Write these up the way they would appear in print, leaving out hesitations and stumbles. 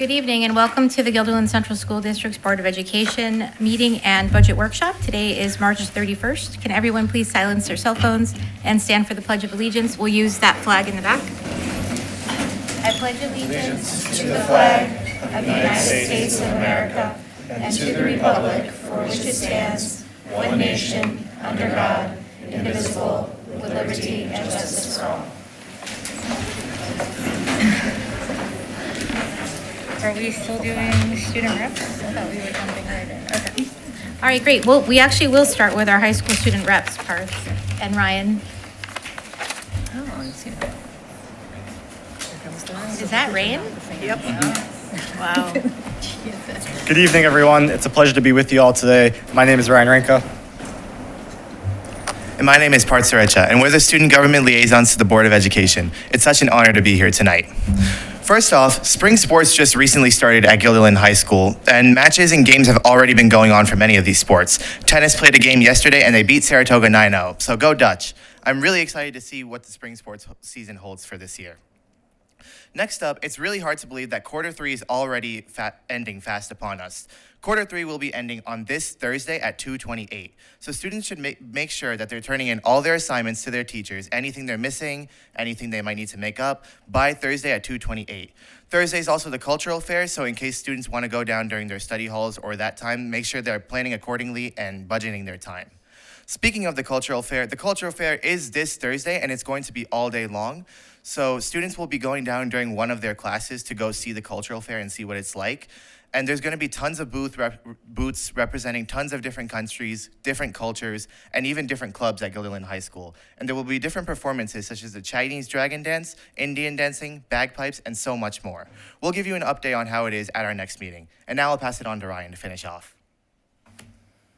Good evening and welcome to the Guilderland Central School District's Board of Education meeting and budget workshop. Today is March 31st. Can everyone please silence their cell phones and stand for the Pledge of Allegiance? We'll use that flag in the back. I pledge allegiance to the flag of the United States of America and to the republic for which it stands, one nation, under God, indivisible, with liberty and justice for all. Are we still doing student reps? I thought we were jumping right in. Okay. All right, great. Well, we actually will start with our high school student reps, Parth and Ryan. Oh, let's see. Is that rain? Yep. Wow. Good evening, everyone. It's a pleasure to be with you all today. My name is Ryan Renka. And my name is Parth Surecha, and we're the Student Government Liaisons to the Board of Education. It's such an honor to be here tonight. First off, spring sports just recently started at Guilderland High School, and matches and games have already been going on for many of these sports. Tennis played a game yesterday, and they beat Saratoga 9-0, so go Dutch. I'm really excited to see what the spring sports season holds for this year. Next up, it's really hard to believe that quarter three is already ending fast upon us. Quarter three will be ending on this Thursday at 2:28. So students should make sure that they're turning in all their assignments to their teachers, anything they're missing, anything they might need to make up, by Thursday at 2:28. Thursday is also the cultural fair, so in case students want to go down during their study halls or that time, make sure they're planning accordingly and budgeting their time. Speaking of the cultural fair is this Thursday, and it's going to be all day long. So students will be going down during one of their classes to go see the cultural fair and see what it's like. And there's going to be tons of booths representing tons of different countries, different cultures, and even different clubs at Guilderland High School. And there will be different performances such as the Chinese dragon dance, Indian dancing, bagpipes, and so much more. We'll give you an update on how it is at our next meeting. And now I'll pass it on to Ryan to finish off.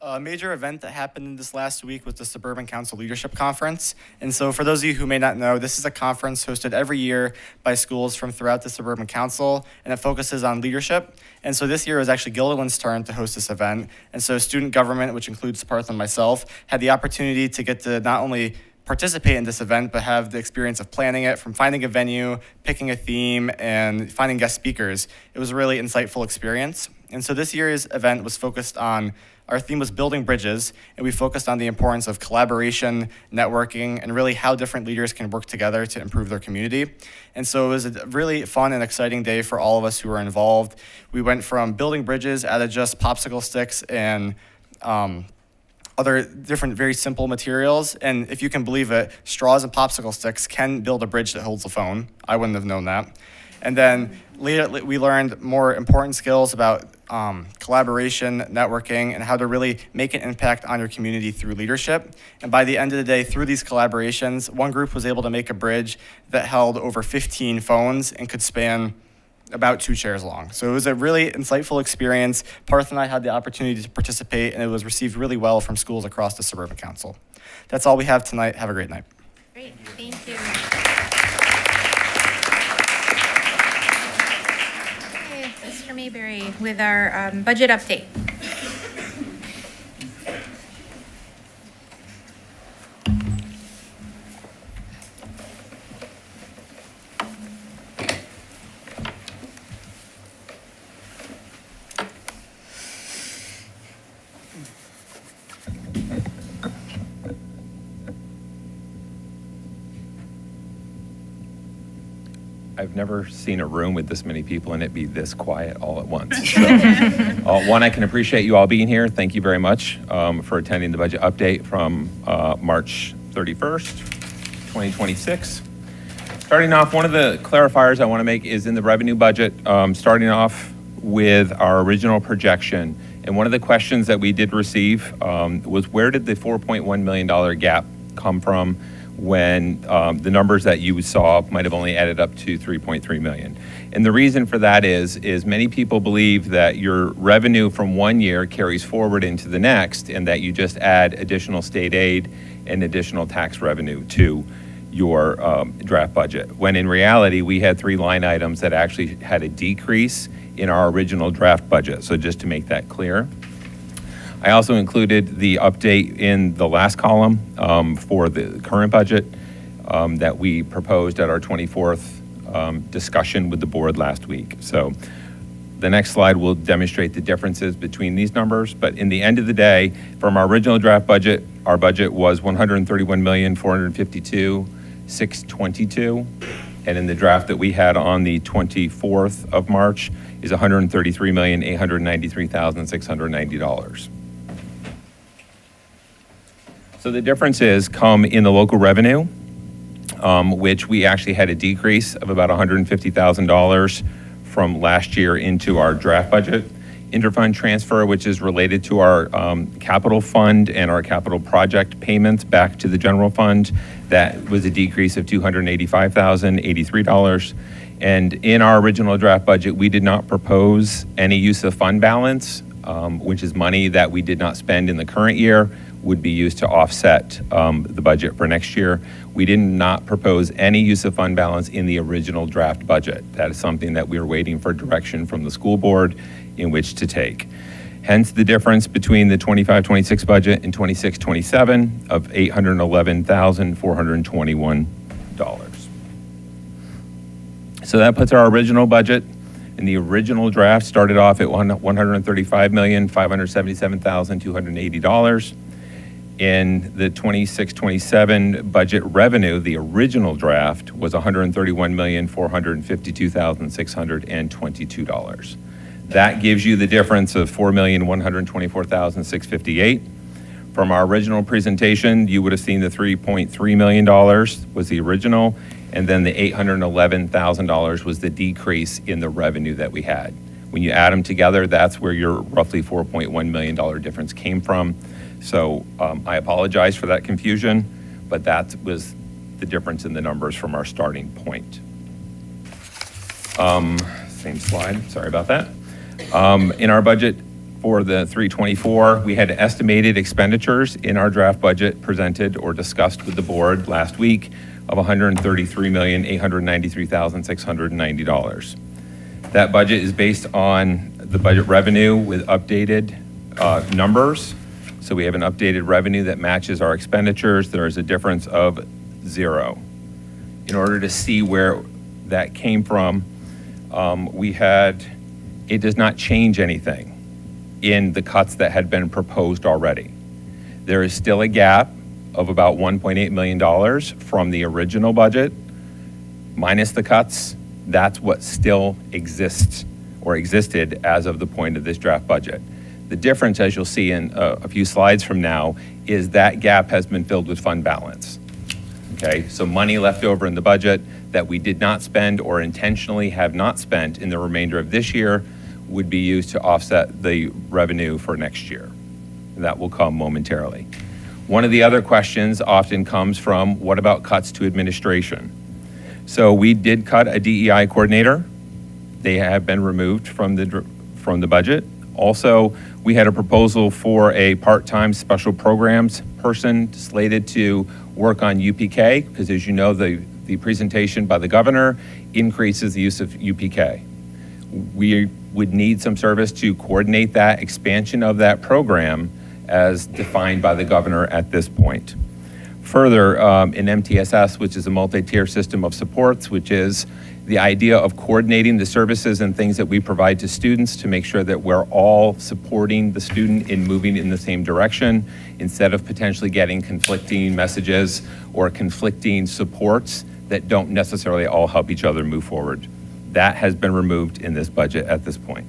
A major event that happened this last week was the Suburban Council Leadership Conference. And so for those of you who may not know, this is a conference hosted every year by schools from throughout the Suburban Council, and it focuses on leadership. And so this year was actually Guilderland's turn to host this event. And so student government, which includes Parth and myself, had the opportunity to get to not only participate in this event, but have the experience of planning it, from finding a venue, picking a theme, and finding guest speakers. It was a really insightful experience. And so this year's event was focused on, our theme was building bridges, and we focused on the importance of collaboration, networking, and really how different leaders can work together to improve their community. And so it was a really fun and exciting day for all of us who were involved. We went from building bridges out of just popsicle sticks and other different very simple materials, and if you can believe it, straws and popsicle sticks can build a bridge that holds a phone. I wouldn't have known that. And then later we learned more important skills about collaboration, networking, and how to really make an impact on your community through leadership. And by the end of the day, through these collaborations, one group was able to make a bridge that held over 15 phones and could span about 2 chairs long. So it was a really insightful experience. Parth and I had the opportunity to participate, and it was received really well from schools across the Suburban Council. That's all we have tonight. Have a great night. Great, thank you. Okay, Mr. Mayberry with our budget update. I've never seen a room with this many people and it be this quiet all at once. So, one, I can appreciate you all being here. Thank you very much for attending the budget update from March 31st, 2026. Starting off, one of the clarifiers I want to make is in the revenue budget, starting off with our original projection. And one of the questions that we did receive was, where did the $4.1 million gap come from when the numbers that you saw might have only added up to 3.3 million. And the reason for that is many people believe that your revenue from one year carries forward into the next, and that you just add additional state aid and additional tax revenue to your draft budget. When in reality, we had 3 line items that actually had a decrease in our original draft budget. So just to make that clear. I also included the update in the last column for the current budget that we proposed at our 24th discussion with the board last week. So The next slide will demonstrate the differences between these numbers, but in the end of the day, from our original draft budget, our budget was $131,452,622, and in the draft that we had on the 24th of March is $133,893,690. So the differences come in the local revenue, which we actually had a decrease of about $150,000 from last year into our draft budget. Interfund transfer, which is related to our capital fund and our capital project payments back to the general fund, that was a decrease of $285,083. And in our original draft budget, we did not propose any use of fund balance, which is money that we did not spend in the current year, would be used to offset the budget for next year. We did not propose any use of fund balance in the original draft budget. That is something that we are waiting for direction from the school board in which to take. Hence the difference between the 25-26 budget and 26-27 of $811,421. So that puts our original budget in the original draft started off at $135,577,280. In the 26-27 budget revenue, the original draft was $131,452,622. That gives you the difference of $4,124,658. From our original presentation, you would have seen the $3.3 million was the original, and then the $811,000 was the decrease in the revenue that we had. When you add them together, that's where your roughly $4.1 million difference came from. So I apologize for that confusion, but that was the difference in the numbers from our starting point. Same slide, sorry about that. In our budget for the 324, we had estimated expenditures in our draft budget presented or discussed with the board last week of $133,893,690. That budget is based on the budget revenue with updated numbers. So we have an updated revenue that matches our expenditures. There is a difference of 0. In order to see where that came from, it does not change anything in the cuts that had been proposed already. There is still a gap of about $1.8 million from the original budget, minus the cuts. That's what still exists or existed as of the point of this draft budget. The difference, as you'll see in a few slides from now, is that gap has been filled with fund balance. Okay, so money left over in the budget that we did not spend or intentionally have not spent in the remainder of this year would be used to offset the revenue for next year. That will come momentarily. One of the other questions often comes from, what about cuts to administration? So we did cut a DEI coordinator. They have been removed from the budget. Also, we had a proposal for a part-time special programs person slated to work on UPK, because as you know, the presentation by the governor increases the use of UPK. We would need some service to coordinate that expansion of that program as defined by the governor at this point. Further, in MTSS, which is a multi-tier system of supports, which is the idea of coordinating the services and things that we provide to students to make sure that we're all supporting the student in moving in the same direction instead of potentially getting conflicting messages or conflicting supports that don't necessarily all help each other move forward. That has been removed in this budget at this point.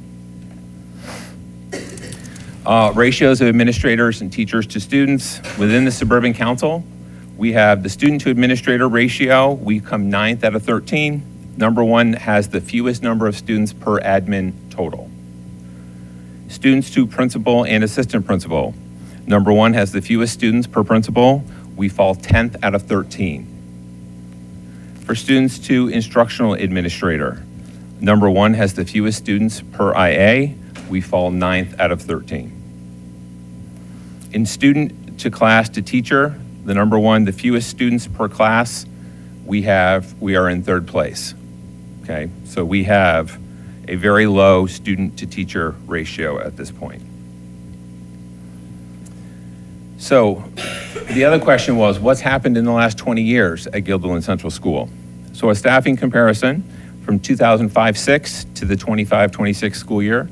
Ratios of administrators and teachers to students. Within the Suburban Council, we have the student to administrator ratio. We come 9th out of 13. Number 1 has the fewest number of students per admin total. Students to principal and assistant principal. Number 1 has the fewest students per principal. We fall 10th out of 13. For students to instructional administrator, number 1 has the fewest students per IA. We fall 9th out of 13. In student to class to teacher, the number 1, the fewest students per class, we are in 3rd place. Okay, so we have a very low student to teacher ratio at this point. So the other question was, what's happened in the last 20 years at Guilderland Central School? So a staffing comparison from 2005-06 to the 25-26 school year.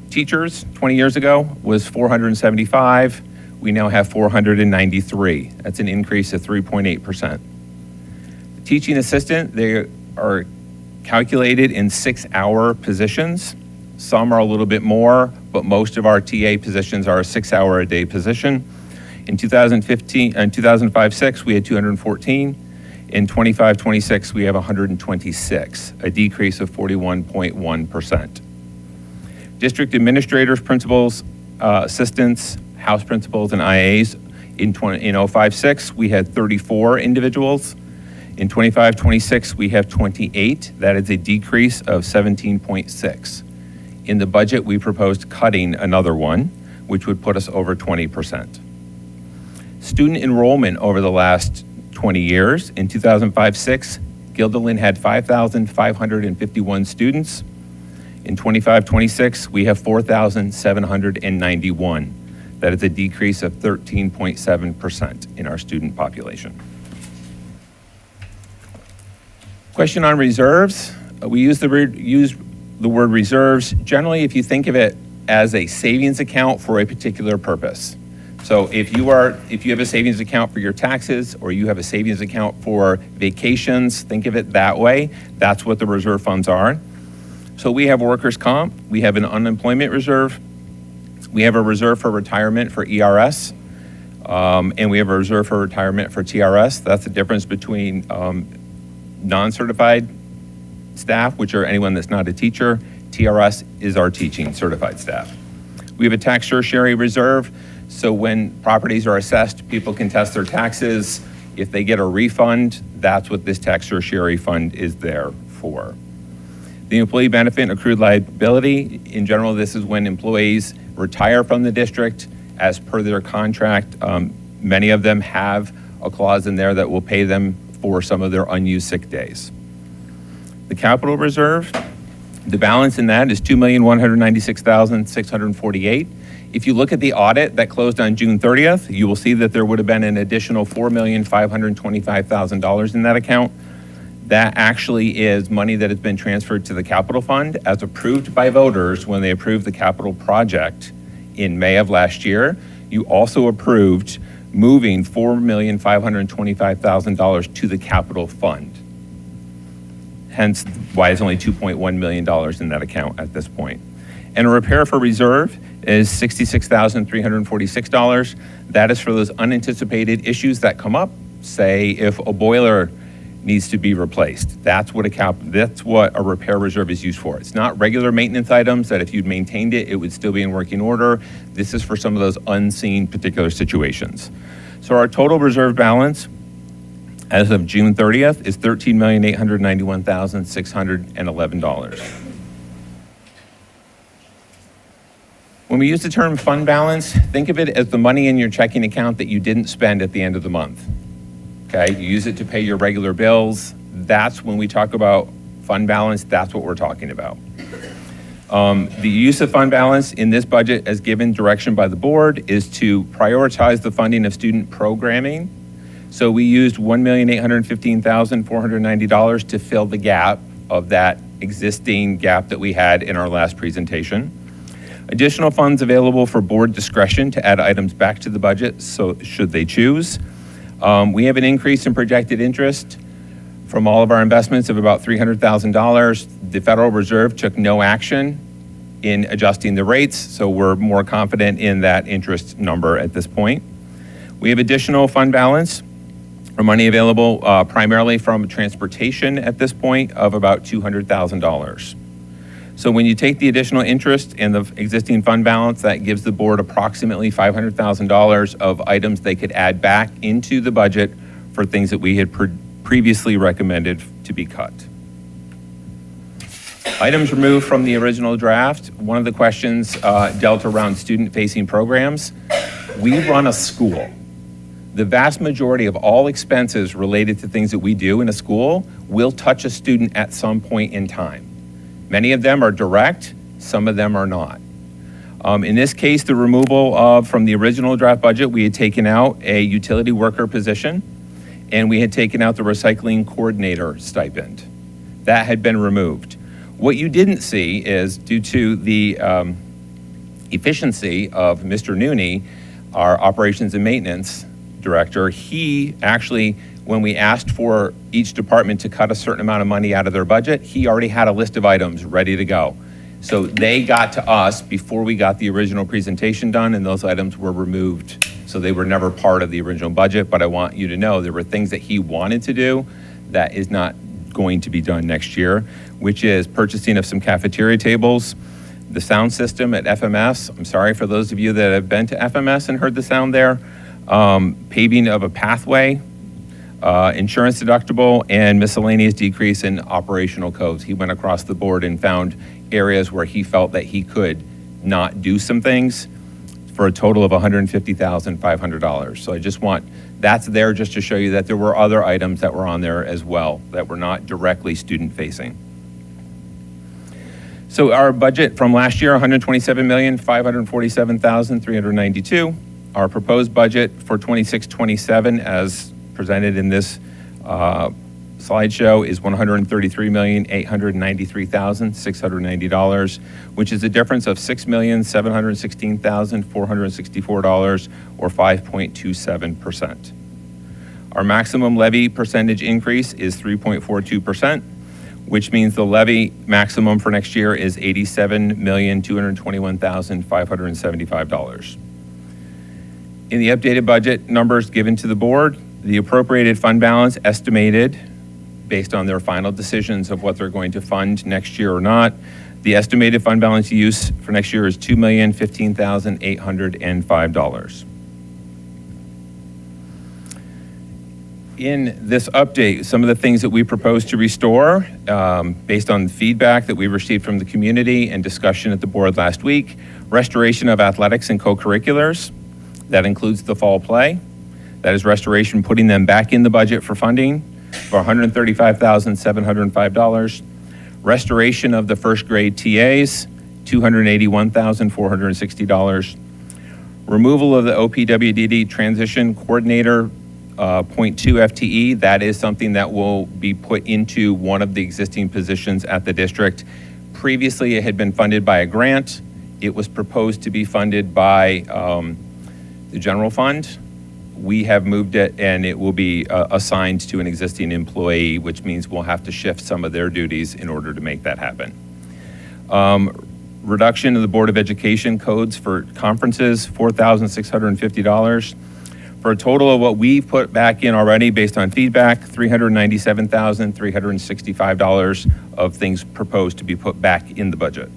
Teachers, 20 years ago, was 475. We now have 493. That's an increase of 3.8%. Teaching assistant, they are calculated in 6-hour positions. Some are a little bit more, but most of our TA positions are a 6-hour-a-day position. In 2005-06, we had 214. In 25-26, we have 126, a decrease of 41.1%. District administrators, principals, assistants, house principals, and IAs, in 05-06, we had 34 individuals. In 25-26, we have 28. That is a decrease of 17.6. In the budget, we proposed cutting another one, which would put us over 20%. Student enrollment over the last 20 years. In 2005-06, Guilderland had 5,551 students. In 25-26, we have 4,791. That is a decrease of 13.7% in our student population. Question on reserves. We use the word reserves. Generally, if you think of it as a savings account for a particular purpose. So if you have a savings account for your taxes, or you have a savings account for vacations, think of it that way. That's what the reserve funds are. So we have workers' comp, we have an unemployment reserve, we have a reserve for retirement for ERS, and we have a reserve for retirement for TRS. That's the difference between non-certified staff, which are anyone that's not a teacher. TRS is our teaching certified staff. We have a tax tertiary reserve, so when properties are assessed, people can test their taxes. If they get a refund, that's what this tax tertiary fund is there for. The employee benefit and accrued liability, in general, this is when employees retire from the district as per their contract. Many of them have a clause in there that will pay them for some of their unused sick days. The capital reserve, the balance in that is $2,196,648. If you look at the audit that closed on June 30th, you will see that there would have been an additional $4,525,000 in that account. That actually is money that has been transferred to the capital fund as approved by voters when they approved the capital project in May of last year. You also approved moving $4,525,000 to the capital fund. Hence why it's only $2.1 million in that account at this point. And a repair for reserve is $66,346. That is for those unanticipated issues that come up. Say if a boiler needs to be replaced. That's what a repair reserve is used for. It's not regular maintenance items that if you'd maintained it, it would still be in working order. This is for some of those unseen particular situations. So our total reserve balance as of June 30th is $13,891,611. When we use the term fund balance, think of it as the money in your checking account that you didn't spend at the end of the month. Okay, you use it to pay your regular bills. That's when we talk about fund balance, that's what we're talking about. The use of fund balance in this budget, as given direction by the board, is to prioritize the funding of student programming. So we used $1,815,490 to fill the gap of that existing gap that we had in our last presentation. Additional funds available for board discretion to add items back to the budget, so should they choose. We have an increase in projected interest from all of our investments of about $300,000. The Federal Reserve took no action in adjusting the rates, so we're more confident in that interest number at this point. We have additional fund balance or money available primarily from transportation at this point of about $200,000. So when you take the additional interest and the existing fund balance, that gives the board approximately $500,000 of items they could add back into the budget for things that we had previously recommended to be cut. Items removed from the original draft. One of the questions dealt around student-facing programs. We run a school. The vast majority of all expenses related to things that we do in a school will touch a student at some point in time. Many of them are direct, some of them are not. In this case, the removal from the original draft budget, we had taken out a utility worker position, and we had taken out the recycling coordinator stipend. That had been removed. What you didn't see is, due to the efficiency of Mr. Nooney, our operations and maintenance director, he actually, when we asked for each department to cut a certain amount of money out of their budget, he already had a list of items ready to go. So they got to us before we got the original presentation done, and those items were removed. So they were never part of the original budget, but I want you to know there were things that he wanted to do that is not going to be done next year, which is purchasing of some cafeteria tables, the sound system at FMS. I'm sorry for those of you that have been to FMS and heard the sound there. Paving of a pathway, insurance deductible, and miscellaneous decrease in operational codes. He went across the board and found areas where he felt that he could not do some things for a total of $150,500. So I just want, that's there just to show you that there were other items that were on there as well that were not directly student facing. So our budget from last year, $127,547,392. Our proposed budget for 26-27, as presented in this slideshow, is $133,893,690, which is a difference of $6,716,464, or 5.27%. Our maximum levy percentage increase is 3.42%, which means the levy maximum for next year is $87,221,575. In the updated budget numbers given to the board, the appropriated fund balance estimated, based on their final decisions of what they're going to fund next year or not, the estimated fund balance use for next year is $2,015,805. In this update, some of the things that we propose to restore, based on feedback that we received from the community and discussion at the board last week: restoration of athletics and co-curriculars. That includes the fall play. That is restoration, putting them back in the budget for funding for $135,705. Restoration of the first grade TAs, $281,460. Removal of the OPWDD transition coordinator, 0.2 FTE. That is something that will be put into one of the existing positions at the district. Previously, it had been funded by a grant. It was proposed to be funded by the general fund. We have moved it, and it will be assigned to an existing employee, which means we'll have to shift some of their duties in order to make that happen. Reduction of the Board of Education codes for conferences, $4,650, for a total of what we've put back in already based on feedback, $397,365 of things proposed to be put back in the budget.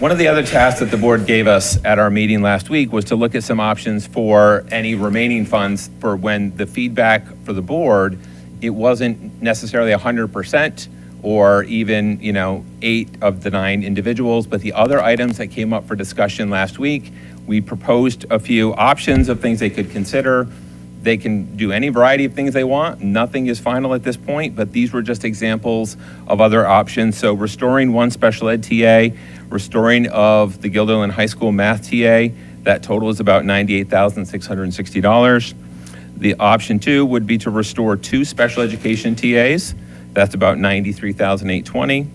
One of the other tasks that the board gave us at our meeting last week was to look at some options for any remaining funds for when the feedback for the board, it wasn't necessarily 100% or even, 8 of the 9 individuals, but the other items that came up for discussion last week, we proposed a few options of things they could consider. They can do any variety of things they want. Nothing is final at this point, but these were just examples of other options. So restoring one special ed TA, restoring of the Guilderland High School math TA, that total is about $98,660. The option 2 would be to restore 2 special education TAs. That's about $93,820.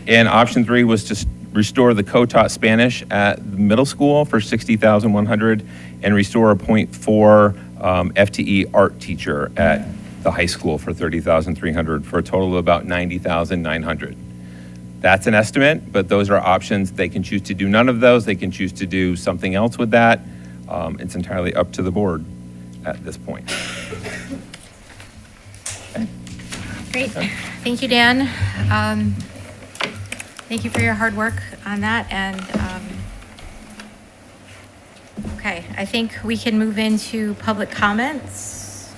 And option 3 was to restore the co-taught Spanish at the middle school for $60,100 and restore a 0.4 FTE art teacher at the high school for $30,300 for a total of about $90,900. That's an estimate, but those are options. They can choose to do none of those. They can choose to do something else with that. It's entirely up to the board at this point. Okay. Great. Thank you, Dan. Thank you for your hard work on that. And okay, I think we can move into public comments.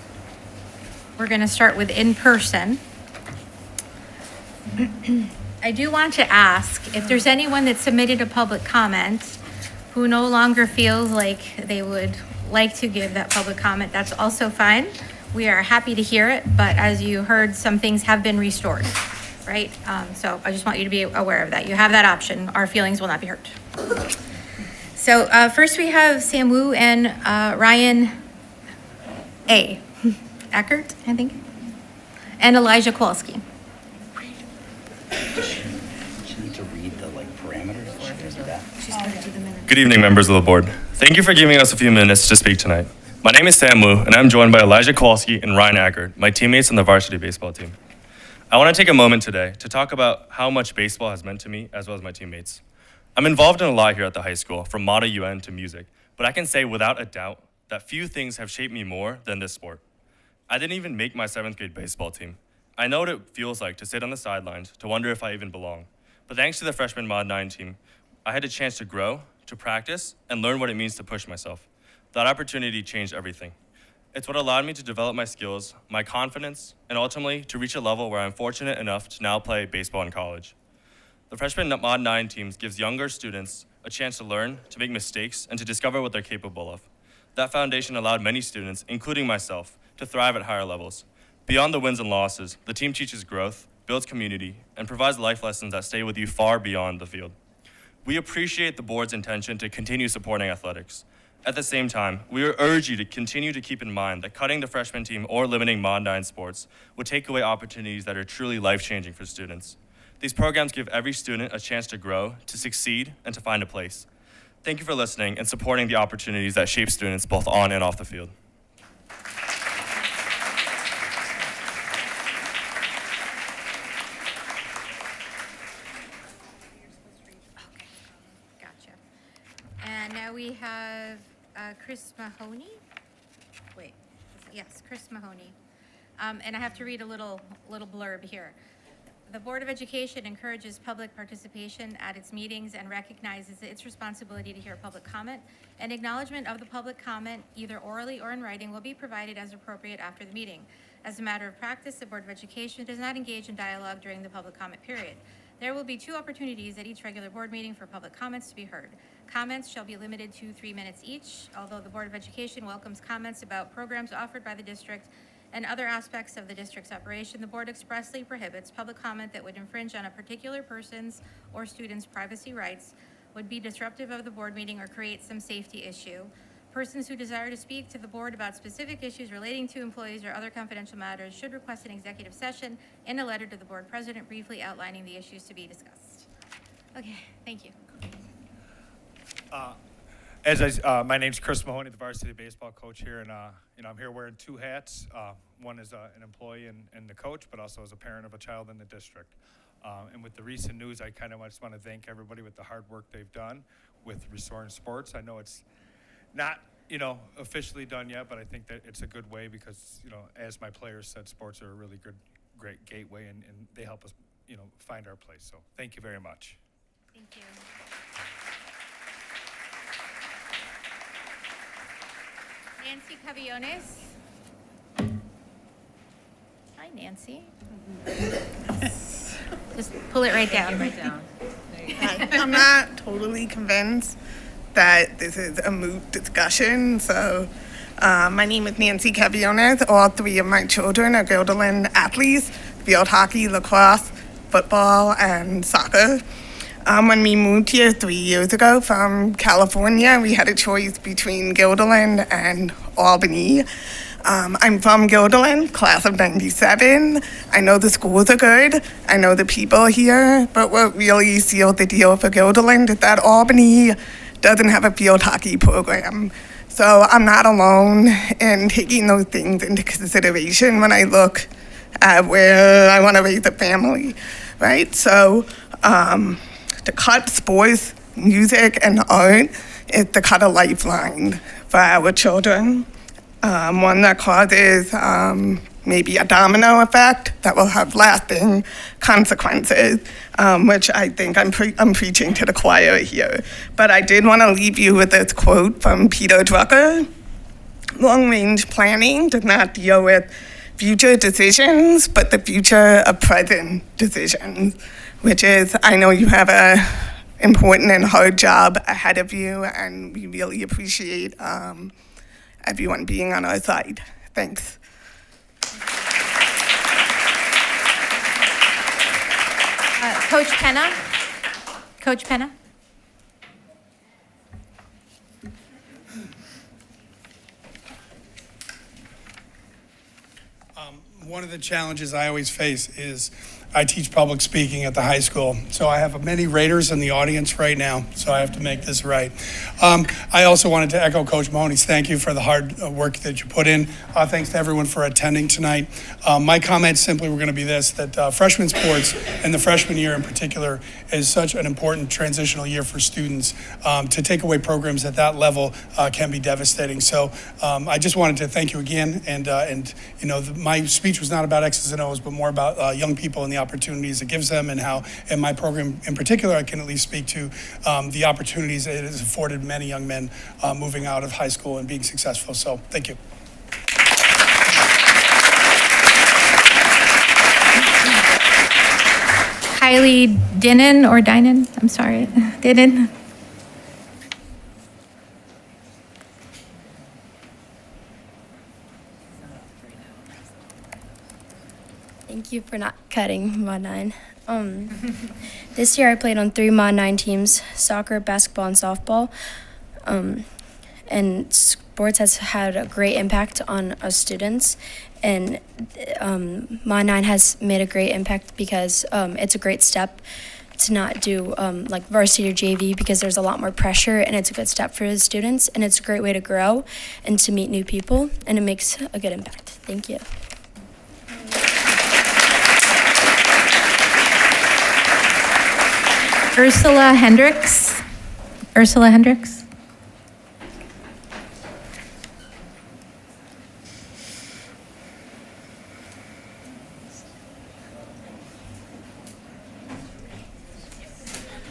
We're going to start with in-person. I do want to ask if there's anyone that submitted a public comment who no longer feels like they would like to give that public comment. That's also fine. We are happy to hear it, but as you heard, some things have been restored, right? So I just want you to be aware of that. You have that option. Our feelings will not be hurt. So first we have Sam Wu and Ryan A. Eckert, I think, and Elijah Kowalski. Good evening, members of the board. Thank you for giving us a few minutes to speak tonight. My name is Sam Wu, and I'm joined by Elijah Kowalski and Ryan Ackert, my teammates on the varsity baseball team. I want to take a moment today to talk about how much baseball has meant to me as well as my teammates. I'm involved in a lot here at the high school, from Mata UN to music, but I can say without a doubt that few things have shaped me more than this sport. I didn't even make my 7th grade baseball team. I know what it feels like to sit on the sidelines, to wonder if I even belong. But thanks to the freshman Mod 9 team, I had a chance to grow, to practice, and learn what it means to push myself. That opportunity changed everything. It's what allowed me to develop my skills, my confidence, and ultimately to reach a level where I'm fortunate enough to now play baseball in college. The freshman Mod 9 teams gives younger students a chance to learn, to make mistakes, and to discover what they're capable of. That foundation allowed many students, including myself, to thrive at higher levels. Beyond the wins and losses, the team teaches growth, builds community, and provides life lessons that stay with you far beyond the field. We appreciate the board's intention to continue supporting athletics. At the same time, we urge you to continue to keep in mind that cutting the freshman team or limiting Mod 9 sports would take away opportunities that are truly life-changing for students. These programs give every student a chance to grow, to succeed, and to find a place. Thank you for listening and supporting the opportunities that shape students both on and off the field. Gotcha. And now we have Chris Mahoney. Wait, yes, Chris Mahoney. And I have to read a little blurb here. The Board of Education encourages public participation at its meetings and recognizes its responsibility to hear public comment. An acknowledgement of the public comment, either orally or in writing, will be provided as appropriate after the meeting. As a matter of practice, the Board of Education does not engage in dialogue during the public comment period. There will be 2 opportunities at each regular board meeting for public comments to be heard. Comments shall be limited to 3 minutes each. Although the Board of Education welcomes comments about programs offered by the district and other aspects of the district's operation, the board expressly prohibits public comment that would infringe on a particular person's or student's privacy rights, would be disruptive of the board meeting, or create some safety issue. Persons who desire to speak to the board about specific issues relating to employees or other confidential matters should request an executive session in a letter to the board president briefly outlining the issues to be discussed. Okay, thank you. My name's Chris Mahoney, the varsity baseball coach here, and I'm here wearing 2 hats. One is an employee and the coach, but also as a parent of a child in the district. And with the recent news, I kind of just want to thank everybody with the hard work they've done with restoring sports. I know it's not, officially done yet, but I think that it's a good way because, as my players said, sports are a really great gateway, and they help us, find our place. So thank you very much. Thank you. Nancy Cavillones. Hi, Nancy. Just pull it right down. I'm not totally convinced that this is a moot discussion. So my name is Nancy Cavillones. All 3 of my children are Guilderland athletes, field hockey, lacrosse, football, and soccer. When we moved here 3 years ago from California, we had a choice between Guilderland and Albany. I'm from Guilderland, class of 97. I know the schools are good. I know the people here. But what really sealed the deal for Guilderland is that Albany doesn't have a field hockey program. So I'm not alone in taking those things into consideration when I look at where I want to raise a family, right? So to cut sports, music, and art is to cut a lifeline for our children. One that causes maybe a domino effect that will have lasting consequences, which I think I'm preaching to the choir here. But I did want to leave you with this quote from Peter Drucker. Long-range planning does not deal with future decisions, but the future of present decisions, which is, I know you have a important and hard job ahead of you, and we really appreciate everyone being on our side. Thanks. Coach Penna? Coach Penna? One of the challenges I always face is I teach public speaking at the high school. So I have many Raiders in the audience right now, so I have to make this right. I also wanted to echo Coach Mahoney's thank you for the hard work that you put in. Thanks to everyone for attending tonight. My comments simply were going to be this, that freshman sports and the freshman year in particular is such an important transitional year for students. To take away programs at that level can be devastating. So I just wanted to thank you again. And you know, my speech was not about X's and O's, but more about young people and the opportunities it gives them, and how in my program in particular, I can at least speak to the opportunities it has afforded many young men moving out of high school and being successful. So thank you. Kylie Dinan or Dinan, I'm sorry, Dinan. Thank you for not cutting Mod 9. This year I played on 3 Mod 9 teams, soccer, basketball, and softball. And sports has had a great impact on us students. And Mod 9 has made a great impact because it's a great step to not do like varsity or JV, because there's a lot more pressure, and it's a good step for the students, and it's a great way to grow and to meet new people, and it makes a good impact. Thank you. Ursula Hendricks. Ursula Hendricks.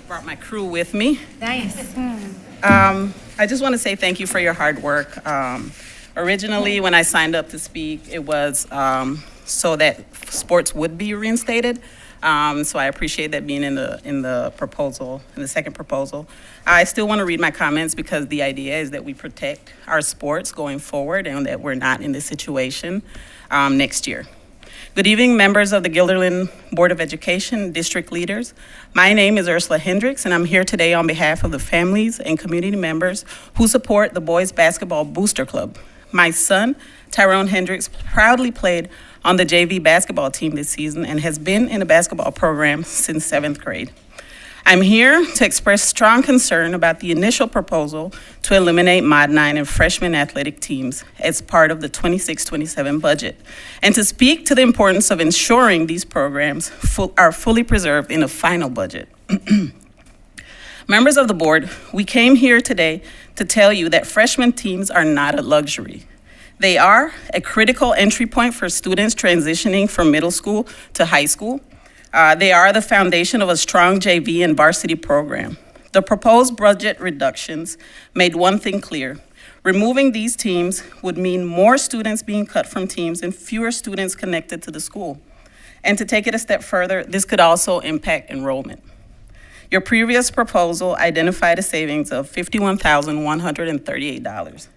Brought my crew with me. Nice. I just want to say thank you for your hard work. Originally, when I signed up to speak, it was so that sports would be reinstated. So I appreciate that being in the proposal, in the second proposal. I still want to read my comments because the idea is that we protect our sports going forward and that we're not in this situation next year. Good evening, members of the Guilderland Board of Education, district leaders. My name is Ursula Hendricks, and I'm here today on behalf of the families and community members who support the Boys Basketball Booster Club. My son, Tyrone Hendricks, proudly played on the JV basketball team this season and has been in the basketball program since 7th grade. I'm here to express strong concern about the initial proposal to eliminate Mod 9 and freshman athletic teams as part of the 26-27 budget, and to speak to the importance of ensuring these programs are fully preserved in the final budget. Members of the board, we came here today to tell you that freshman teams are not a luxury. They are a critical entry point for students transitioning from middle school to high school. They are the foundation of a strong JV and varsity program. The proposed budget reductions made one thing clear. Removing these teams would mean more students being cut from teams and fewer students connected to the school. And to take it a step further, this could also impact enrollment. Your previous proposal identified a savings of $51,138.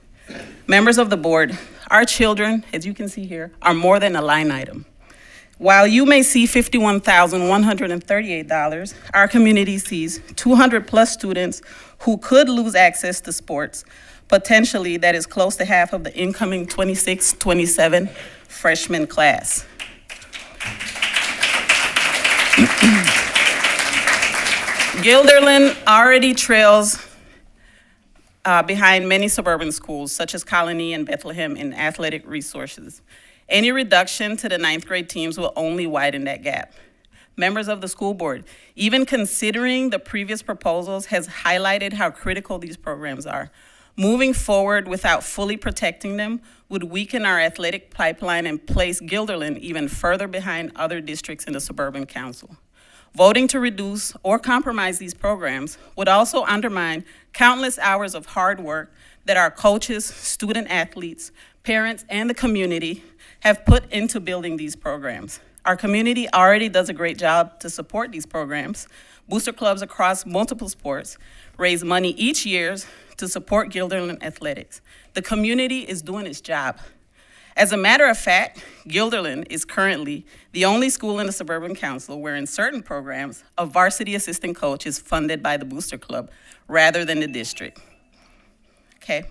Members of the board, our children, as you can see here, are more than a line item. While you may see $51,138, our community sees 200 plus students who could lose access to sports. Potentially, that is close to half of the incoming 26-27 freshman class. Guilderland already trails behind many suburban schools, such as Colony and Bethlehem, in athletic resources. Any reduction to the 9th grade teams will only widen that gap. Members of the school board, even considering the previous proposals, has highlighted how critical these programs are. Moving forward without fully protecting them would weaken our athletic pipeline and place Guilderland even further behind other districts in the suburban council. Voting to reduce or compromise these programs would also undermine countless hours of hard work that our coaches, student athletes, parents, and the community have put into building these programs. Our community already does a great job to support these programs. Booster clubs across multiple sports raise money each year to support Guilderland athletics. The community is doing its job. As a matter of fact, Guilderland is currently the only school in the suburban council where in certain programs, a varsity assistant coach is funded by the Booster Club rather than the district. Okay.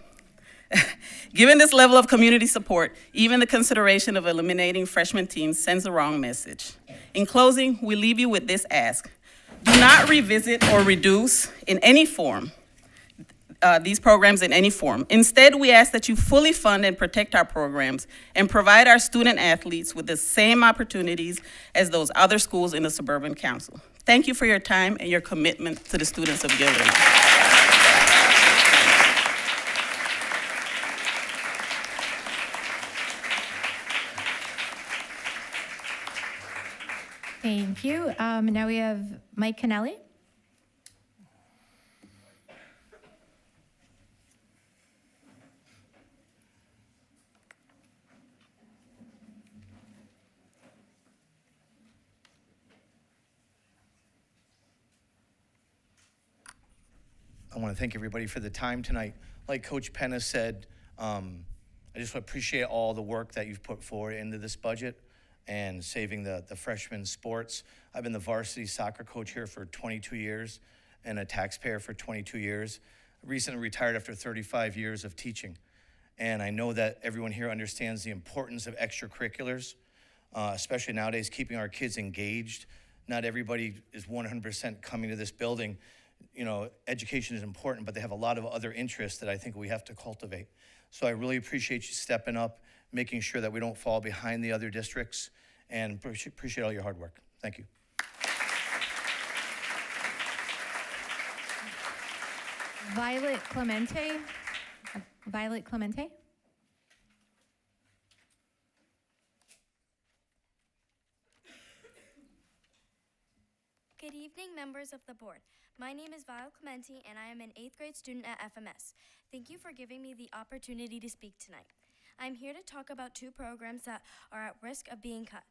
Given this level of community support, even the consideration of eliminating freshman teams sends the wrong message. In closing, we leave you with this ask. Do not revisit or reduce in any form these programs in any form. Instead, we ask that you fully fund and protect our programs and provide our student athletes with the same opportunities as those other schools in the Suburban Council. Thank you for your time and your commitment to the students of Guilderland. Thank you. Now we have Mike Kennelly. I want to thank everybody for the time tonight. Like Coach Penna said, I just appreciate all the work that you've put forward into this budget and saving the freshman sports. I've been the varsity soccer coach here for 22 years and a taxpayer for 22 years. I recently retired after 35 years of teaching. And I know that everyone here understands the importance of extracurriculars, especially nowadays, keeping our kids engaged. Not everybody is 100% coming to this building. You know, education is important, but they have a lot of other interests that I think we have to cultivate. So I really appreciate you stepping up, making sure that we don't fall behind the other districts, and appreciate all your hard work. Thank you. Violet Clemente. Violet Clemente. Good evening, members of the board. My name is Violet Clemente, and I am an 8th grade student at FMS. Thank you for giving me the opportunity to speak tonight. I'm here to talk about two programs that are at risk of being cut.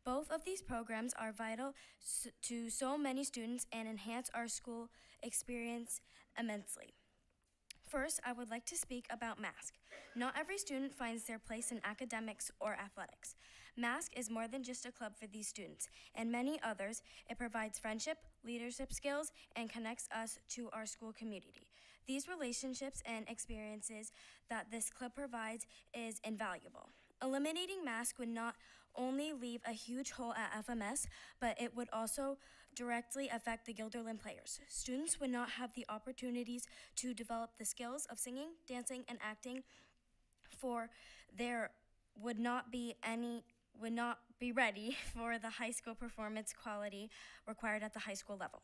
Both of these programs are vital to so many students and enhance our school experience immensely. First, I would like to speak about MASK. Not every student finds their place in academics or athletics. MASK is more than just a club for these students and many others. It provides friendship, leadership skills, and connects us to our school community. These relationships and experiences that this club provides is invaluable. Eliminating MASK would not only leave a huge hole at FMS, but it would also directly affect the Guilderland players. Students would not have the opportunities to develop the skills of singing, dancing, and acting, for there would not be ready for the high school performance quality required at the high school level.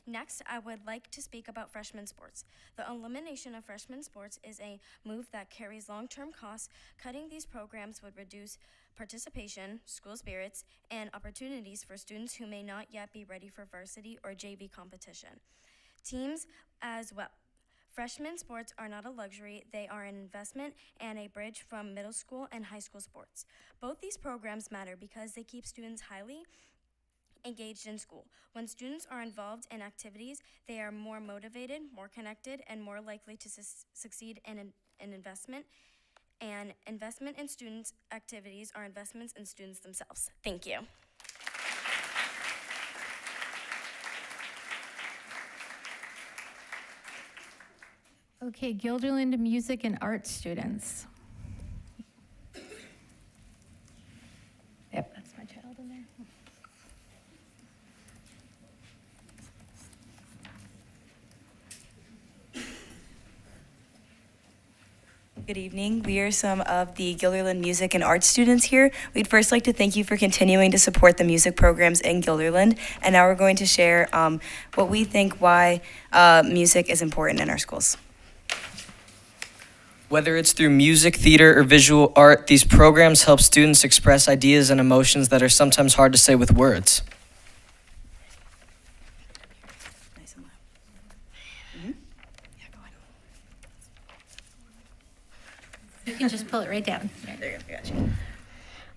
Next, I would like to speak about freshman sports. The elimination of freshman sports is a move that carries long-term costs. Cutting these programs would reduce participation, school spirits, and opportunities for students who may not yet be ready for varsity or JV competition. Teams as well. Freshman sports are not a luxury, they are an investment and a bridge from middle school and high school sports. Both these programs matter because they keep students highly engaged in school. When students are involved in activities, they are more motivated, more connected, and more likely to succeed in an investment. And investment in students' activities are investments in students themselves. Thank you. Okay, Guilderland music and art students. Yep, that's my child in there. Good evening. We are some of the Guilderland music and art students here. We'd first like to thank you for continuing to support the music programs in Guilderland. And now we're going to share what we think why music is important in our schools. Whether it's through music, theater, or visual art, these programs help students express ideas and emotions that are sometimes hard to say with words. Nice and loud. Mm-hmm. Yeah, go ahead. You can just pull it right down. There you go. I got you.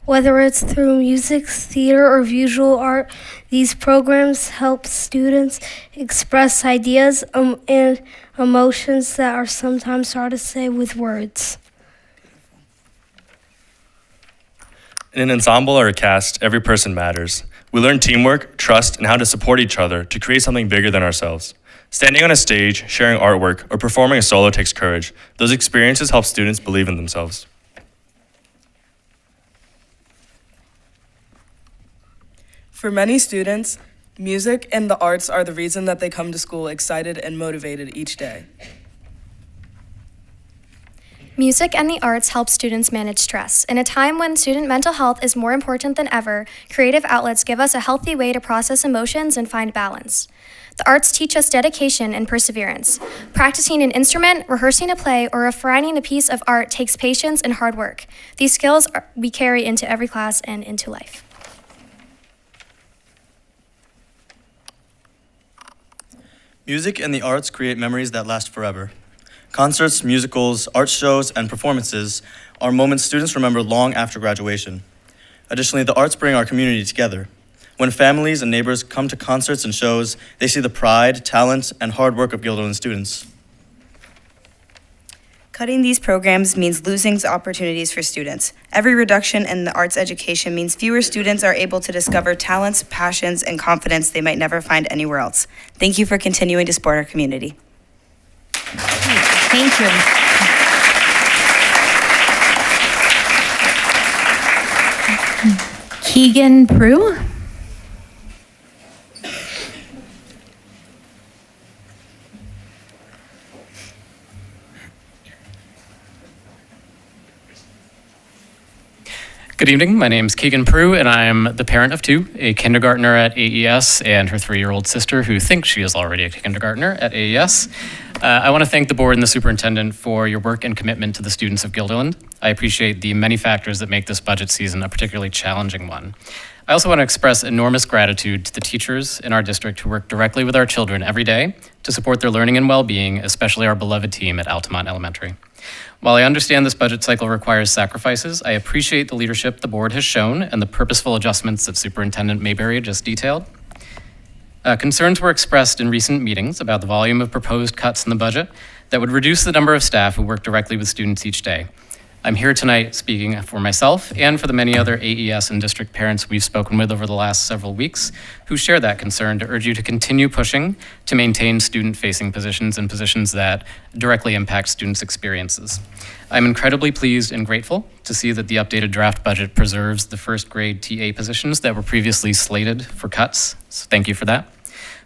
Whether it's through music, theater, or visual art, these programs help students express ideas and emotions that are sometimes hard to say with words. In an ensemble or a cast, every person matters. We learn teamwork, trust, and how to support each other to create something bigger than ourselves. Standing on a stage, sharing artwork, or performing a solo takes courage. Those experiences help students believe in themselves. For many students, music and the arts are the reason that they come to school excited and motivated each day. Music and the arts help students manage stress. In a time when student mental health is more important than ever, creative outlets give us a healthy way to process emotions and find balance. The arts teach us dedication and perseverance. Practicing an instrument, rehearsing a play, or refining a piece of art takes patience and hard work. These skills we carry into every class and into life. Music and the arts create memories that last forever. Concerts, musicals, art shows, and performances are moments students remember long after graduation. Additionally, the arts bring our community together. When families and neighbors come to concerts and shows, they see the pride, talent, and hard work of Guilderland students. Cutting these programs means losing opportunities for students. Every reduction in the arts education means fewer students are able to discover talents, passions, and confidence they might never find anywhere else. Thank you for continuing to support our community. Thank you. Keegan Prue. Good evening. My name is Keegan Prue, and I'm the parent of two, a kindergartner at AES and her 3-year-old sister who thinks she is already a kindergartner at AES. I want to thank the board and the superintendent for your work and commitment to the students of Guilderland. I appreciate the many factors that make this budget season a particularly challenging one. I also want to express enormous gratitude to the teachers in our district who work directly with our children every day to support their learning and well-being, especially our beloved team at Altamont Elementary. While I understand this budget cycle requires sacrifices, I appreciate the leadership the board has shown and the purposeful adjustments that Superintendent Mayberry just detailed. Concerns were expressed in recent meetings about the volume of proposed cuts in the budget that would reduce the number of staff who work directly with students each day. I'm here tonight speaking for myself and for the many other AES and district parents we've spoken with over the last several weeks who share that concern to urge you to continue pushing to maintain student-facing positions and positions that directly impact students' experiences. I'm incredibly pleased and grateful to see that the updated draft budget preserves the first grade TA positions that were previously slated for cuts, so thank you for that.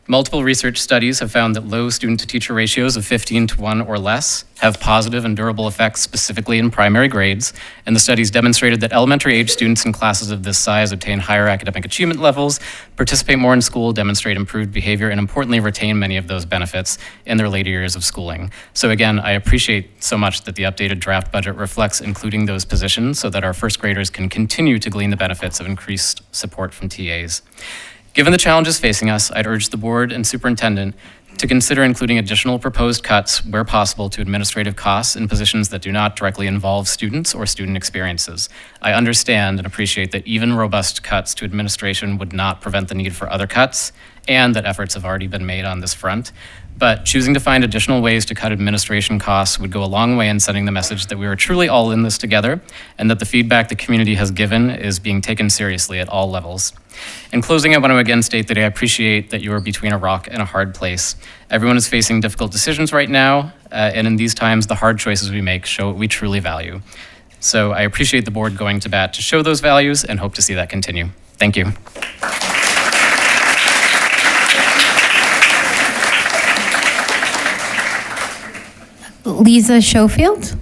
Multiple research studies have found that low student-to-teacher ratios of 15:1 or less have positive and durable effects specifically in primary grades, and the studies demonstrated that elementary-age students in classes of this size obtain higher academic achievement levels, participate more in school, demonstrate improved behavior, and importantly, retain many of those benefits in their later years of schooling. So again, I appreciate so much that the updated draft budget reflects including those positions so that our first graders can continue to glean the benefits of increased support from TAs. Given the challenges facing us, I'd urge the board and superintendent to consider including additional proposed cuts where possible to administrative costs in positions that do not directly involve students or student experiences. I understand and appreciate that even robust cuts to administration would not prevent the need for other cuts, and that efforts have already been made on this front. But choosing to find additional ways to cut administration costs would go a long way in sending the message that we are truly all in this together and that the feedback the community has given is being taken seriously at all levels. In closing, I want to again state that I appreciate that you are between a rock and a hard place. Everyone is facing difficult decisions right now, and in these times, the hard choices we make show what we truly value. So I appreciate the board going to bat to show those values and hope to see that continue. Thank you. Lisa Schofield.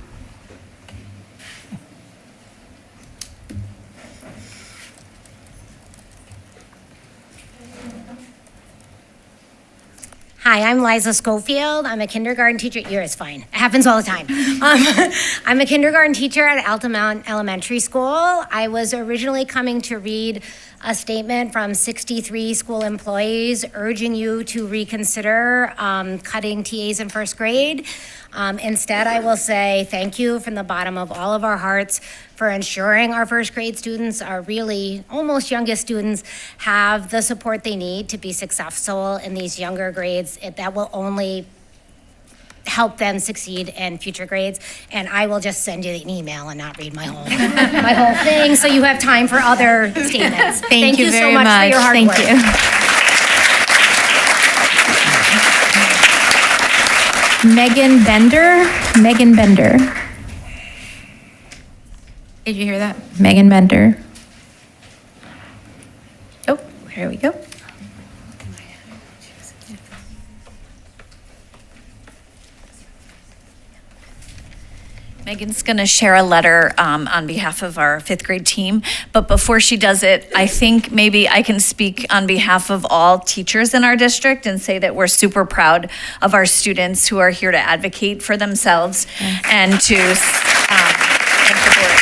Hi, I'm Liza Schofield. I'm a kindergarten teacher. Yours fine. It happens all the time. I'm a kindergarten teacher at Altamont Elementary School. I was originally coming to read a statement from 63 school employees urging you to reconsider cutting TAs in first grade. Instead, I will say thank you from the bottom of all of our hearts for ensuring our first grade students, our really almost youngest students, have the support they need to be successful in these younger grades. That will only help them succeed in future grades. And I will just send you an email and not read my whole thing, so you have time for other statements. Thank you so very much for your hard Thank work. you. Megan Bender. Megan Bender. Did you hear that? Megan Bender. Oh, here we go. Megan's going to share a letter on behalf of our fifth grade team. But before she does it, I think maybe I can speak on behalf of all teachers in our district and say that we're super proud of our students who are here to advocate for themselves and to thank the board.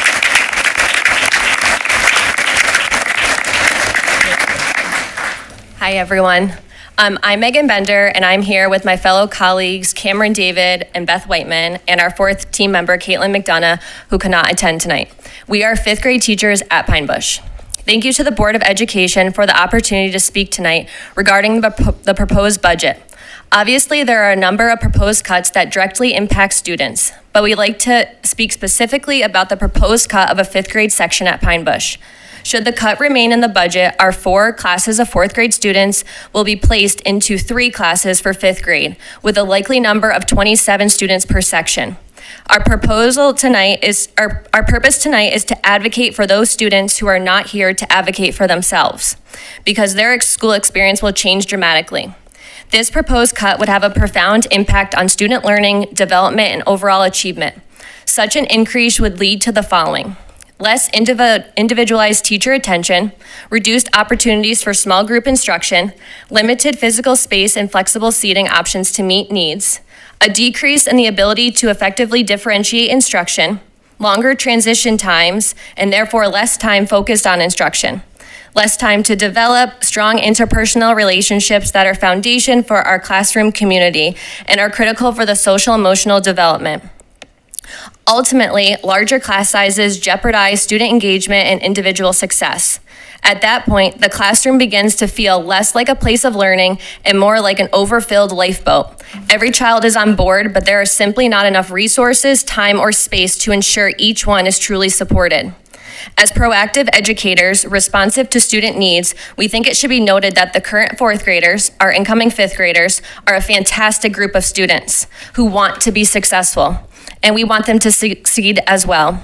Hi, everyone. I'm Megan Bender, and I'm here with my fellow colleagues Cameron David and Beth Whiteman, and our fourth team member, Caitlin McDonough, who cannot attend tonight. We are fifth grade teachers at Pine Bush. Thank you to the Board of Education for the opportunity to speak tonight regarding the proposed budget. Obviously, there are a number of proposed cuts that directly impact students, but we'd like to speak specifically about the proposed cut of a fifth grade section at Pine Bush. Should the cut remain in the budget, our 4 classes of fourth grade students will be placed into 3 classes for fifth grade, with a likely number of 27 students per section. Our purpose tonight is to advocate for those students who are not here to advocate for themselves, because their school experience will change dramatically. This proposed cut would have a profound impact on student learning, development, and overall achievement. Such an increase would lead to the following: less individualized teacher attention, reduced opportunities for small group instruction, limited physical space and flexible seating options to meet needs, a decrease in the ability to effectively differentiate instruction, longer transition times, and therefore less time focused on instruction, less time to develop strong interpersonal relationships that are foundation for our classroom community and are critical for the social emotional development. Ultimately, larger class sizes jeopardize student engagement and individual success. At that point, the classroom begins to feel less like a place of learning and more like an overfilled lifeboat. Every child is on board, but there are simply not enough resources, time, or space to ensure each one is truly supported. As proactive educators responsive to student needs, we think it should be noted that the current fourth graders, our incoming fifth graders, are a fantastic group of students who want to be successful, and we want them to succeed as well.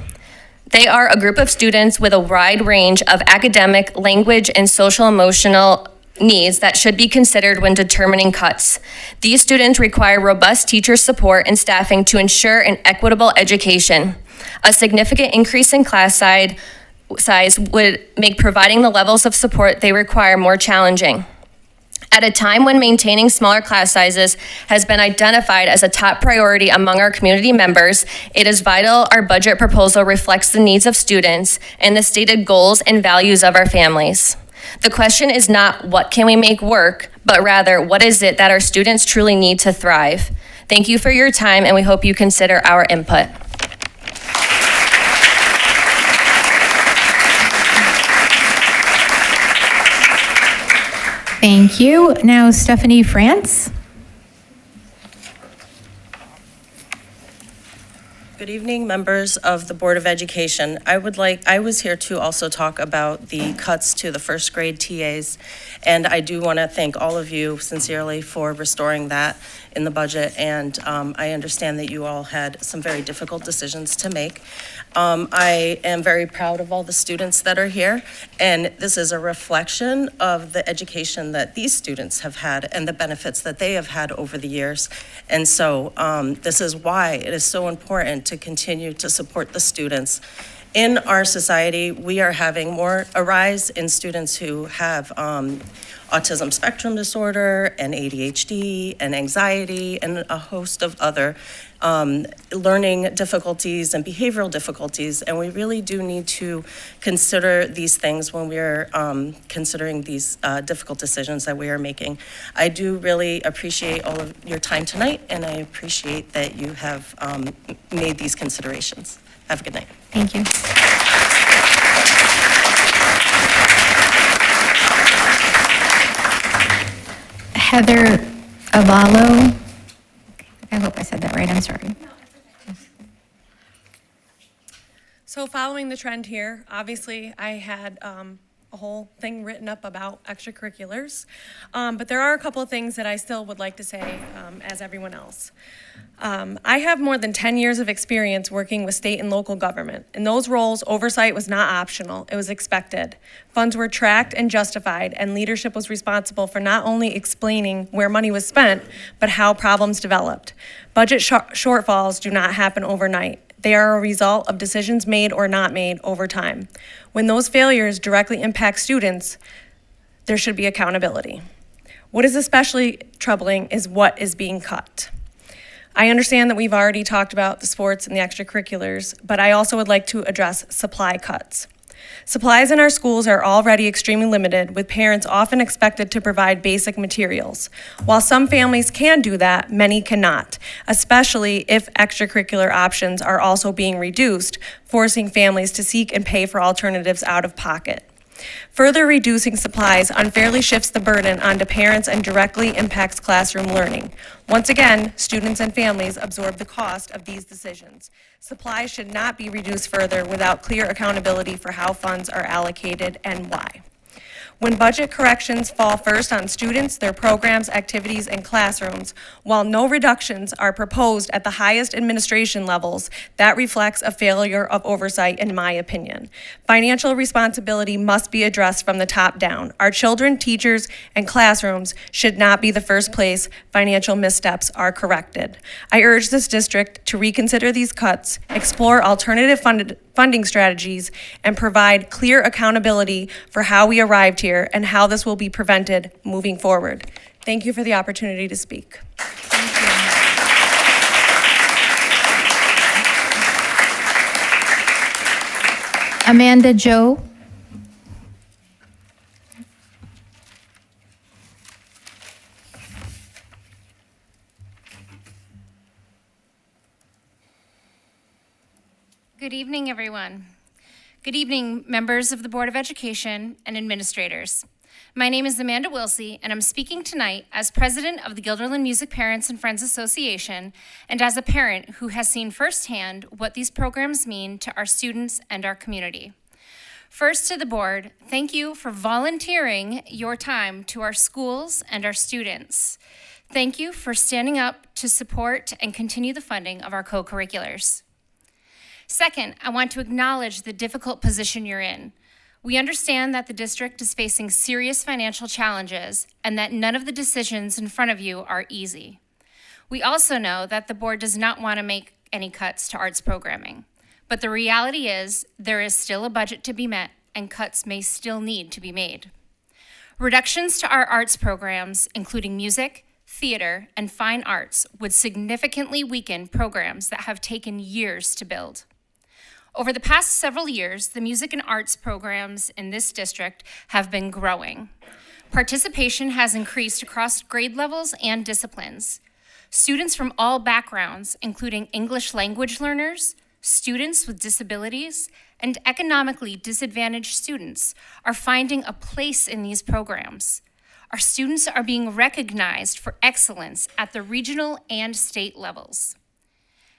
They are a group of students with a wide range of academic, language, and social emotional needs that should be considered when determining cuts. These students require robust teacher support and staffing to ensure an equitable education. A significant increase in class size would make providing the levels of support they require more challenging. At a time when maintaining smaller class sizes has been identified as a top priority among our community members, it is vital our budget proposal reflects the needs of students and the stated goals and values of our families. The question is not what can we make work, but rather what is it that our students truly need to thrive. Thank you for your time, and we hope you consider our input. Thank you. Now, Stephanie France. Good evening, members of the Board of Education. I was here to also talk about the cuts to the first grade TAs, and I do want to thank all of you sincerely for restoring that in the budget, and I understand that you all had some very difficult decisions to make. I am very proud of all the students that are here, and this is a reflection of the education that these students have had and the benefits that they have had over the years. And so this is why it is so important to continue to support the students. In our society, we are having a rise in students who have autism spectrum disorder and ADHD and anxiety and a host of other learning difficulties and behavioral difficulties. And we really do need to consider these things when we're considering these difficult decisions that we are making. I do really appreciate all of your time tonight, and I appreciate that you have made these considerations. Have a good night. Thank you. Heather Avalo. I hope I said that right. I'm sorry. So following the trend here, obviously I had a whole thing written up about extracurriculars, but there are a couple of things that I still would like to say as everyone else. I have more than 10 years of experience working with state and local government. In those roles, oversight was not optional, it was expected. Funds were tracked and justified, and leadership was responsible for not only explaining where money was spent, but how problems developed. Budget shortfalls do not happen overnight. They are a result of decisions made or not made over time. When those failures directly impact students, there should be accountability. What is especially troubling is what is being cut. I understand that we've already talked about the sports and the extracurriculars, but I also would like to address supply cuts. Supplies in our schools are already extremely limited, with parents often expected to provide basic materials. While some families can do that, many cannot, especially if extracurricular options are also being reduced, forcing families to seek and pay for alternatives out of pocket. Further reducing supplies unfairly shifts the burden onto parents and directly impacts classroom learning. Once again, students and families absorb the cost of these decisions. Supplies should not be reduced further without clear accountability for how funds are allocated and why. When budget corrections fall first on students, their programs, activities, and classrooms, while no reductions are proposed at the highest administration levels, that reflects a failure of oversight, in my opinion. Financial responsibility must be addressed from the top down. Our children, teachers, and classrooms should not be the first place financial missteps are corrected. I urge this district to reconsider these cuts, explore alternative funding strategies, and provide clear accountability for how we arrived here and how this will be prevented moving forward. Thank you for the opportunity to speak. Amanda Joe. Good evening, everyone. Good evening, members of the Board of Education and administrators. My name is Amanda Wilsey, and I'm speaking tonight as president of the Guilderland Music Parents and Friends Association and as a parent who has seen firsthand what these programs mean to our students and our community. First, to the board, thank you for volunteering your time to our schools and our students. Thank you for standing up to support and continue the funding of our co-curriculars. Second, I want to acknowledge the difficult position you're in. We understand that the district is facing serious financial challenges and that none of the decisions in front of you are easy. We also know that the board does not want to make any cuts to arts programming, but the reality is there is still a budget to be met and cuts may still need to be made. Reductions to our arts programs, including music, theater, and fine arts, would significantly weaken programs that have taken years to build. Over the past several years, the music and arts programs in this district have been growing. Participation has increased across grade levels and disciplines. Students from all backgrounds, including English language learners, students with disabilities, and economically disadvantaged students, are finding a place in these programs. Our students are being recognized for excellence at the regional and state levels.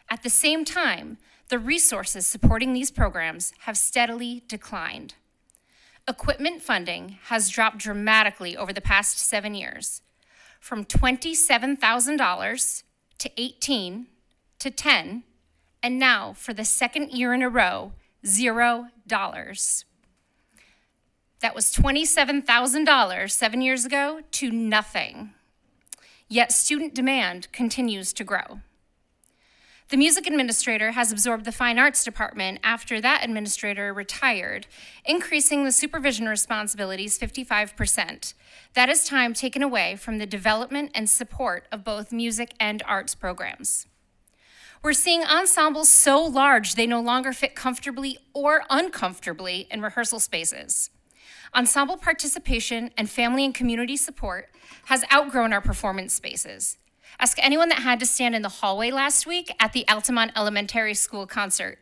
At the same time, the resources supporting these programs have steadily declined. Equipment funding has dropped dramatically over the past 7 years, from $27,000 to $18,000 to $10,000, and now for the second year in a row, $0. That was $27,000 7 years ago to nothing. Yet student demand continues to grow. The music administrator has absorbed the fine arts department after that administrator retired, increasing the supervision responsibilities 55%. That is time taken away from the development and support of both music and arts programs. We're seeing ensembles so large they no longer fit comfortably or uncomfortably in rehearsal spaces. Ensemble participation and family and community support has outgrown our performance spaces. Ask anyone that had to stand in the hallway last week at the Altamont Elementary School concert.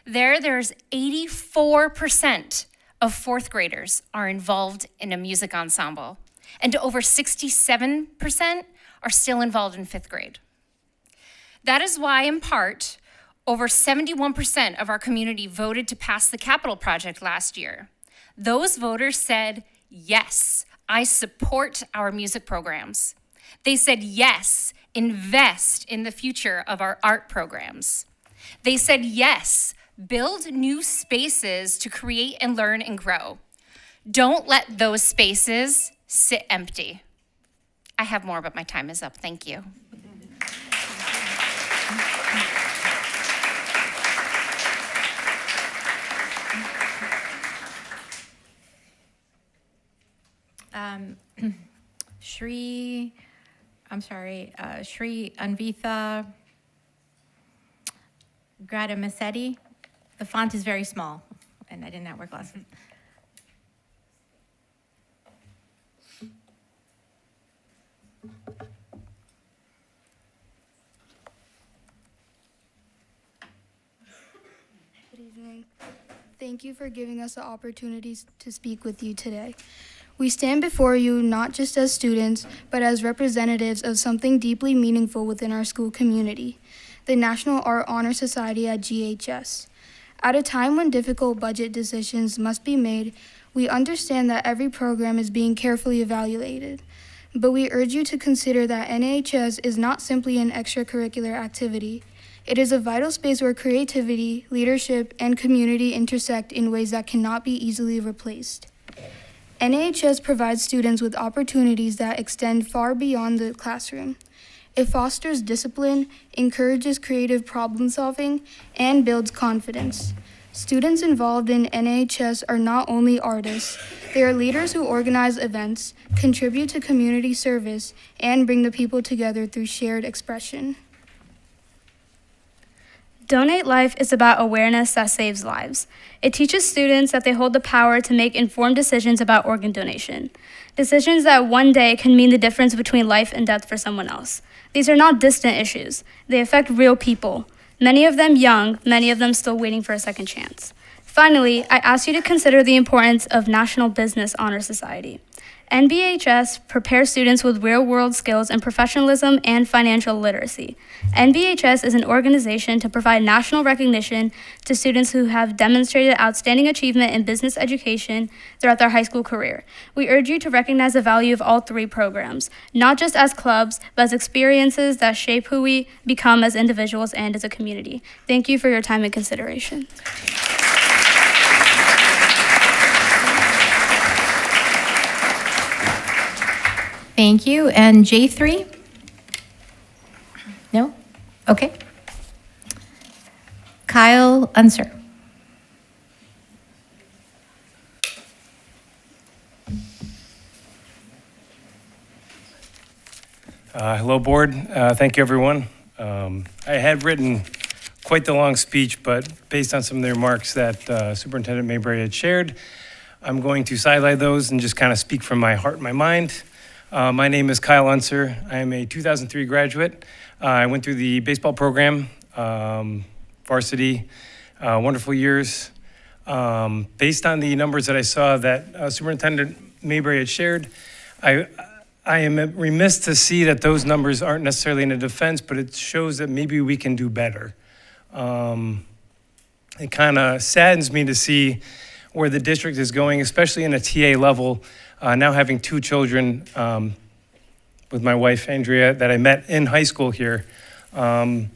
There's 84% of fourth graders are involved in a music ensemble, and over 67% are still involved in fifth grade. That is why, in part, over 71% of our community voted to pass the capital project last year. Those voters said, yes, I support our music programs. They said, yes, invest in the future of our art programs. They said, yes, build new spaces to create and learn and grow. Don't let those spaces sit empty. I have more, but my time is up. Thank you. Shri Anvitha Gradamassetti. The font is very small, and I did not wear glasses. Good evening. Thank you for giving us the opportunity to speak with you today. We stand before you not just as students, but as representatives of something deeply meaningful within our school community, the National Art Honor Society at GHS. At a time when difficult budget decisions must be made, we understand that every program is being carefully evaluated. But we urge you to consider that NAHS is not simply an extracurricular activity. It is a vital space where creativity, leadership, and community intersect in ways that cannot be easily replaced. NAHS provides students with opportunities that extend far beyond the classroom. It fosters discipline, encourages creative problem solving, and builds confidence. Students involved in NAHS are not only artists, they are leaders who organize events, contribute to community service, and bring the people together through shared expression. Donate Life is about awareness that saves lives. It teaches students that they hold the power to make informed decisions about organ donation. Decisions that one day can mean the difference between life and death for someone else. These are not distant issues. They affect real people. Many of them young, many of them still waiting for a second chance. Finally, I ask you to consider the importance of National Business Honor Society. NBHS prepares students with real-world skills in professionalism and financial literacy. NBHS is an organization to provide national recognition to students who have demonstrated outstanding achievement in business education throughout their high school career. We urge you to recognize the value of all three programs, not just as clubs, but as experiences that shape who we become as individuals and as a community. Thank you for your time and consideration. Thank you. And J3? No? Okay. Kyle Unser. Hello, board. Thank you, everyone. I had written quite the long speech, but based on some of the remarks that Superintendent Mayberry had shared, I'm going to sidelight those and just kind of speak from my heart and my mind. My name is Kyle Unser. I am a 2003 graduate. I went through the baseball program, varsity, wonderful years. Based on the numbers that I saw that Superintendent Mayberry had shared, I am remiss to see that those numbers aren't necessarily in a defense, but it shows that maybe we can do better. It kind of saddens me to see where the district is going, especially in a TA level. Now having two children with my wife, Andrea, that I met in high school here, kind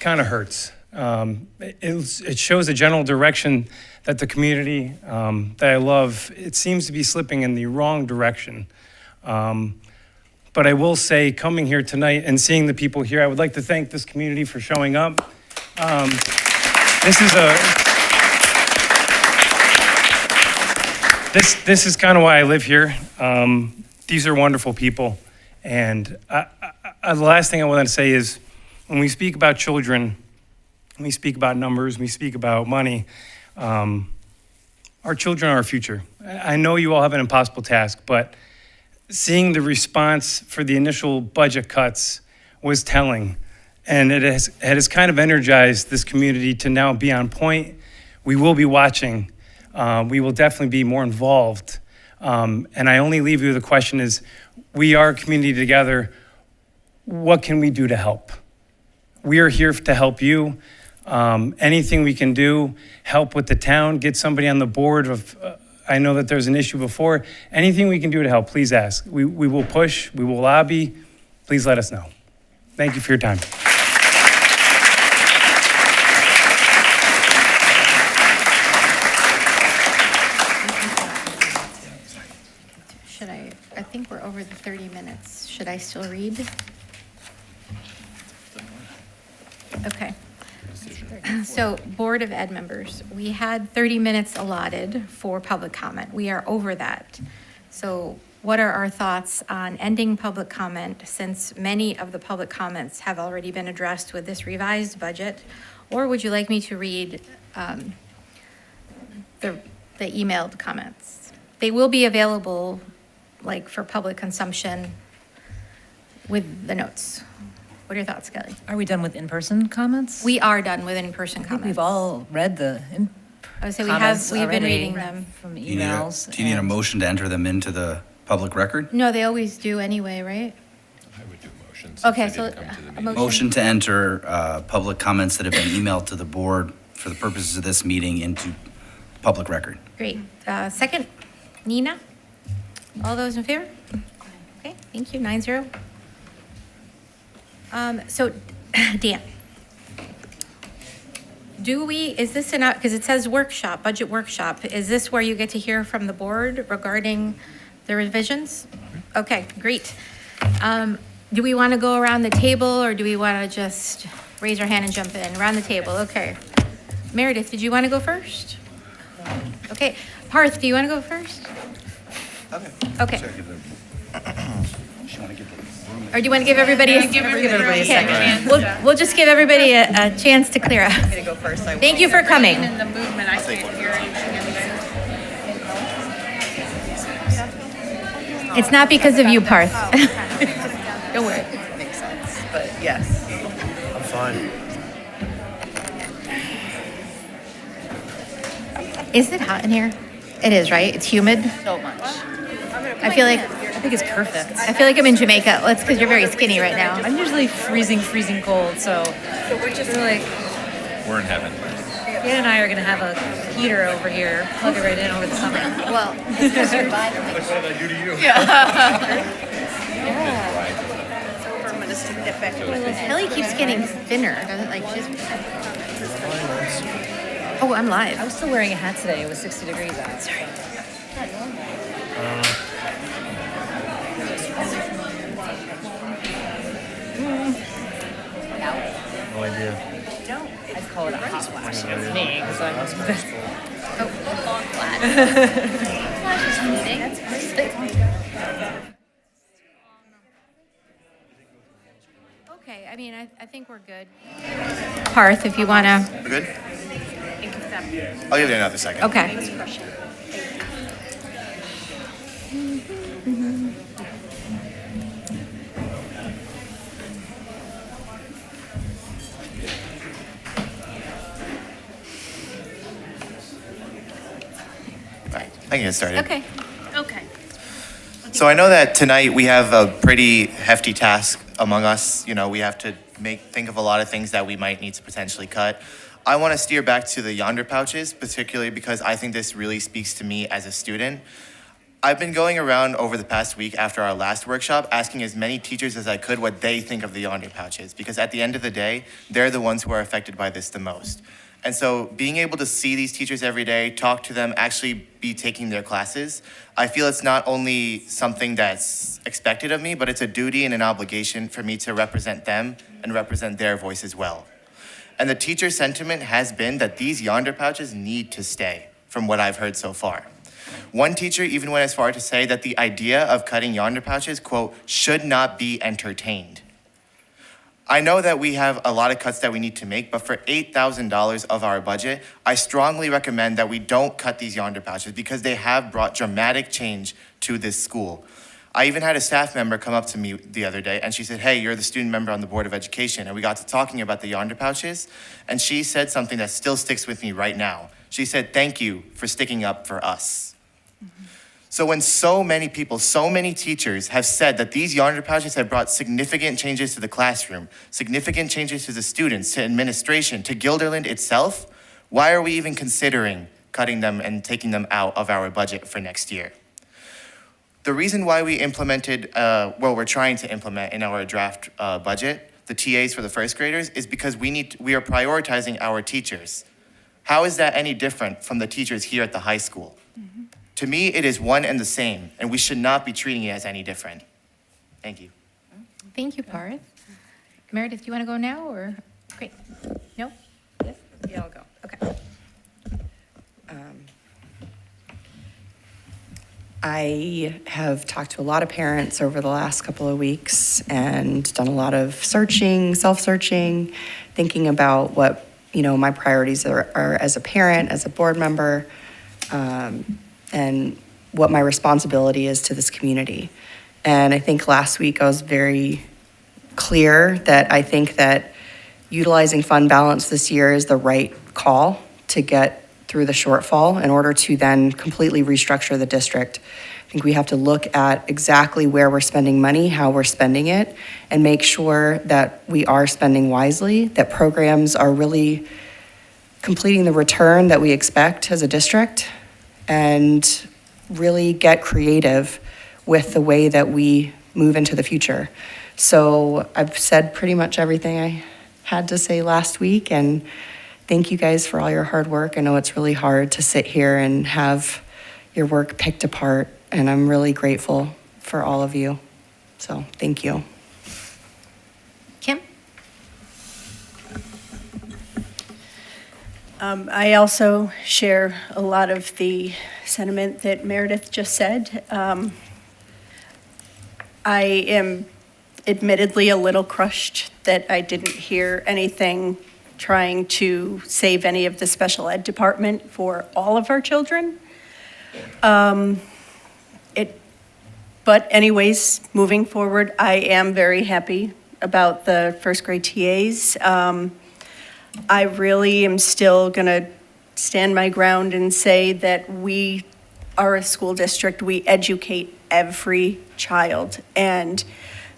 of hurts. It shows the general direction that the community that I love, it seems to be slipping in the wrong direction. But I will say, coming here tonight and seeing the people here, I would like to thank this community for showing up. This is kind of why I live here. These are wonderful people. And the last thing I want to say is, when we speak about children, we speak about numbers, we speak about money, our children are our future. I know you all have an impossible task, but seeing the response for the initial budget cuts was telling. And it has kind of energized this community to now be on point. We will be watching. We will definitely be more involved. And I only leave you with the question is, we are a community together. What can we do to help? We are here to help you. Anything we can do, help with the town, get somebody on the board of I know that there's an issue before. Anything we can do to help, please ask. We will push, we will lobby. Please let us know. Thank you for your time. Should I think we're over the 30 minutes. Should I still read? Okay. So, Board of Ed members, we had 30 minutes allotted for public comment. We are over that. So, what are our thoughts on ending public comment since many of the public comments have already been addressed with this revised budget? Or would you like me to read the emailed comments? They will be available like for public consumption with the notes. What are your thoughts, Kelly? Are we done with in-person comments? We are done with in-person comments. We've all read the I would say comments we've been already reading them. from Do you need emails. do you need a motion to enter them into the public record? No, they always do anyway, right? I would do motions. Okay, so a Motion to enter public comments that have been emailed to the board for the purposes of this meeting into public record. Great. Second, Nina? All those in favor? Okay, thank you, 9-0. So, Dan, is this enough, because it says workshop, budget workshop, is this where you get to hear from the board regarding the revisions? Okay, great. Do we want to go around the table, or do we want to just raise our hand and jump in? Around the table, okay. Meredith, did you want to go first? Okay, Parth, do you want to go first? Okay. Or do you want to give everybody a second? We'll just give everybody a chance to clear out. I'm going to go first. Thank you for coming. In the movement, I can't hear anything. It's not because of you, Parth. Don't worry. Makes sense, but yes. I'm fine. Is it hot in here? It is, right? It's humid? So much. I feel like I think it's perfect. I feel like I'm in Jamaica. Well, it's because you're very skinny right now. I'm usually freezing cold, so we're just like, We're in heaven. Dan and I are going to have a heater over here, plug it right in over the summer. Well, it's because you're by the What did I do to you? I'm going to stick that back in my bag. Kelly keeps getting thinner. Doesn't like she's. Oh, I'm live. I was still wearing a hat today. It was 60 degrees out. Sorry. No idea. I call it a hot flash. It's me because I'm long flat. Flash is meeting. That's great. Okay, I mean, I think we're good. Parth, if you want to. We're good? I'll give you another second. Okay. I can get started. Okay. Okay. So I know that tonight we have a pretty hefty task among us. You know, we have to think of a lot of things that we might need to potentially cut. I want to steer back to the yonder pouches, particularly because I think this really speaks to me as a student. I've been going around over the past week after our last workshop, asking as many teachers as I could what they think of the yonder pouches, because at the end of the day, they're the ones who are affected by this the most. And so being able to see these teachers every day, talk to them, actually be taking their classes, I feel it's not only something that's expected of me, but it's a duty and an obligation for me to represent them and represent their voice as well. And the teacher sentiment has been that these yonder pouches need to stay, from what I've heard so far. One teacher even went as far to say that the idea of cutting yonder pouches, quote, should not be entertained. I know that we have a lot of cuts that we need to make, but for $8,000 of our budget, I strongly recommend that we don't cut these yonder pouches because they have brought dramatic change to this school. I even had a staff member come up to me the other day and she said, hey, you're the student member on the Board of Education. And we got to talking about the yonder pouches. And she said something that still sticks with me right now. She said, thank you for sticking up for us. So when so many people, so many teachers have said that these yonder pouches have brought significant changes to the classroom, significant changes to the students, to administration, to Guilderland itself, why are we even considering cutting them and taking them out of our budget for next year. The reason why we implemented, we're trying to implement in our draft budget, the TAs for the first graders, is because we are prioritizing our teachers. How is that any different from the teachers here at the high school? To me, it is one and the same, and we should not be treating it as any different. Thank you. Thank you, Parth. Meredith, do you want to go now, or? Great. No? Yes? Yeah, I'll go. Okay. I have talked to a lot of parents over the last couple of weeks and done a lot of searching, self-searching, thinking about what, my priorities are as a parent, as a board member, and what my responsibility is to this community. And I think last week I was very clear that I think that utilizing fund balance this year is the right call to get through the shortfall in order to then completely restructure the district. I think we have to look at exactly where we're spending money, how we're spending it, and make sure that we are spending wisely, that programs are really completing the return that we expect as a district, and really get creative with the way that we move into the future. So I've said pretty much everything I had to say last week, and thank you guys for all your hard work. I know it's really hard to sit here and have your work picked apart, and I'm really grateful for all of you. So thank you. Kim? I also share a lot of the sentiment that Meredith just said. I am admittedly a little crushed that I didn't hear anything trying to save any of the special ed department for all of our children. But anyways, moving forward, I am very happy about the first grade TAs. I really am still gonna stand my ground and say that we are a school district, we educate every child. And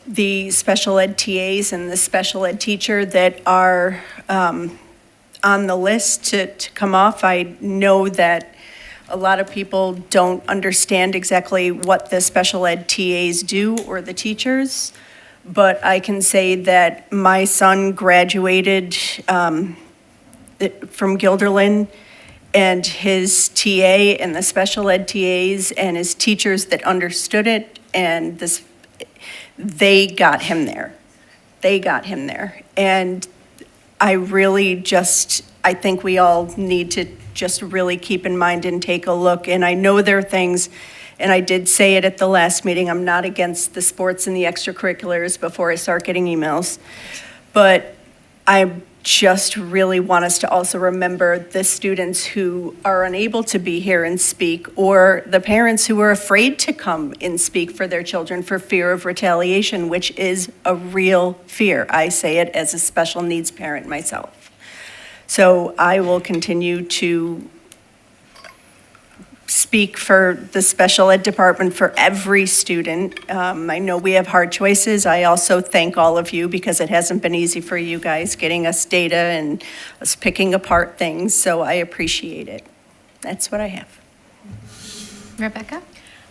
the special ed TAs and the special ed teacher that are on the list to come off, I know that a lot of people don't understand exactly what the special ed TAs do or the teachers, but I can say that my son graduated from Guilderland, and his TA and the special ed TAs and his teachers that understood it, and they got him there. They got him there. And I think we all need to just really keep in mind and take a look. And I know there are things, and I did say it at the last meeting, I'm not against the sports and the extracurriculars before I start getting emails. But I just really want us to also remember the students who are unable to be here and speak, or the parents who are afraid to come and speak for their children for fear of retaliation, which is a real fear. I say it as a special needs parent myself. So I will continue to speak for the special ed department for every student. I know we have hard choices. I also thank all of you because it hasn't been easy for you guys getting us data and us picking apart things, so I appreciate it. That's what I have. Rebecca?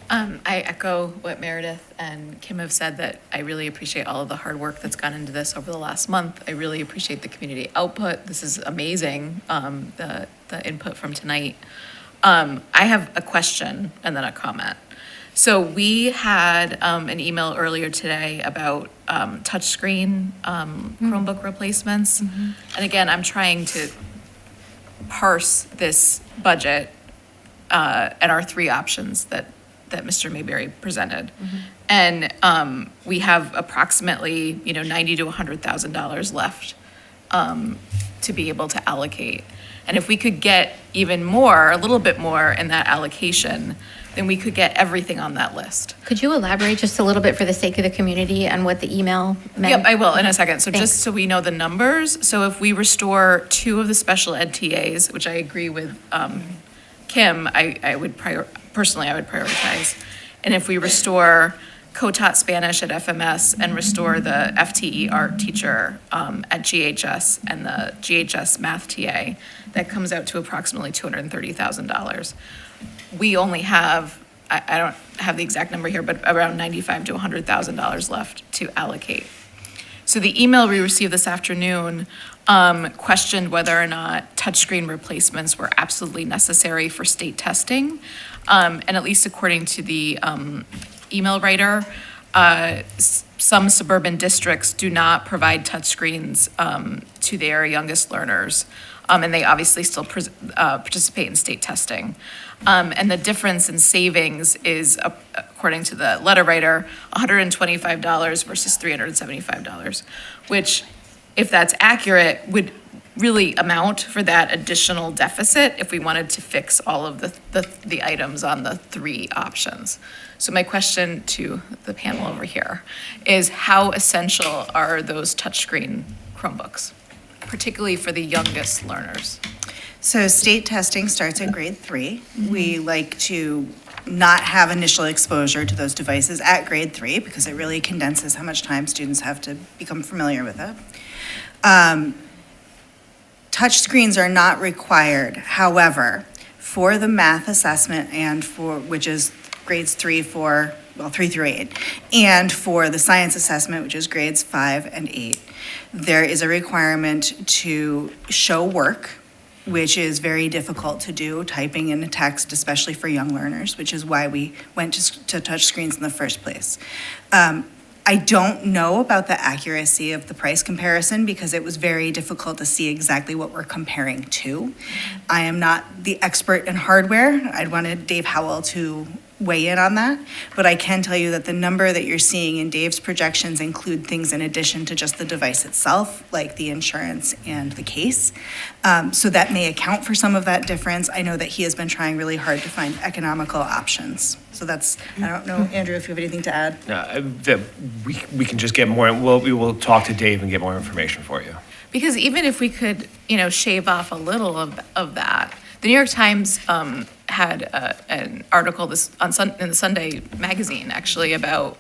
I echo what Meredith and Kim have said, that I really appreciate all of the hard work that's gone into this over the last month. I really appreciate the community output. This is amazing, the input from tonight. I have a question and then a comment. So we had an email earlier today about touchscreen Chromebook replacements. And again, I'm trying to parse this budget and our three options that Mr. Mayberry presented. And we have approximately, $90,000 to $100,000 left to be able to allocate. And if we could get even more, a little bit more in that allocation, then we could get everything on that list. Could you elaborate just a little bit for the sake of the community on what the email meant? Yep, I will in a second. So Thanks. just so we know the numbers, so if we restore 2 of the special ed TAs, which I agree with Kim, I would prioritize. And if we restore co-taught Spanish at FMS and restore the FTE art teacher at GHS and the GHS math TA. That comes out to approximately $230,000. We only have, I don't have the exact number here, but around $95,000 to $100,000 left to allocate. So the email we received this afternoon questioned whether or not touchscreen replacements were absolutely necessary for state testing. And at least according to the email writer, some suburban districts do not provide touchscreens to their youngest learners. And they obviously still participate in state testing. And the difference in savings is, according to the letter writer, $125 versus $375, which, if that's accurate, would really amount for that additional deficit if we wanted to fix all of the items on the three options. So my question to the panel over here is, how essential are those touchscreen Chromebooks, particularly for the youngest learners? So state testing starts at grade 3. We like to not have initial exposure to those devices at grade 3 because it really condenses how much time students have to become familiar with it. Touch screens are not required. However, for the math assessment and which is grades 3 through 8, and for the science assessment, which is grades 5 and 8, there is a requirement to show work, which is very difficult to do, typing in a text, especially for young learners, which is why we went to touch screens in the first place. I don't know about the accuracy of the price comparison because it was very difficult to see exactly what we're comparing to. I am not the expert in hardware. I'd wanted Dave Howell to weigh in on that, but I can tell you that the number that you're seeing in Dave's projections include things in addition to just the device itself, like the insurance and the case. So that may account for some of that difference. I know that he has been trying really hard to find economical options. So that's, I don't know, Andrew, if you have anything to add. We can just get more, we will talk to Dave and get more information for you. Because even if we could, shave off a little of that, the New York Times had an article in the Sunday magazine, actually, about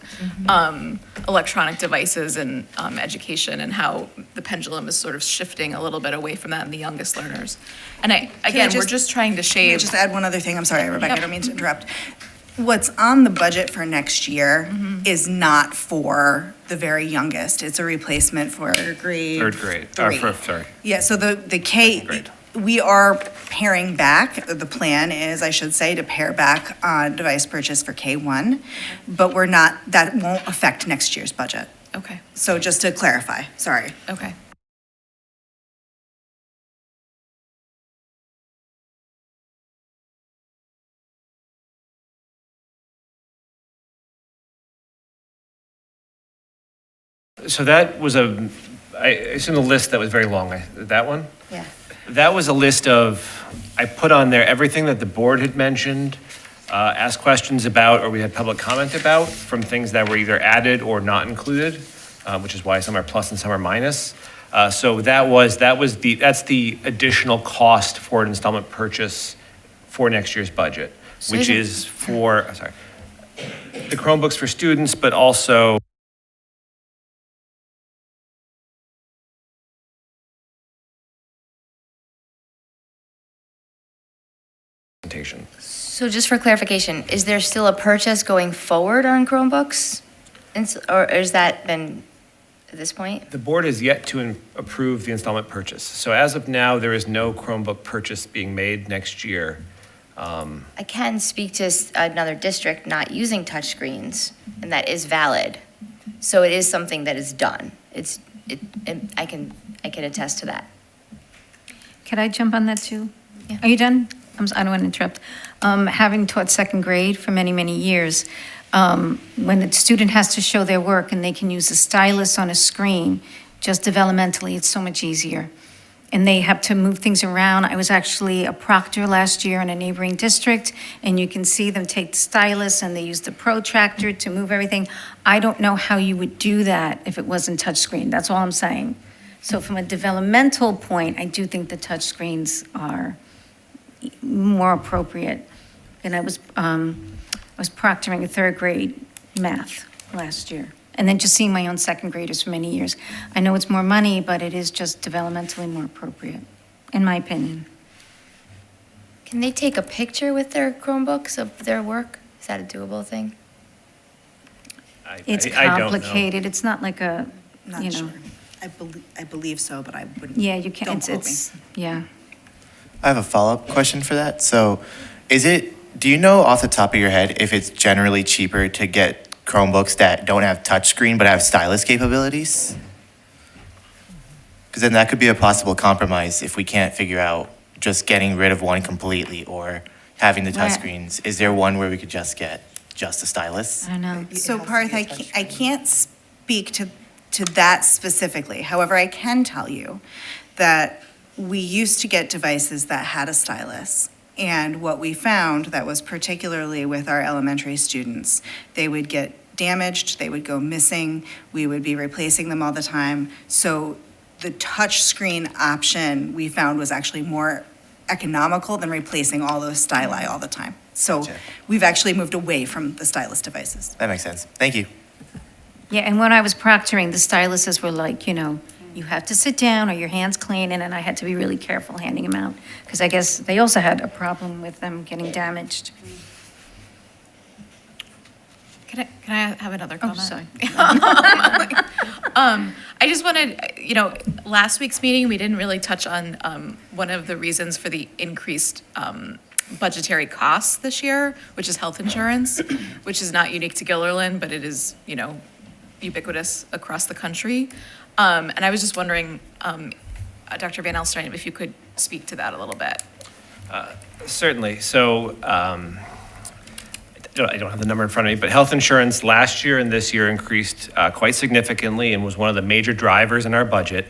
electronic devices and education and how the pendulum is sort of shifting a little bit away from that in the youngest learners. And we're just trying to shave. Can I just add one other thing? I'm sorry, Rebecca, Yep. I don't mean to interrupt. What's on the budget for next year is not for the very youngest. It's a replacement for grade Third grade, sorry. Yeah, so the K, we are paring back. The plan is, I should say, to pare back on device purchase for K1, but that won't affect next year's budget. Okay. So just to clarify, sorry. Okay. So that was it's in the list that was very long. That one? Yeah. That was a list I put on there everything that the board had mentioned, asked questions about, or we had public comment about, from things that were either added or not included, which is why some are plus and some are minus. So that's the additional cost for an installment purchase for next year's budget, which is for, the Chromebooks for students, but also So just for clarification, is there still a purchase going forward on Chromebooks? Or has that been at this point? The board has yet to approve the installment purchase. So as of now, there is no Chromebook purchase being made next year. I can speak to another district not using touchscreens, and that is valid. So it is something that is done. I can attest to that. Could I jump on that too? Yeah. Are you done? I don't want to interrupt. Having taught second grade for many, many years, when the student has to show their work and they can use a stylus on a screen, just developmentally, it's so much easier. And they have to move things around. I was actually a proctor last year in a neighboring district, and you can see them take the stylus and they use the protractor to move everything. I don't know how you would do that if it wasn't touchscreen. That's all I'm saying. So from a developmental point, I do think the touchscreens are more appropriate. And I was proctoring a third grade math last year. And then just seeing my own second graders for many years. I know it's more money, but it is just developmentally more appropriate, in my opinion. Can they take a picture with their Chromebooks of their work? Is that a doable thing? It's I don't know. complicated. It's not like a, Not you know. sure. I believe so, but I wouldn't. Yeah, you can't, Don't it's, quote me. it's, yeah. I have a follow-up question for that. So, do you know off the top of your head if it's generally cheaper to get Chromebooks that don't have touchscreen but have stylus capabilities? Because then that could be a possible compromise if we can't figure out just getting rid of one completely or having the Right. touchscreens. Is there one where we could just get just a stylus? I know. So Parth, I can't speak to that specifically. However, I can tell you that we used to get devices that had a stylus. And what we found that was particularly with our elementary students, they would get damaged, they would go missing, we would be replacing them all the time. So the touch screen option we found was actually more economical than replacing all those styli all the time. So Gotcha. we've actually moved away from the stylus devices. That makes sense. Thank you. Yeah, and when I was proctoring, the styluses were like, you know, you have to sit down or your hands clean, and I had to be really careful handing them out, because I guess they also had a problem with them getting damaged. Can I have another Oh, comment? sorry. I just wanted, last week's meeting, we didn't really touch on one of the reasons for the increased budgetary costs this year, which is health insurance, which is not unique to Gilderland, but it is, ubiquitous across the country. And I was just wondering, Dr. Van Alstyne, if you could speak to that a little bit. Certainly. So I don't have the number in front of me, but health insurance last year and this year increased quite significantly and was one of the major drivers in our budget.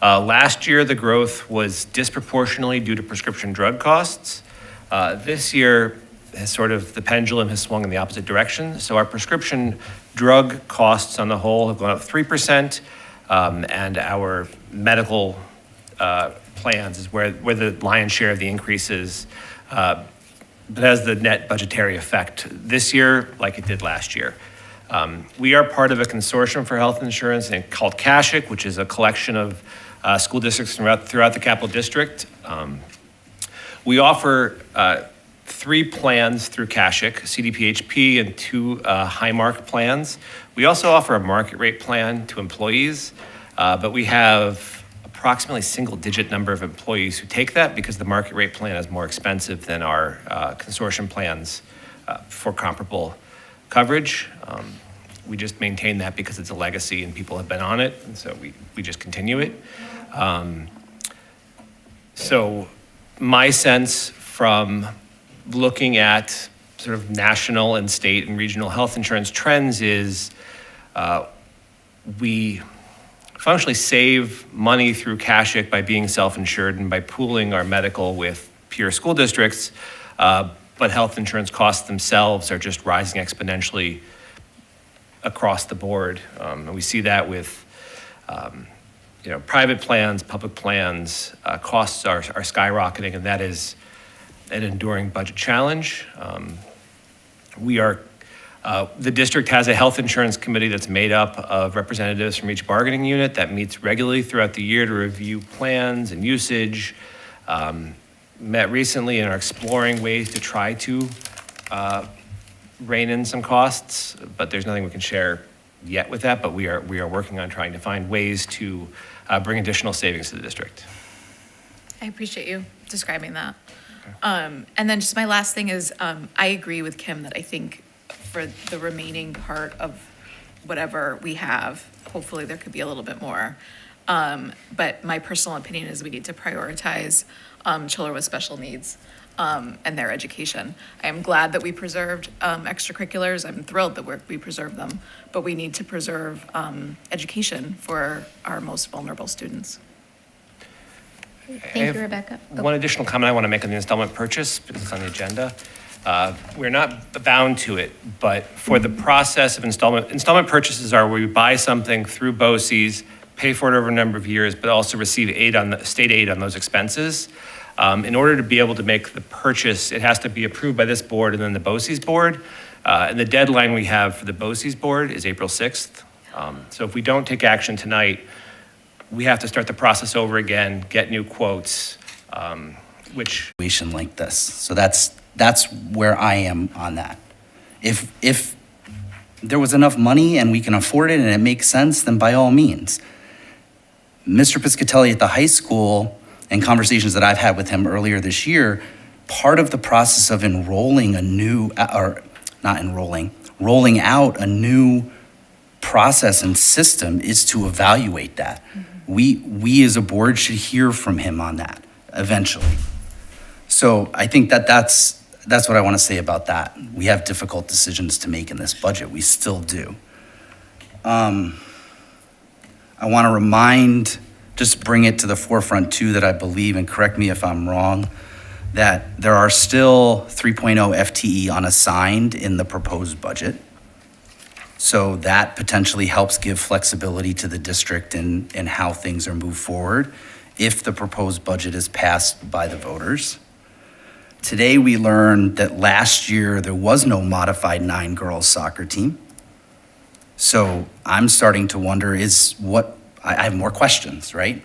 Last year, the growth was disproportionately due to prescription drug costs. This year, the pendulum has swung in the opposite direction. So our prescription drug costs on the whole have gone up 3%, and our medical plans is where the lion's share of the increase is. But has the net budgetary effect this year like it did last year. We are part of a consortium for health insurance called CASHIC, which is a collection of school districts throughout the Capital District. We offer 3 plans through CASHIC, CDPHP and 2 Highmark plans. We also offer a market rate plan to employees, but we have approximately single-digit number of employees who take that because the market rate plan is more expensive than our consortium plans for comparable coverage. We just maintain that because it's a legacy and people have been on it, and so we just continue it. So my sense from looking at sort of national and state and regional health insurance trends is we functionally save money through CASHIC by being self-insured and by pooling our medical with peer school districts, but health insurance costs themselves are just rising exponentially across the board. And we see that with private plans, public plans, costs are skyrocketing, and that is an enduring budget challenge. The district has a health insurance committee that's made up of representatives from each bargaining unit that meets regularly throughout the year to review plans and usage. Met recently and are exploring ways to try to rein in some costs, but there's nothing we can share yet with that, but we are working on trying to find ways to bring additional savings to the district. I appreciate you describing that. And then just my last thing is, I agree with Kim that I think for the remaining part of whatever we have, hopefully there could be a little bit more. But my personal opinion is we need to prioritize children with special needs and their education. I am glad that we preserved extracurriculars. I'm thrilled that we preserved them, but we need to preserve education for our most vulnerable students. Thank you, Rebecca. One additional comment I want to make on the installment purchase, because it's on the agenda. We're not bound to it, but for the process of installment purchases are where we buy something through BOCES, pay for it over a number of years, but also receive state aid on those expenses. In order to be able to make the purchase, it has to be approved by this board and then the BOCES board. And the deadline we have for the BOCES board is April 6th. So if we don't take action tonight, we have to start the process over again, get new quotes, which. Situation like this. So that's where I am on that. If there was enough money and we can afford it and it makes sense, then by all means. Mr. Piscatelli at the high school, and conversations that I've had with him earlier this year, part of the process of rolling out a new process and system is to evaluate that. We as a board should hear from him on that eventually. So I think that's what I want to say about that. We have difficult decisions to make in this budget. We still do. I want to just bring it to the forefront too, that I believe, and correct me if I'm wrong, that there are still 3.0 FTE unassigned in the proposed budget. So that potentially helps give flexibility to the district in how things are moved forward if the proposed budget is passed by the voters. Today we learned that last year there was no modified 9 girls soccer team. So I'm starting to wonder I have more questions, right?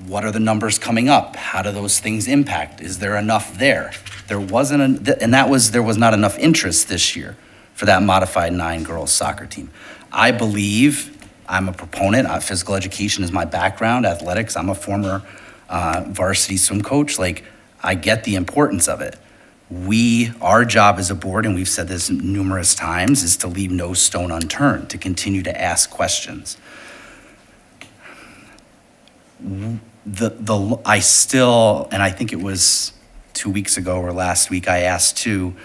What are the numbers coming up? How do those things impact? Is there enough there? There was not enough interest this year for that modified 9 girls soccer team. I believe, I'm a proponent, physical education is my background, athletics, I'm a former varsity swim coach. I get the importance of it. Our job as a board, and we've said this numerous times, is to leave no stone unturned, to continue to ask questions. I still, and I think it was 2 weeks ago or last week, I asked too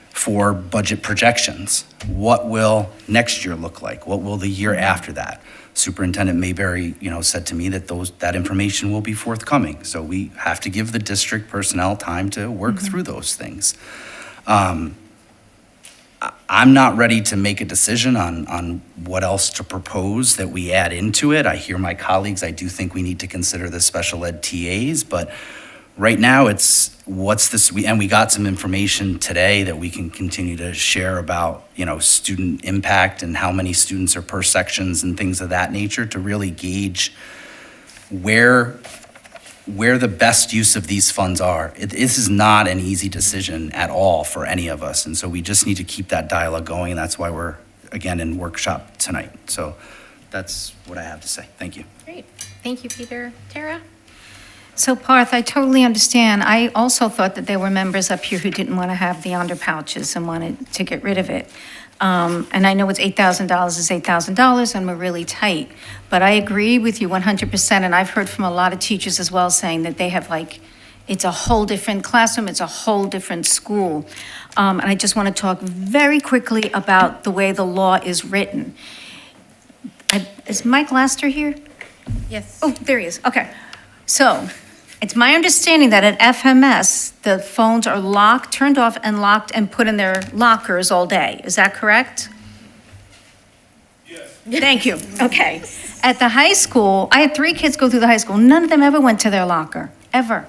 for budget projections. What will next year look like? What will the year after that? Superintendent Mayberry, said to me that that information will be forthcoming. So we have to give the district personnel time to work through those things. I'm not ready to make a decision on what else to propose that we add into it. I hear my colleagues, I do think we need to consider the special ed TAs, but right now it's we got some information today that we can continue to share about, student impact and how many students are per sections and things of that nature to really gauge where the best use of these funds are. This is not an easy decision at all for any of us. And so we just need to keep that dialogue going. And that's why we're, again, in workshop tonight. So that's what I have to say. Thank you. Great. Thank you, Peter. Tara? So Parth, I totally understand. I also thought that there were members up here who didn't want to have the under pouches and wanted to get rid of it. And I know it's $8,000 is $8,000 and we're really tight, but I agree with you 100%. And I've heard from a lot of teachers as well saying that they have it's a whole different classroom, it's a whole different school. And I just want to talk very quickly about the way the law is written. Is Mike Laster here? Yes. Oh, there he is. Okay. So it's my understanding that at FMS, the phones are locked, turned off and locked and put in their lockers all day. Is that correct? Yes. Thank you. Okay. At the high school, I had 3 kids go through the high school. None of them ever went to their locker, ever.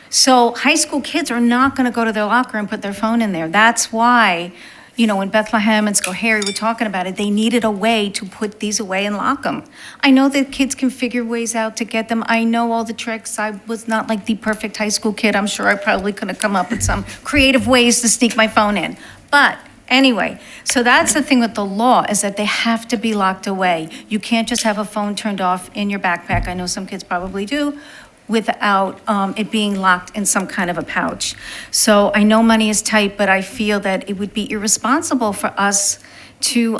So high school kids are not going to go to their locker and put their phone in there. That's why, in Bethlehem and Schoharie were talking about it, they needed a way to put these away and lock them. I know that kids can figure ways out to get them. I know all the tricks. I was not like the perfect high school kid. I'm sure I probably could have come up with some creative ways to sneak my phone in. But anyway, so that's the thing with the law, is that they have to be locked away. You can't just have a phone turned off in your backpack. I know some kids probably do, without it being locked in some kind of a pouch. So I know money is tight, but I feel that it would be irresponsible for us to,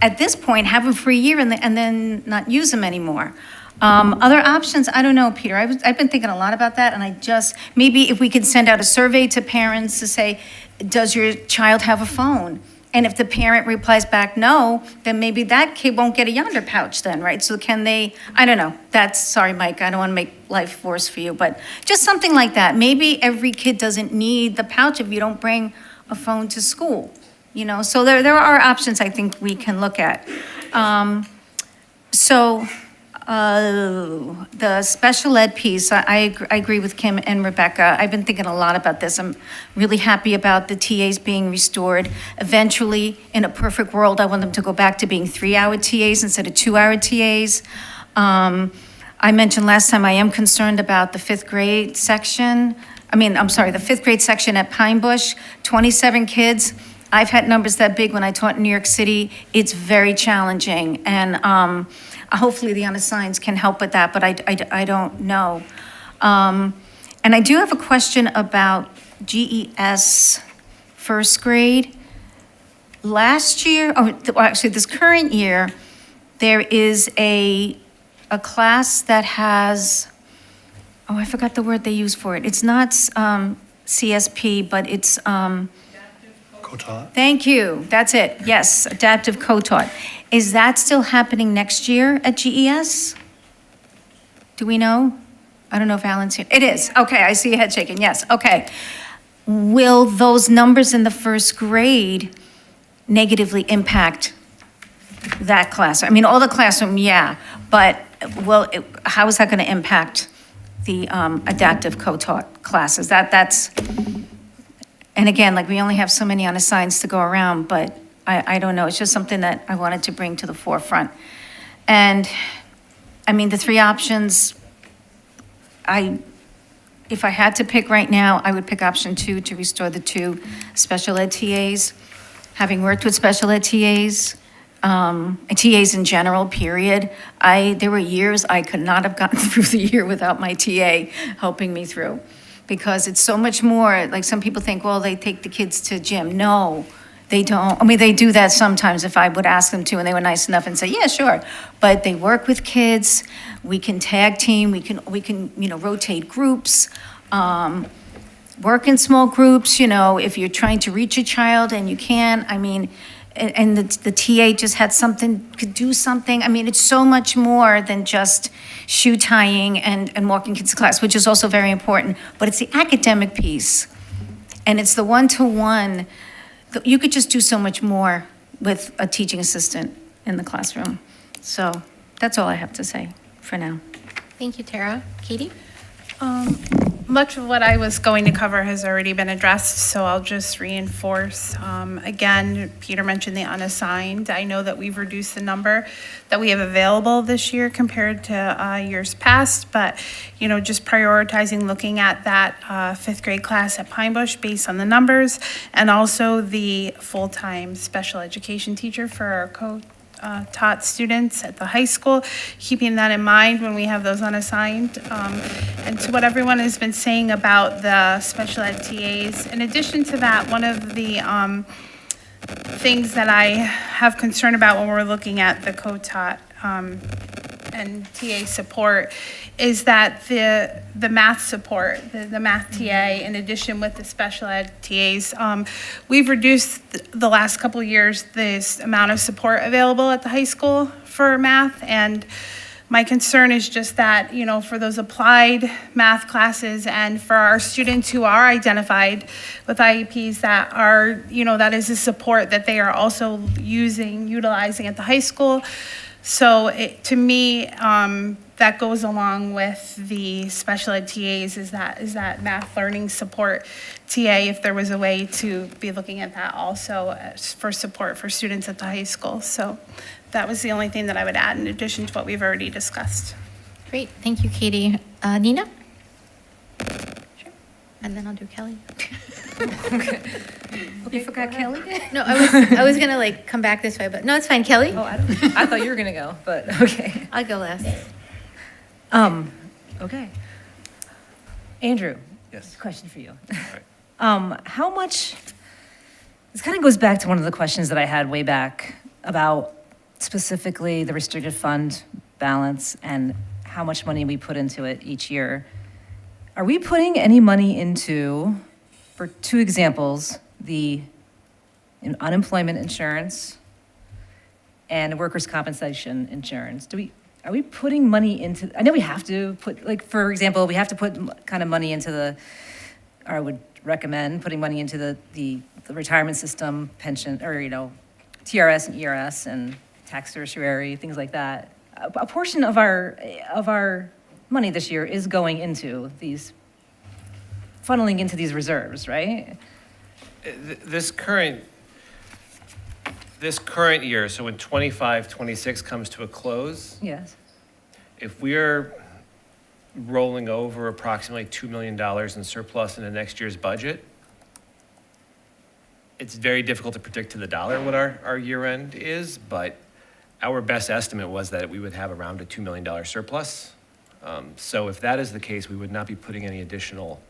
at this point, have them for a year and then not use them anymore. Other options, I don't know, Peter. I've been thinking a lot about that, and maybe if we could send out a survey to parents to say, does your child have a phone? And if the parent replies back no, then maybe that kid won't get a yonder pouch then, right? So can they, I don't know. Sorry, Mike, I don't want to make life worse for you, but just something like that. Maybe every kid doesn't need the pouch if you don't bring a phone to school, So there are options I think we can look at. So The special ed piece, I agree with Kim and Rebecca. I've been thinking a lot about this. I'm really happy about the TAs being restored. Eventually, in a perfect world, I want them to go back to being 3-hour TAs instead of 2-hour TAs. I mentioned last time I am concerned about the fifth grade section. The fifth grade section at Pine Bush, 27 kids. I've had numbers that big when I taught in New York City. It's very challenging, and hopefully the unassigneds can help with that, but I don't know. And I do have a question about GES first grade. Last year, actually this current year, there is a class that has, I forgot the word they use for it. It's not CSP, but it's Co-taught. Thank you. That's it. Yes, adaptive co-taught. Is that still happening next year at GES? Do we know? I don't know if Alan's here. It is. Okay, I see your head shaking. Yes, okay. Will those numbers in the first grade negatively impact that class? I mean, all the classroom, yeah, but how is that going to impact the adaptive co-taught classes? That's, and again, like, we only have so many unassigns to go around, but I don't know. It's just something that I wanted to bring to the forefront. And, I mean, the three options, if I had to pick right now, I would pick option 2 to restore the 2 special ed TAs. Having worked with special ed TAs, and TAs in general, period, there were years I could not have gotten through the year without my TA helping me through. Because it's so much more, like, some people think, well, they take the kids to gym. No, they don't. I mean, they do that sometimes if I would ask them to, and they were nice enough and say, yeah, sure. But they work with kids, we can tag team, we can rotate groups, work in small groups, if you're trying to reach a child and you can, I mean, and the TA just had could do something. I mean, it's so much more than just shoe tying and walking kids to class, which is also very important, but it's the academic piece. And it's the one-to-one. You could just do so much more with a teaching assistant in the classroom. So that's all I have to say for now. Thank you, Tara. Katie? Much of what I was going to cover has already been addressed, so I'll just reinforce. Again, Peter mentioned the unassigned. I know that we've reduced the number that we have available this year compared to years past, but, just prioritizing looking at that fifth grade class at Pine Bush based on the numbers, and also the full-time special education teacher for our taught students at the high school, keeping that in mind when we have those unassigned. And to what everyone has been saying about the special ed TAs, in addition to that, one of the things that I have concern about when we're looking at the co-taught and TA support is that the math support, the math TA, in addition with the special ed TAs, we've reduced the last couple of years this amount of support available at the high school for math. And my concern is just that, for those applied math classes and for our students who are identified with IEPs that are, that is a support that they are also utilizing at the high school. So to me, that goes along with the special ed TAs is that math learning support TA, if there was a way to be looking at that also for support for students at the high school. So that was the only thing that I would add in addition to what we've already discussed. Great, thank you, Katie. Nina? Sure. And then I'll do Kelly. You forgot Kelly? No, I was gonna come back this way, but no, it's fine. Kelly? Oh, I thought you were gonna go, but okay. I'll go last. Okay. Andrew. Yes. Question for you. How much, this kind of goes back to one of the questions that I had way back about specifically the restricted fund balance and how much money we put into it each year. Are we putting any money into, for 2 examples, the unemployment insurance and workers' compensation insurance? Are we putting money into, I know we have to put, for example, we have to put kind of money into I would recommend putting money into the retirement system, pension, or, TRS and ERS and tax tertiary, things like that. a portion of our money this year is going into these, funneling into these reserves, right? This current year, so when 25, 26 comes to a close, Yes. if we're rolling over approximately $2 million in surplus into next year's budget, it's very difficult to predict to the dollar what our year end is, but our best estimate was that we would have around a $2 million surplus. So if that is the case, we would not be putting any additional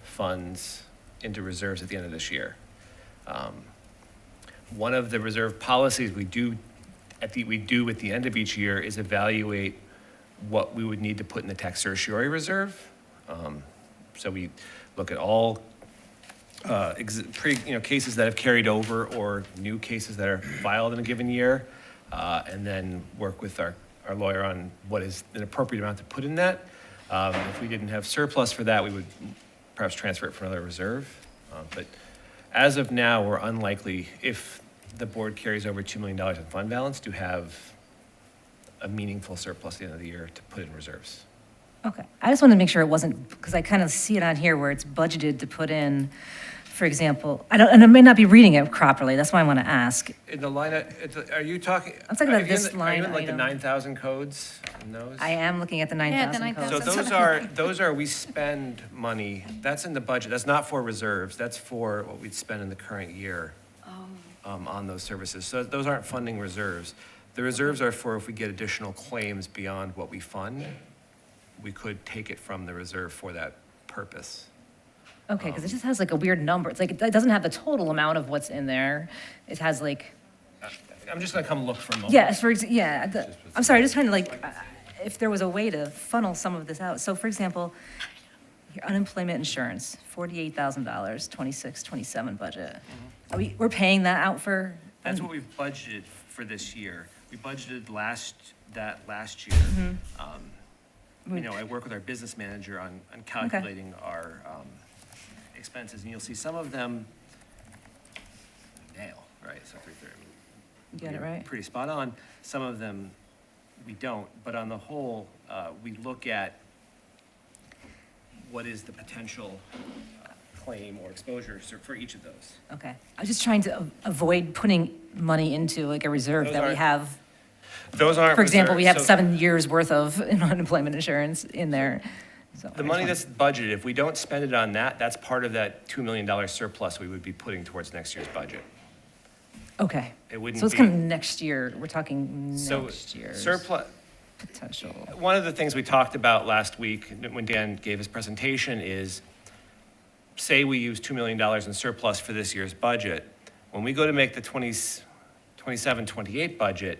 funds into reserves at the end of this year. One of the reserve policies we do at the end of each year is evaluate what we would need to put in the tax certiorari reserve. So we look at all cases that have carried over or new cases that are filed in a given year, and then work with our lawyer on what is an appropriate amount to put in that. If we didn't have surplus for that, we would perhaps transfer it from another reserve. But as of now, we're unlikely, if the board carries over $2 million in fund balance, to have a meaningful surplus at the end of the year to put in reserves. Okay, I just wanted to make sure it wasn't, because I kind of see it on here where it's budgeted to put in, for example, and I may not be reading it properly, that's why I want to ask. In the line, are you talking? I'm talking about are you in this the- line Are you in like the item. 9,000 codes in those? I am looking at the 9,000 codes. So those are, we spend money, that's in the budget, that's not for reserves, that's for what we'd spend in the current year on those services. So those aren't funding reserves. The reserves are for if we get additional claims beyond what we fund, we could take it from the reserve for that purpose. Okay, because it just has like a weird number. It's like, it doesn't have the total amount of what's in there. It has like, I'm just gonna come look for a moment. yeah, I'm sorry, just trying to like, if there was a way to funnel some of this out. So for example, your unemployment insurance, $48,000, 26, 27 budget. We're paying that out for? That's what we've budgeted for this year. We budgeted last year. I work with our business manager on calculating our expenses, and you'll see some of them nail, right? So You got it right? pretty spot on. Some of them we don't, but on the whole, we look at what is the potential claim or exposure for each of those. Okay, I was just trying to avoid putting money into like a reserve Those that we aren't- have. Those aren't For example, we have reserves, so- 7 years' worth of unemployment insurance in there. So The money that's budgeted, if we don't spend it on that, that's part of that $2 million surplus we would be putting towards next year's budget. Okay. It wouldn't So it's be- kind of next year, we're talking So next year's surplus, potential. one of the things we talked about last week when Dan gave his presentation is, say we use $2 million in surplus for this year's budget. When we go to make the 27, 28 budget,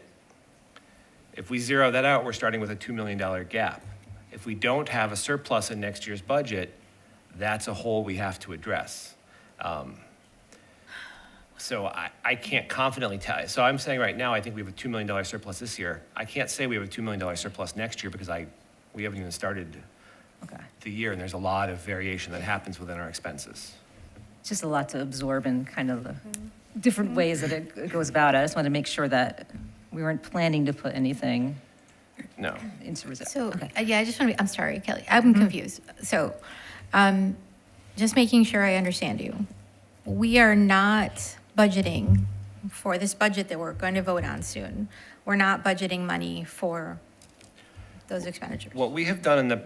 if we zero that out, we're starting with a $2 million gap. If we don't have a surplus in next year's budget, that's a hole we have to address. So I can't confidently tell you. So I'm saying right now, I think we have a $2 million surplus this year. I can't say we have a $2 million surplus next year because we haven't even started the year, and there's a lot of variation that happens within our expenses. It's just a lot to absorb in kind of the different ways that it goes about. I just wanted to make sure that we weren't planning to put anything No. into reserve. So, yeah, I just want to, I'm sorry, Kelly, I'm confused. So, just making sure I understand you. We are not budgeting for this budget that we're going to vote on soon. We're not budgeting money for those expenditures. What we have done in the,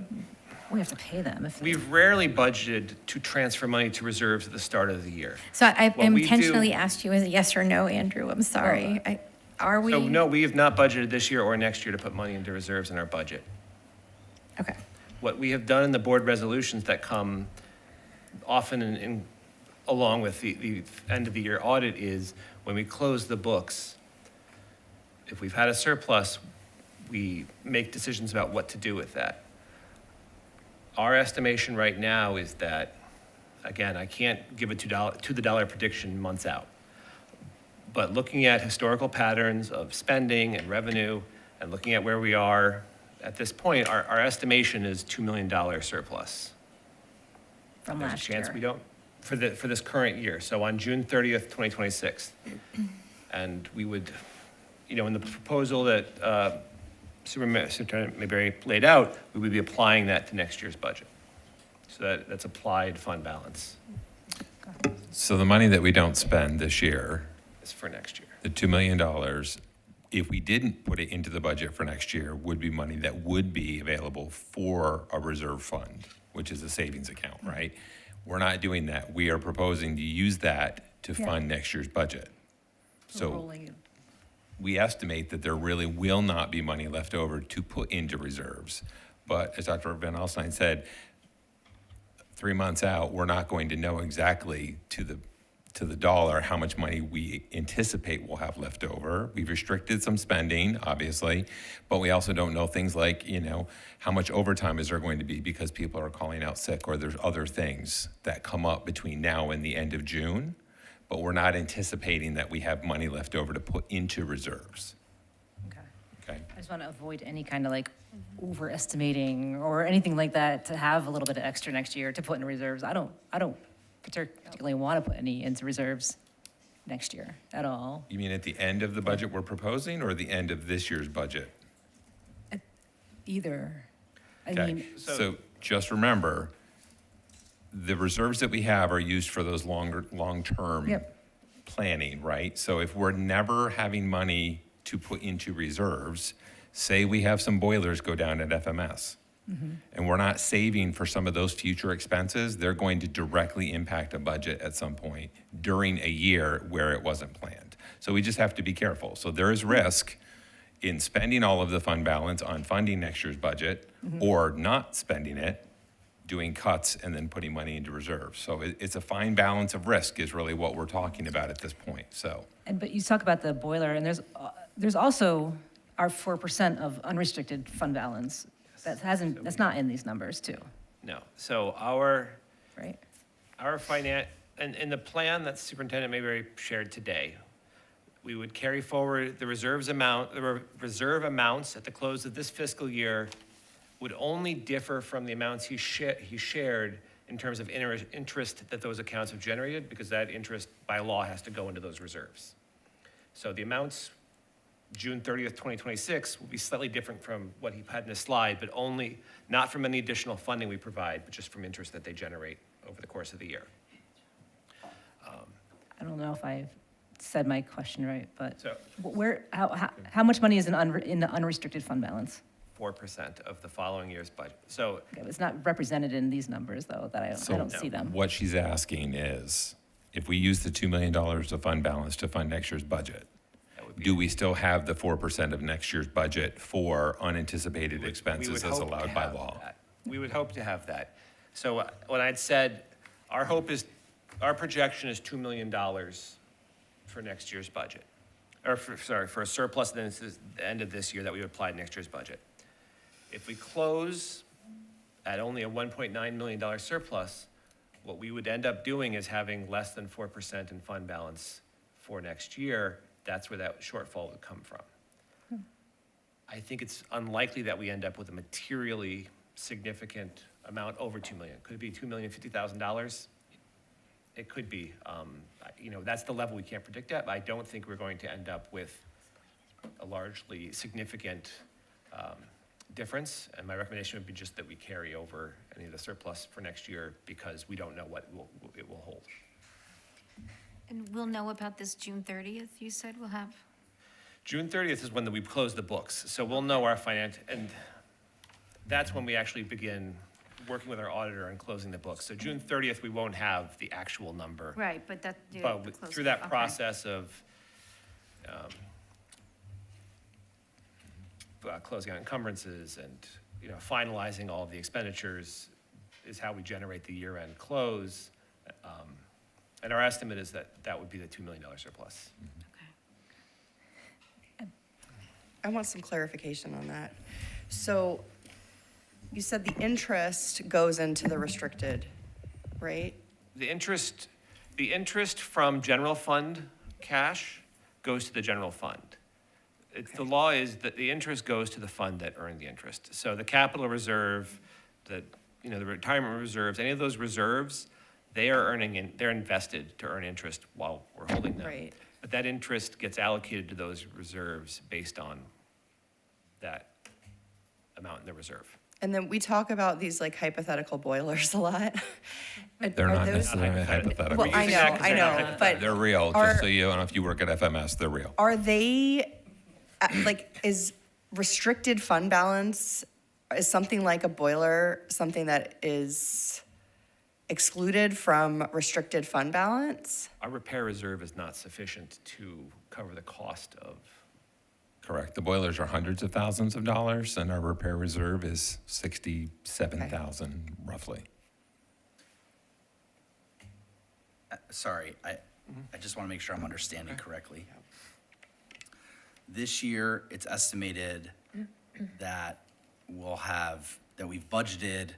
We have to pay them if. we've rarely budgeted to transfer money to reserves at the start of the year. So I What we do- intentionally asked you as a yes or no, Andrew, I'm sorry. Are we? So no, we have not budgeted this year or next year to put money into reserves in our budget. Okay. What we have done in the board resolutions that come often along with the end of the year audit is when we close the books, if we've had a surplus, we make decisions about what to do with that. Our estimation right now is that, again, I can't give a to the dollar prediction months out. But looking at historical patterns of spending and revenue and looking at where we are at this point, our estimation is $2 million surplus. From There's a last chance year. we don't, for this current year, so on June 30th, 2026. And we would, in the proposal that Superintendent Mayberry laid out, we would be applying that to next year's budget. So that's applied fund balance. So the money that we don't spend this year, It's for next year. the $2 million, if we didn't put it into the budget for next year, would be money that would be available for a reserve fund, which is a savings account, right? We're not doing that. We are proposing to use that to fund next year's budget. So we estimate that there really will not be money left over to put into reserves. But as Dr. Van Alstyne said, 3 months out, we're not going to know exactly to the dollar how much money we anticipate we'll have left over. We've restricted some spending, obviously, but we also don't know things like, how much overtime is there going to be because people are calling out sick, or there's other things that come up between now and the end of June. But we're not anticipating that we have money left over to put into reserves. Okay. I just want to avoid any kind of like overestimating or anything like that, to have a little bit of extra next year to put in reserves. I don't particularly want to put any into reserves next year at all. You mean at the end of the budget we're proposing, or the end of this year's budget? Either. I Okay, mean, so just remember, the reserves that we have are used for those long-term Yep. planning, right? So if we're never having money to put into reserves, say we have some boilers go down at FMS, and we're not saving for some of those future expenses, they're going to directly impact a budget at some point during a year where it wasn't planned. So we just have to be careful. So there is risk in spending all of the fund balance on funding next year's budget, or not spending it, doing cuts and then putting money into reserves. So it's a fine balance of risk is really what we're talking about at this point, so. but you talk about the boiler, and there's also our 4% of unrestricted fund balance. That's not in these numbers too, No. So our right? and in the plan that Superintendent Mayberry shared today, we would carry forward the reserve amounts at the close of this fiscal year would only differ from the amounts he shared in terms of interest that those accounts have generated, because that interest by law has to go into those reserves. So the amounts June 30th, 2026 will be slightly different from what he had in his slide, but only not from any additional funding we provide, but just from interest that they generate over the course of the year. I don't know if I've said my question right, but So- how much money is in the unrestricted fund balance? 4% of the following year's budget. So It's not represented in these numbers, though, that I don't see them. What she's asking is, if we use the $2 million of fund balance to fund next year's budget, do we still have the 4% of next year's budget for unanticipated we would expenses as hope to allowed by have law? that. We would hope to have that. So what I'd said, our projection is $2 million for next year's budget. Or for a surplus at the end of this year that we would apply to next year's budget. If we close at only a $1.9 million surplus, what we would end up doing is having less than 4% in fund balance for next year. That's where that shortfall would come from. I think it's unlikely that we end up with a materially significant amount over $2 million. Could it be $2,050,000? It could be. That's the level we can't predict at, but I don't think we're going to end up with a largely significant difference. And my recommendation would be just that we carry over any of the surplus for next year, because we don't know what it will hold. And we'll know about this June 30th, you said we'll have? June 30th is when we close the books. So we'll know our and that's when we actually begin working with our auditor and closing the books. So June 30th, we won't have the actual number. Right, but that. Through that process of closing out encumbrances and finalizing all of the expenditures is how we generate the year-end close. And our estimate is that would be the $2 million surplus. I want some clarification on that. So you said the interest goes into the restricted, right? The interest from general fund cash goes to the general fund. The law is that the interest goes to the fund that earned the interest. So the capital reserve, the retirement reserves, any of those reserves, they're invested to earn interest while we're holding them. Right. But that interest gets allocated to those reserves based on that amount in the reserve. And then we talk about these like hypothetical boilers a lot. They're Are not those- necessarily hypothetical. Well, I know, but They're real, are- just so you know, if you work at FMS, they're real. Are they, like, is restricted fund balance, is something like a boiler something that is excluded from restricted fund balance? Our repair reserve is not sufficient to cover the cost of. Correct. The boilers are hundreds of thousands of dollars, and our repair reserve is 67,000 roughly. Sorry, I just want to make sure I'm understanding correctly. This year, it's estimated that that we've budgeted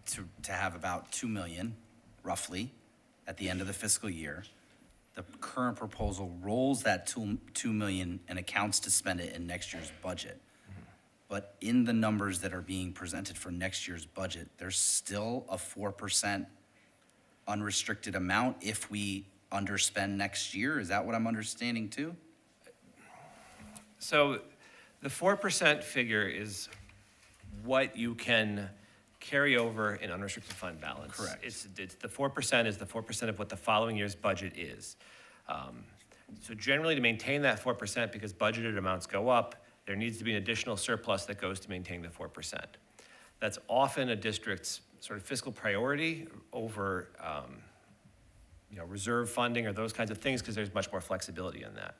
to have about 2 million, roughly, at the end of the fiscal year. The current proposal rolls that 2 million and accounts to spend it in next year's budget. But in the numbers that are being presented for next year's budget, there's still a 4% unrestricted amount if we underspend next year. Is that what I'm understanding too? So the 4% figure is what you can carry over in unrestricted fund balance. Correct. It's the 4% is the 4% of what the following year's budget is. So generally, to maintain that 4%, because budgeted amounts go up, there needs to be an additional surplus that goes to maintain the 4%. That's often a district's sort of fiscal priority over, reserve funding or those kinds of things, because there's much more flexibility in that.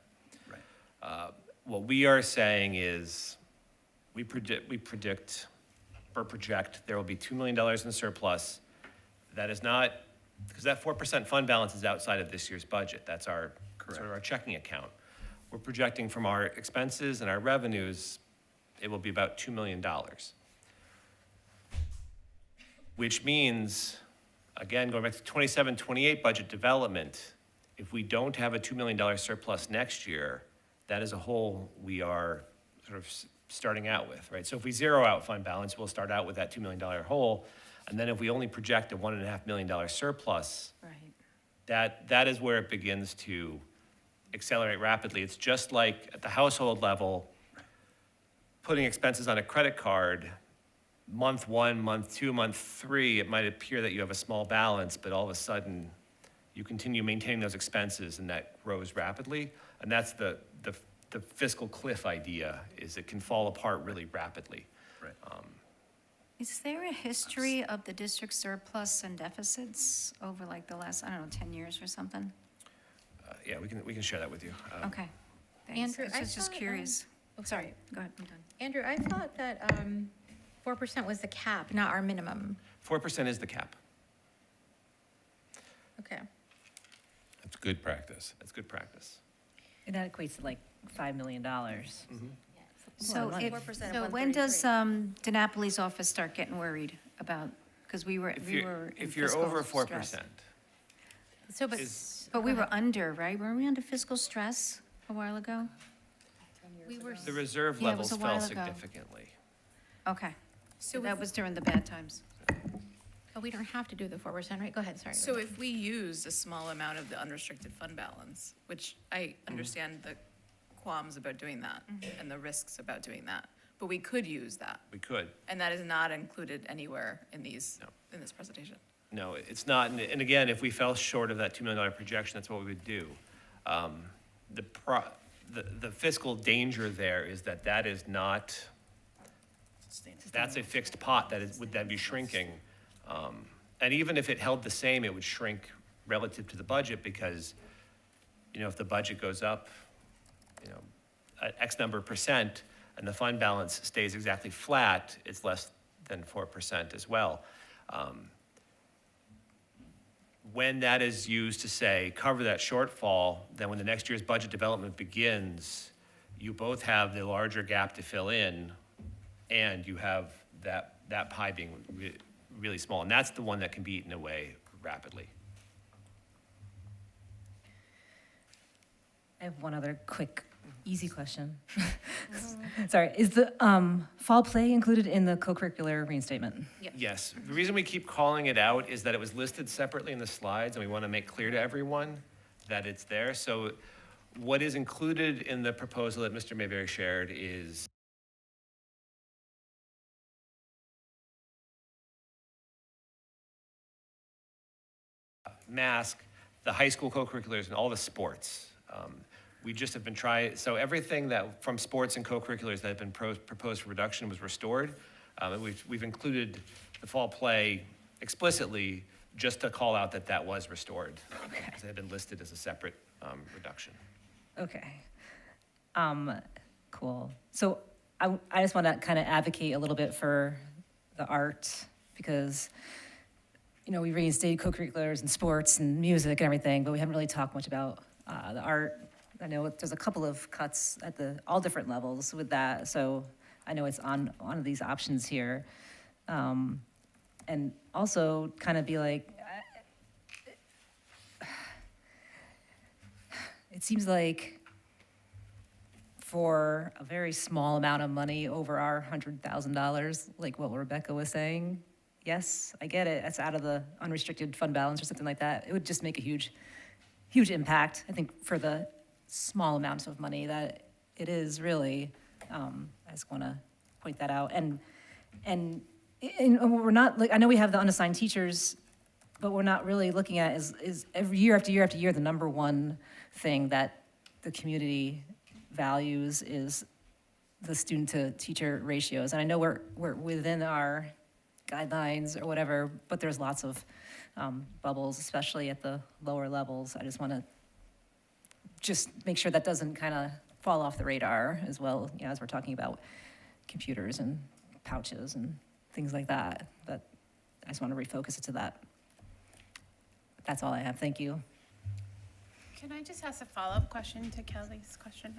Right. What we are saying is, we predict or project there will be $2 million in surplus. That is not, because that 4% fund balance is outside of this year's budget. That's our, sort of our checking account. We're projecting from our expenses and our revenues, it will be about $2 million. Which means, again, going back to 27, 28 budget development, if we don't have a $2 million surplus next year, that is a hole we are sort of starting out with, right? So if we zero out fund balance, we'll start out with that $2 million hole. And then if we only project a $1.5 million surplus, that is where it begins to accelerate rapidly. It's just like at the household level, putting expenses on a credit card, month 1, month 2, month 3, it might appear that you have a small balance, but all of a sudden you continue maintaining those expenses and that grows rapidly. And that's the fiscal cliff idea, is it can fall apart really rapidly. Right. Is there a history of the district surplus and deficits over like the last, 10 years or something? Yeah, we can share that with you. Okay. Thanks. Andrew, I I was just thought, curious. sorry. Go ahead, I'm done. Andrew, I thought that 4% was the cap, not our minimum. 4% is the cap. Okay. It's good practice. That's good practice. And that equates to like $5 million. So money. if, 4% of so when does DiNapoli's office start getting worried about, because we were in If you're fiscal over stress. 4%, So, But we were under, right? Were we under fiscal stress a while ago? we were, the reserve Yeah, it was levels a while fell ago. significantly. Okay. So So that if- was during the bad times. but we don't have to do the 4%, right? Go ahead, sorry. So if we used a small amount of the unrestricted fund balance, which I understand the qualms about doing that and the risks about doing that, but we could use that. We could. And that is not included anywhere in these, No. in this presentation. No, it's not. And again, if we fell short of that $2 million projection, that's what we would do. The fiscal danger there is that is not, that's a fixed pot that would then be shrinking. And even if it held the same, it would shrink relative to the budget because, if the budget goes up, X number of percent and the fund balance stays exactly flat, it's less than 4% as well. When that is used to say, cover that shortfall, then when the next year's budget development begins, you both have the larger gap to fill in and you have that pie being really small. And that's the one that can be eaten away rapidly. I have one other quick, easy question. Sorry, is the fall play included in the co-curricular reinstatement? Yes. The reason we keep calling it out is that it was listed separately in the slides, and we want to make clear to everyone that it's there. So what is included in the proposal that Mr. Mayberry shared is mask, the high school co-curriculars and all the sports. We just have been trying, so everything that from sports and co-curriculars that have been proposed for reduction was restored. And we've included the fall play explicitly just to call out that that was restored. Okay. Because it had been listed as a separate reduction. Okay. Cool. So I just want to kind of advocate a little bit for the art because, you know, we reinstated co-curriculars and sports and music and everything, but we haven't really talked much about the art. I know there's a couple of cuts at all different levels with that, so I know it's on one of these options here. And also kind of be like, it seems like for a very small amount of money over our $100,000, like what Rebecca was saying, yes, I get it, it's out of the unrestricted fund balance or something like that. It would just make a huge impact, I think, for the small amounts of money that it is really. I just want to point that out. And we're not, like, I know we have the unassigned teachers, but we're not really looking at is every year after year after year, the number one thing that the community values is the student to teacher ratios. And I know we're within our guidelines or whatever, but there's lots of bubbles, especially at the lower levels. I just want to just make sure that doesn't kind of fall off the radar as well, you know, as we're talking about computers and pouches and things like that. But I just want to refocus it to that. That's all I have. Thank you. Can I just ask a follow-up question to Kelly's question?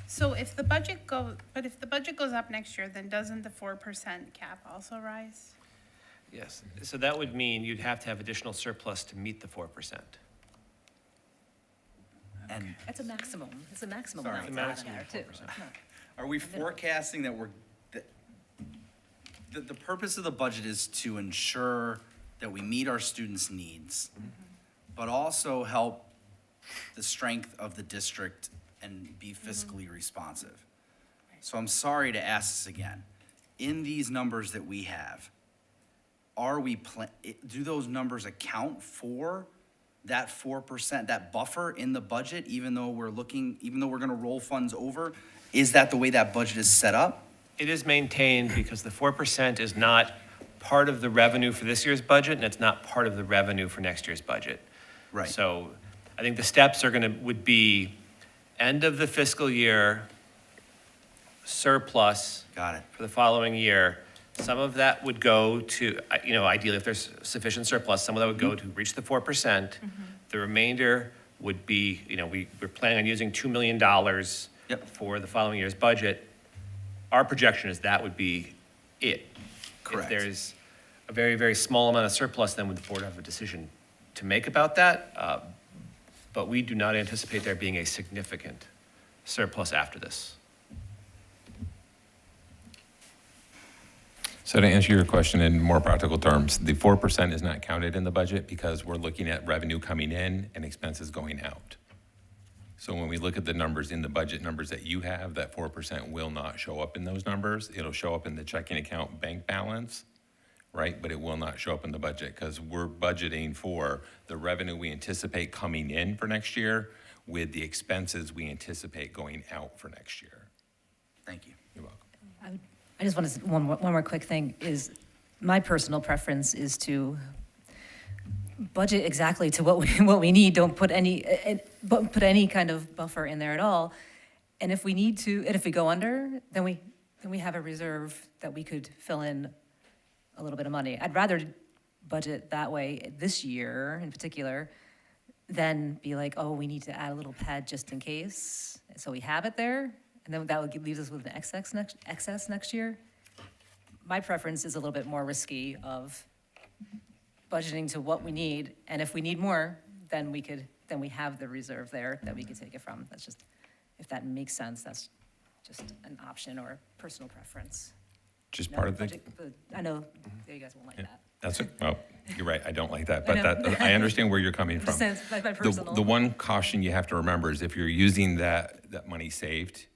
So if the budget goes up next year, then doesn't the 4% cap also rise? Yes, so that would mean you'd have to have additional surplus to meet the 4%. And That's a maximum. It's a maximum Sorry. amount The maximum there, too. are we forecasting that the purpose of the budget is to ensure that we meet our students' needs, but also help the strength of the district and be fiscally responsive? So I'm sorry to ask this again. In these numbers that we have, do those numbers account for that 4%, that buffer in the budget, even though we're gonna roll funds over? Is that the way that budget is set up? It is maintained because the 4% is not part of the revenue for this year's budget, and it's not part of the revenue for next year's budget. Right. So I think the steps would be end of the fiscal year surplus. Got it. For the following year. Some of that would go to, you know, ideally if there's sufficient surplus, some of that would go to reach the 4%. The remainder would be, you know, we're planning on using $2 million for the following year's budget. Our projection is that would be it. Correct. If there's a very, very small amount of surplus, then would the board have a decision to make about that? But we do not anticipate there being a significant surplus after this. So to answer your question in more practical terms, the 4% is not counted in the budget because we're looking at revenue coming in and expenses going out. So when we look at the numbers in the budget numbers that you have, that 4% will not show up in those numbers. It'll show up in the checking account bank balance, right? But it will not show up in the budget because we're budgeting for the revenue we anticipate coming in for next year with the expenses we anticipate going out for next year. Thank you. You're welcome. I just want to, one more quick thing is, my personal preference is to budget exactly to what we need. Don't put any kind of buffer in there at all. And if we need to, and if we go under, then we have a reserve that we could fill in a little bit of money. I'd rather budget that way this year in particular than be like, oh, we need to add a little pad just in case. So we have it there. And then that would leave us with an excess next year. My preference is a little bit more risky of budgeting to what we need, and if we need more, then we have the reserve there that we can take it from. That's just, if that makes sense, that's just an option or personal preference. Just No, part of the. budget, but I know you guys won't like that. That's it. Oh, you're right. I don't like that, but I know. I understand where you're coming from. Just saying, it's my personal. The one caution you have to remember is if you're using that money saved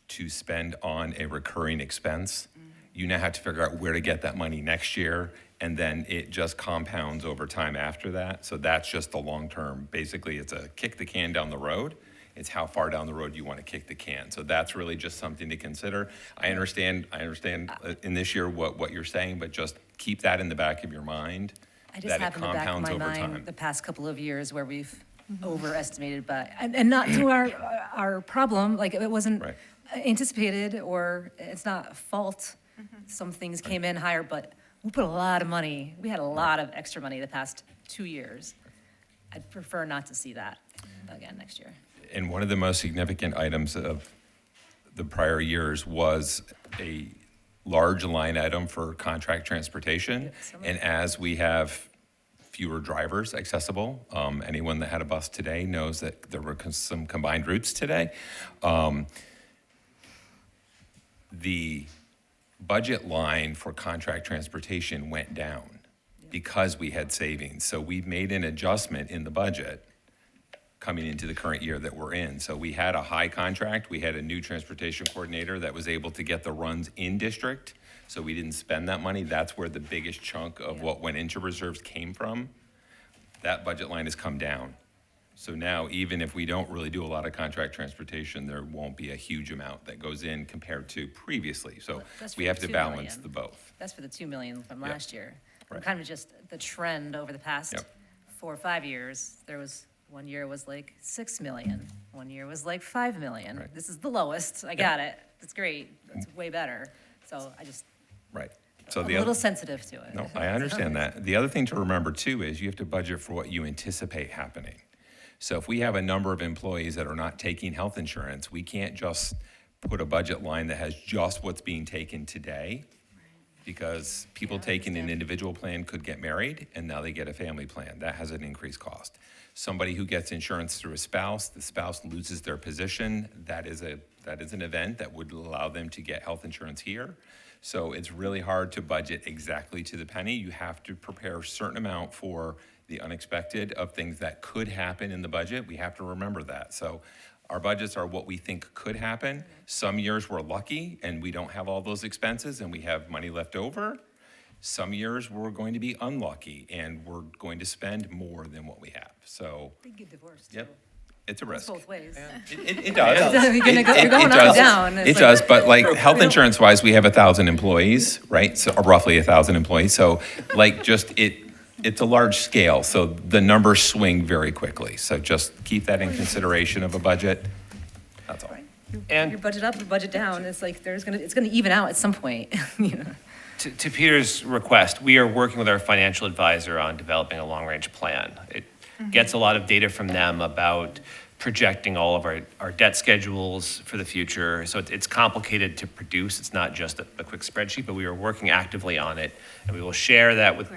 to spend on a recurring expense, You now have to figure out where to get that money next year, and then it just compounds over time after that. So that's just the long term. Basically, it's a kick the can down the road. It's how far down the road you want to kick the can. So that's really just something to consider. I understand in this year what you're saying, but just keep that in the back of your mind. I just that have it in the back of compounds my over mind time. the past couple of years where we've overestimated, but, and not to our problem, like it wasn't Right. anticipated or it's not a fault. Some things came in higher, but we put a lot of money, we had a lot of extra money the past 2 years. I'd prefer not to see that again next year. And one of the most significant items of the prior years was a large line item for contract transportation. And as we have fewer drivers accessible, anyone that had a bus today knows that there were some combined routes today. The budget line for contract transportation went down because we had savings. So we made an adjustment in the budget coming into the current year that we're in. So we had a high contract, we had a new transportation coordinator that was able to get the runs in district, so we didn't spend that money. That's where the biggest chunk of what went into reserves came from. That budget line has come down. So now, even if we don't really do a lot of contract transportation, there won't be a huge amount that goes in compared to previously. So That's we for have the to 2 balance million. the both. That's for the 2 million from Yep. last year. Right. Kind of just the trend over the past Yep. 4 or 5 years. There was, one year was like 6 million, one year was like 5 million. Right. This is the lowest, I got it, it's great, it's way better. So I just, Right. So I'm the a little other, sensitive to it. no, I understand that. The other thing to remember too is you have to budget for what you anticipate happening. So if we have a number of employees that are not taking health insurance, we can't just put a budget line that has just what's being taken today, because people taking an individual plan could get married and now they get a family plan. That has an increased cost. Somebody who gets insurance through a spouse, the spouse loses their position. That is an event that would allow them to get health insurance here. So it's really hard to budget exactly to the penny. You have to prepare a certain amount for the unexpected of things that could happen in the budget. We have to remember that. So our budgets are what we think could happen. Some years we're lucky and we don't have all those expenses and we have money left over. Some years we're going to be unlucky and we're going to spend more than what we have. So, They get divorced too. yep, it's a risk. Both ways. It does. You're gonna go- you're going up does. and down. It's It like- does, but like health insurance wise, we have 1,000 employees, right? So roughly 1,000 employees. So like just it's a large scale. So the numbers swing very quickly. So just keep that in consideration of a budget. That's all. And Your budget up, your budget down, it's like it's gonna even out at some point, you know? to Peter's request, we are working with our financial advisor on developing a long-range plan. It gets a lot of data from them about projecting all of our debt schedules for the future. So it's complicated to produce. It's not just a quick spreadsheet, but we are working actively on it. And we will share that with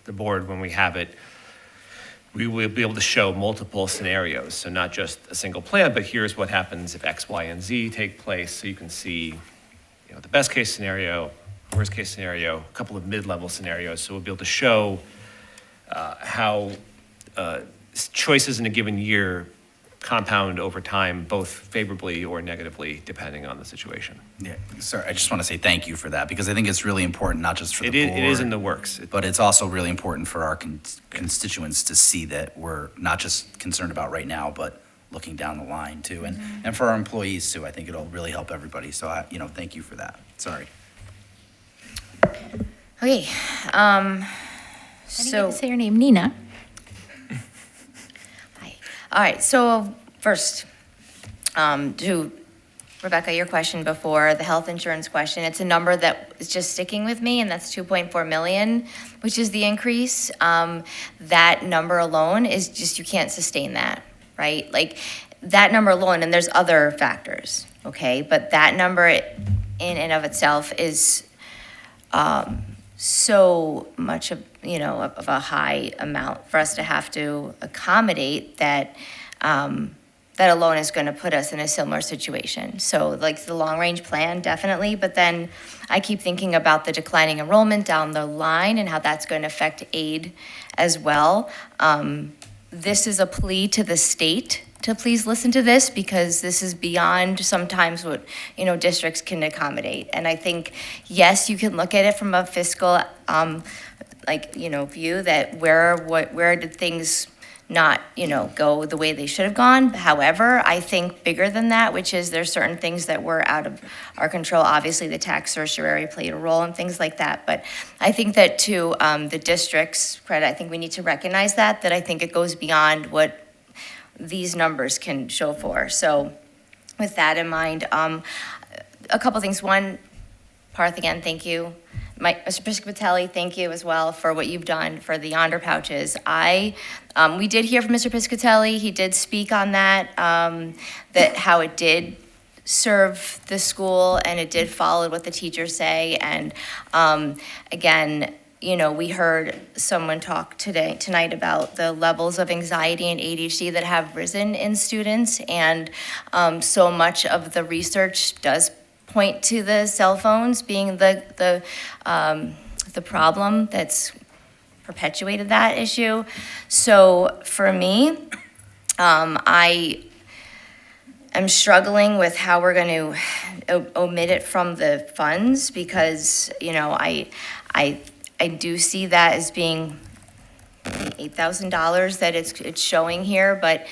the board when we have it. We will be able to show multiple scenarios. So not just a single plan, but here's what happens if X, Y, and Z take place. So you can see, the best case scenario, worst case scenario, a couple of mid-level scenarios. So we'll be able to show how choices in a given year compound over time, both favorably or negatively, depending on the situation. Yeah, sir, I just want to say thank you for that, because I think it's really important, not just for the board. It is in the works. But it's also really important for our constituents to see that we're not just concerned about right now, but looking down the line too. And for our employees too, I think it'll really help everybody. So, thank you for that. Sorry. Okay, I didn't get to say your name, Nina. Hi. All right, so first, to Rebecca, your question before, the health insurance question, it's a number that is just sticking with me, and that's 2.4 million, which is the increase. That number alone is just, you can't sustain that, right? Like, that number alone, and there's other factors, okay? But that number in and of itself is so much of a high amount for us to have to accommodate that. That alone is going to put us in a similar situation. So like the long range plan, definitely, but then I keep thinking about the declining enrollment down the line and how that's going to affect aid as well. This is a plea to the state to please listen to this, because this is beyond sometimes what, districts can accommodate. And I think, yes, you can look at it from a fiscal, view that where did things not, go the way they should have gone. However, I think bigger than that, which is there's certain things that were out of our control. Obviously, the tax certiorari played a role and things like that. But I think that to the district's credit, I think we need to recognize that I think it goes beyond what these numbers can show for. So with that in mind, a couple things. One, Parth, again, thank you. Mr. Piscatelli, thank you as well for what you've done for the Yonder pouches. We did hear from Mr. Piscatelli. He did speak on that, that how it did serve the school and it did follow what the teachers say. And again, we heard someone talk tonight about the levels of anxiety and ADHD that have risen in students, and so much of the research does point to the cell phones being the problem that's perpetuated that issue. So for me, I am struggling with how we're going to omit it from the funds, because I do see that as being $8,000 that it's showing here, but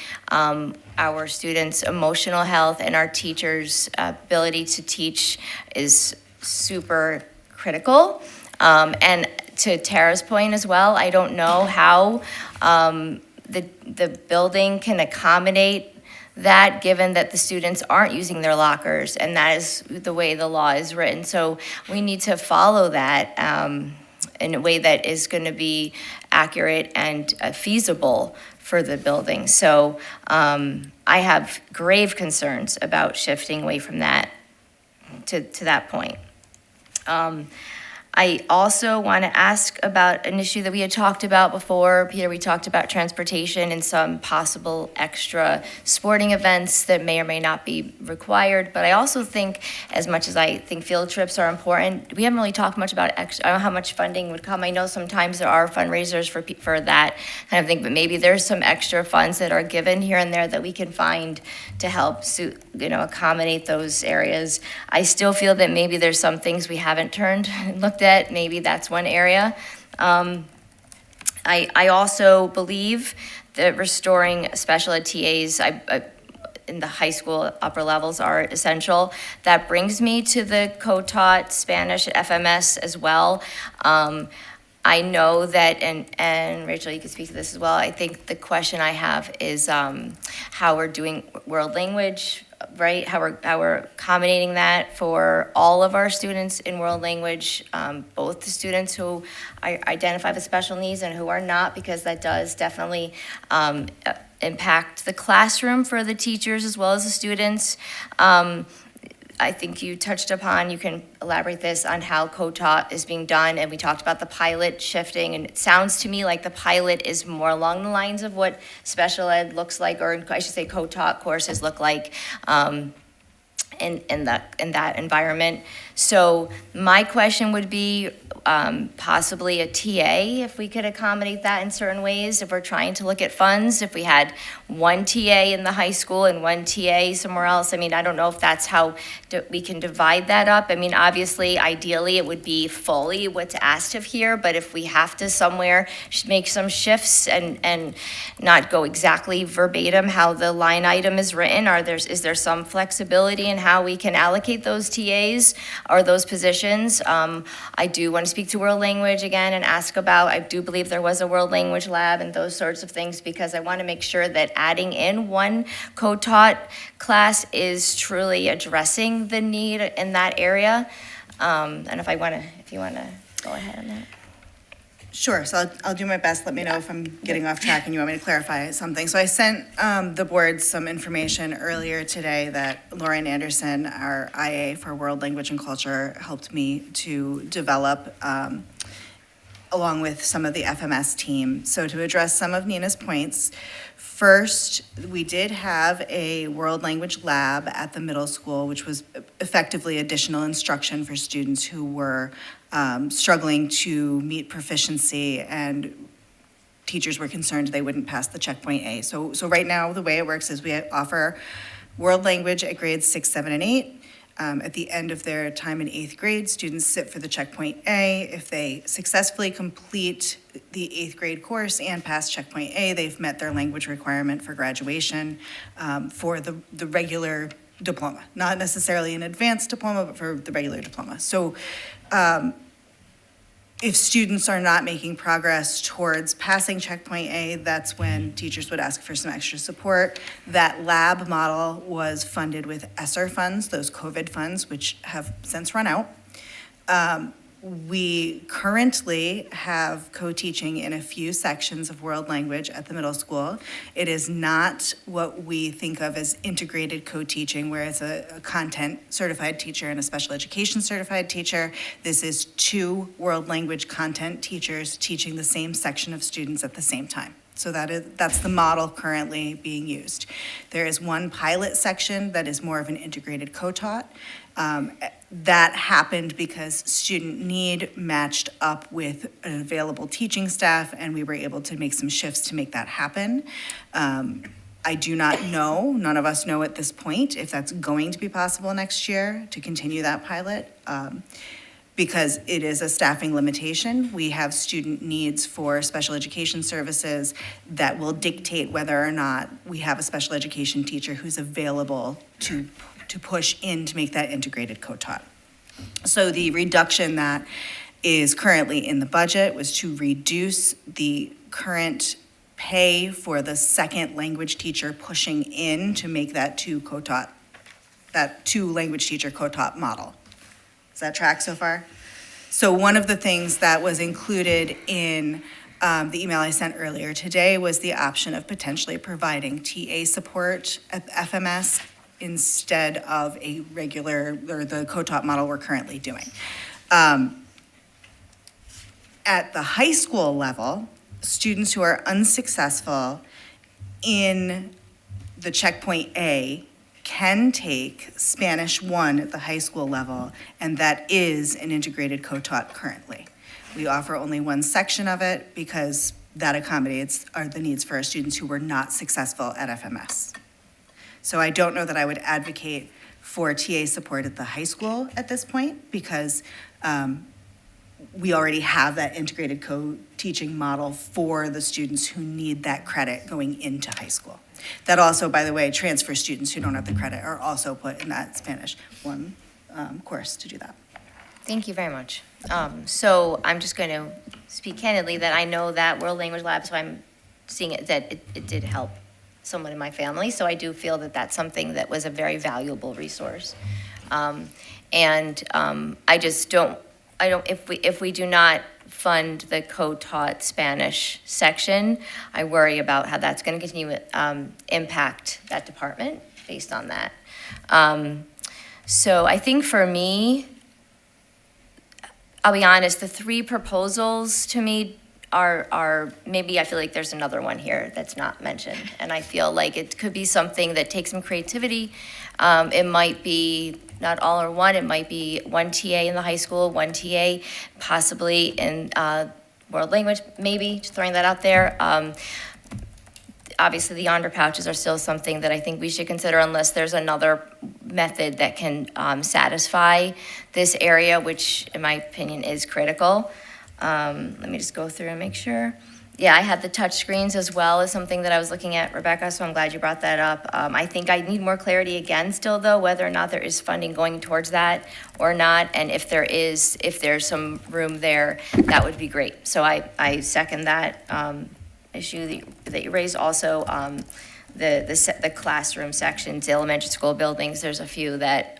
our students' emotional health and our teachers' ability to teach is super critical. And to Tara's point as well, I don't know how the building can accommodate that, given that the students aren't using their lockers, and that is the way the law is written. So we need to follow that in a way that is going to be accurate and feasible for the building. So I have grave concerns about shifting away from that to that point. I also want to ask about an issue that we had talked about before. Peter, we talked about transportation and some possible extra sporting events that may or may not be required. But I also think, as much as I think field trips are important, we haven't really talked much about I don't know how much funding would come. I know sometimes there are fundraisers for that kind of thing, but maybe there's some extra funds that are given here and there that we can find to help accommodate those areas. I still feel that maybe there's some things we haven't looked at. Maybe that's one area. I also believe that restoring special ed TAs in the high school upper levels are essential. That brings me to the co-taught Spanish at FMS as well. I know that, and Rachel, you could speak to this as well. I think the question I have is how we're doing world language, right? How we're accommodating that for all of our students in world language, both the students who identify with special needs and who are not, because that does definitely impact the classroom for the teachers as well as the students. I think you touched upon, you can elaborate this on how co-taught is being done, and we talked about the pilot shifting, and it sounds to me like the pilot is more along the lines of what special ed looks like, or I should say co-taught courses look like in that environment. So my question would be possibly a TA, if we could accommodate that in certain ways, if we're trying to look at funds, if we had one TA in the high school and one TA somewhere else. I mean, I don't know if that's how we can divide that up. I mean, obviously, ideally, it would be fully what's asked of here, but if we have to somewhere make some shifts and not go exactly verbatim how the line item is written, is there some flexibility in how we can allocate those TAs or those positions? I do want to speak to world language again and ask about, I do believe there was a world language lab and those sorts of things, because I want to make sure that adding in one co-taught class is truly addressing the need in that area. And if you want to go ahead on that. Sure, so I'll do my best. Let me know if I'm getting off track and you want me to clarify something. So I sent the board some information earlier today that Lauren Anderson, our IA for World Language and Culture, helped me to develop along with some of the FMS team. So to address some of Nina's points, first, we did have a world language lab at the middle school, which was effectively additional instruction for students who were struggling to meet proficiency and teachers were concerned they wouldn't pass the checkpoint A. So right now, the way it works is we offer world language at grades 6, 7, and 8. At the end of their time in 8th grade, students sit for the checkpoint A. If they successfully complete the 8th grade course and pass checkpoint A, they've met their language requirement for graduation for the regular diploma, not necessarily an advanced diploma, but for the regular diploma. So if students are not making progress towards passing checkpoint A, that's when teachers would ask for some extra support. That lab model was funded with ESSER funds, those COVID funds, which have since run out. We currently have co-teaching in a few sections of world language at the middle school. It is not what we think of as integrated co-teaching, where it's a content certified teacher and a special education certified teacher. This is 2 world language content teachers teaching the same section of students at the same time. So that's the model currently being used. There is one pilot section that is more of an integrated co-taught. That happened because student need matched up with an available teaching staff, and we were able to make some shifts to make that happen. I do not know, none of us know at this point, if that's going to be possible next year to continue that pilot. Because it is a staffing limitation. We have student needs for special education services that will dictate whether or not we have a special education teacher who's available to push in to make that integrated co-taught. So the reduction that is currently in the budget was to reduce the current pay for the second language teacher pushing in to make that 2 language teacher co-taught model. Does that track so far? So one of the things that was included in the email I sent earlier today was the option of potentially providing TA support at FMS instead of a regular, or the co-taught model we're currently doing. At the high school level, students who are unsuccessful in the checkpoint A can take Spanish 1 at the high school level, and that is an integrated co-taught currently. We offer only one section of it because that accommodates the needs for our students who were not successful at FMS. So I don't know that I would advocate for TA support at the high school at this point because we already have that integrated co-teaching model for the students who need that credit going into high school. That also, by the way, transfer students who don't have the credit are also put in that Spanish 1 course to do that. Thank you very much. So I'm just going to speak candidly that I know that World Language Lab, so I'm seeing it, that it did help someone in my family. So I do feel that that's something that was a very valuable resource. I just don't, if we do not fund the co-taught Spanish section, I worry about how that's going to continue to impact that department based on that. So I think for me, I'll be honest, the 3 proposals to me are maybe I feel like there's another one here that's not mentioned. And I feel like it could be something that takes some creativity. It might be not all or one, it might be 1 TA in the high school, 1 TA possibly in world language, maybe, just throwing that out there. Obviously, the honor pouches are still something that I think we should consider unless there's another method that can satisfy this area, which in my opinion is critical. Let me just go through and make sure. Yeah, I had the touch screens as well as something that I was looking at, Rebecca, so I'm glad you brought that up. I think I need more clarity again still, though, whether or not there is funding going towards that or not, and if there's some room there, that would be great. So I second that issue that you raised. Also, the classroom sections, the elementary school buildings, there's a few that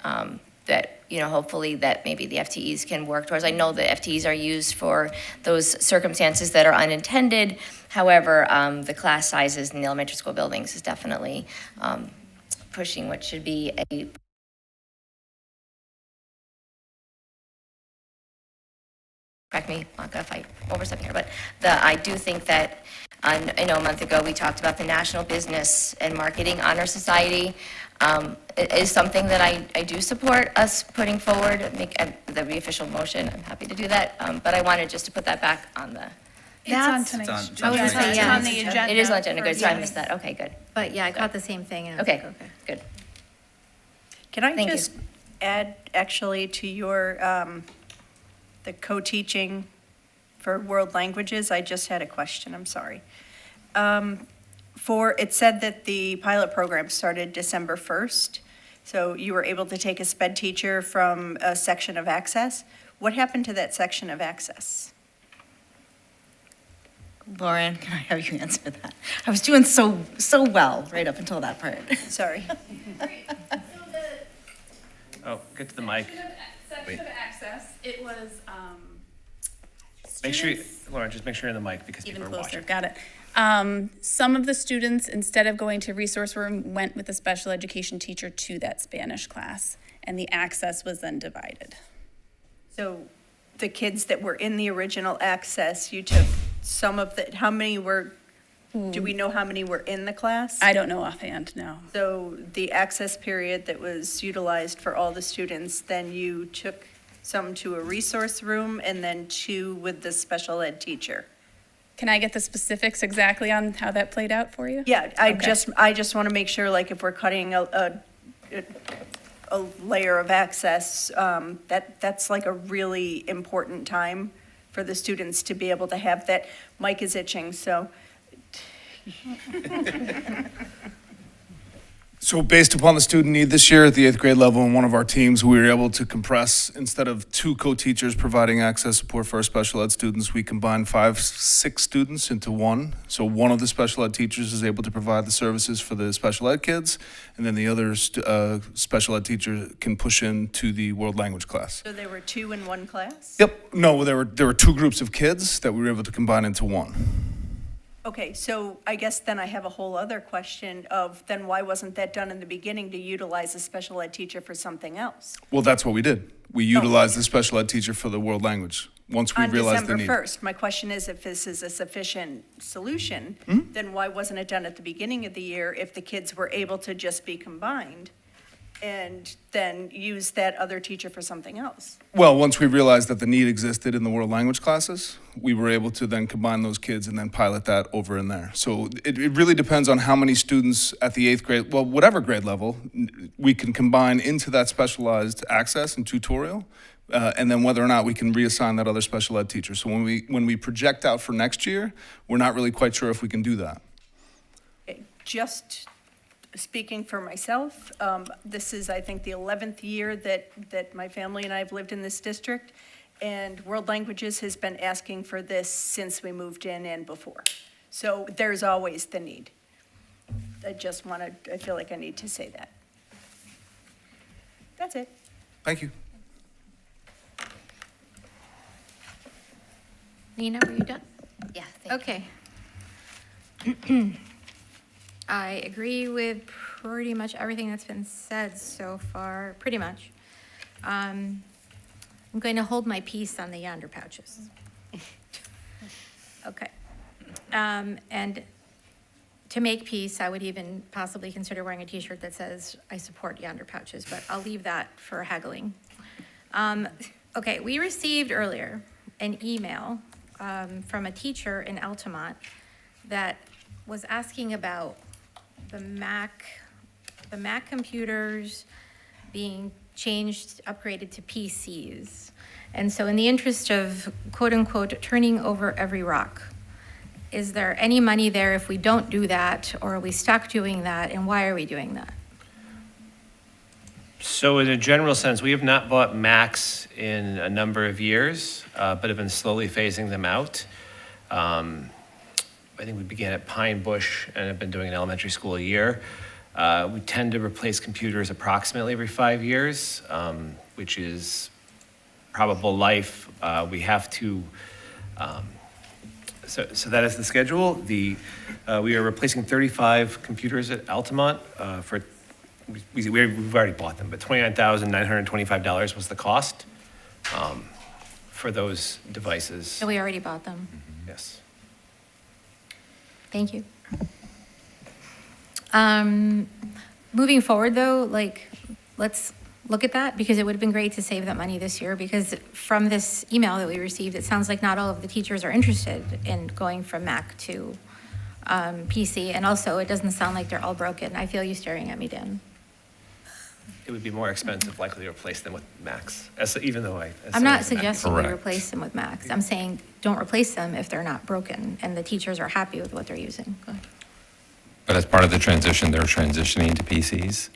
hopefully that maybe the FTEs can work towards. I know the FTEs are used for those circumstances that are unintended. However, the class sizes in the elementary school buildings is definitely pushing what should be a correct me, I'm not gonna fight over something here, but I do think that, I know a month ago we talked about the National Business and Marketing Honor Society. It is something that I do support us putting forward, make the official motion. I'm happy to do that, but I wanted just to put that back on It's on That's- tonight's It's I was gonna say, It's yeah. on the agenda. It is on agenda, good, so I for- missed that, okay, good. But yeah, I caught the same thing. And I was Okay, like, okay. good. Can I Thank you. just add, actually, to your, the co-teaching for world languages? I just had a question, I'm sorry. It said that the pilot program started December 1st, so you were able to take a sped teacher from a section of Access. What happened to that section of Access? Lauren, can I have you answer that? I was doing so well right up until that part. Sorry. Oh, get to the mic. Section of access, it was, Make sure, Lauren, just make sure you're in the mic because even people are closer, watching. got it. Some of the students, instead of going to resource room, went with a special education teacher to that Spanish class, and the access was then divided. So the kids that were in the original Access, you took some of the, how many were, do we know how many were in the class? I don't know offhand, no. So the access period that was utilized for all the students, then you took some to a resource room and then two with the special ed teacher? Can I get the specifics exactly on how that played out for you? Yeah, I Okay. just want to make sure, like, if we're cutting a layer of access, that's like a really important time for the students to be able to have that. Mike is itching, so. So based upon the student need this year at the 8th grade level in one of our teams, we were able to compress, instead of 2 co-teachers providing access support for our special ed students, we combined 6 students into 1. So one of the special ed teachers is able to provide the services for the special ed kids, and then the other special ed teacher can push into the world language class. So there were 2 in one class? Yep, no, there were 2 groups of kids that we were able to combine into 1. Okay, so I guess then I have a whole other question of, then why wasn't that done in the beginning to utilize a special ed teacher for something else? Well, that's what we did. We utilized the special ed teacher for the world language, once we realized the need. On December 1st, my question is, if this is a sufficient solution, then why wasn't it done at the beginning of the year if the kids were able to just be combined and then use that other teacher for something else? Well, once we realized that the need existed in the world language classes, we were able to then combine those kids and then pilot that over in there. So it really depends on how many students at the 8th grade, well, whatever grade level, we can combine into that specialized access and tutorial, and then whether or not we can reassign that other special ed teacher. So when we project out for next year, we're not really quite sure if we can do that. Just speaking for myself, this is, I think, the 11th year that my family and I have lived in this district, and World Languages has been asking for this since we moved in and before. So there's always the need. I feel like I need to say that. That's it. Thank you. Nina, were you done? Yeah, Okay. I agree with pretty much everything that's been said so far, pretty much. I'm going to hold my peace on the yonder pouches. Okay. And to make peace, I would even possibly consider wearing a t-shirt that says, "I support yonder pouches," but I'll leave that for haggling. Okay, we received earlier an email from a teacher in Altamont that was asking about the Mac computers being changed, upgraded to PCs. And so in the interest of quote unquote turning over every rock, is there any money there if we don't do that, or are we stuck doing that, and why are we doing that? So in a general sense, we have not bought Macs in a number of years, but have been slowly phasing them out. I think we began at Pine Bush and have been doing an elementary school a year. We tend to replace computers approximately every 5 years, which is probable life. We have to, so that is the schedule. We are replacing 35 computers at Altamont for, we've already bought them, but $29,925 was the cost for those devices. So we already bought them. Yes. Thank you. Moving forward, though, like, let's look at that, because it would have been great to save that money this year, because from this email that we received, it sounds like not all of the teachers are interested in going from Mac to PC, and also it doesn't sound like they're all broken. I feel you staring at me, Dan. It would be more expensive likely to replace them with Macs, even though I'm not suggesting we replace them with Macs. I'm saying don't replace them if they're not broken and the teachers are happy with what they're using. Go ahead. But as part of the transition, they're transitioning to PCs.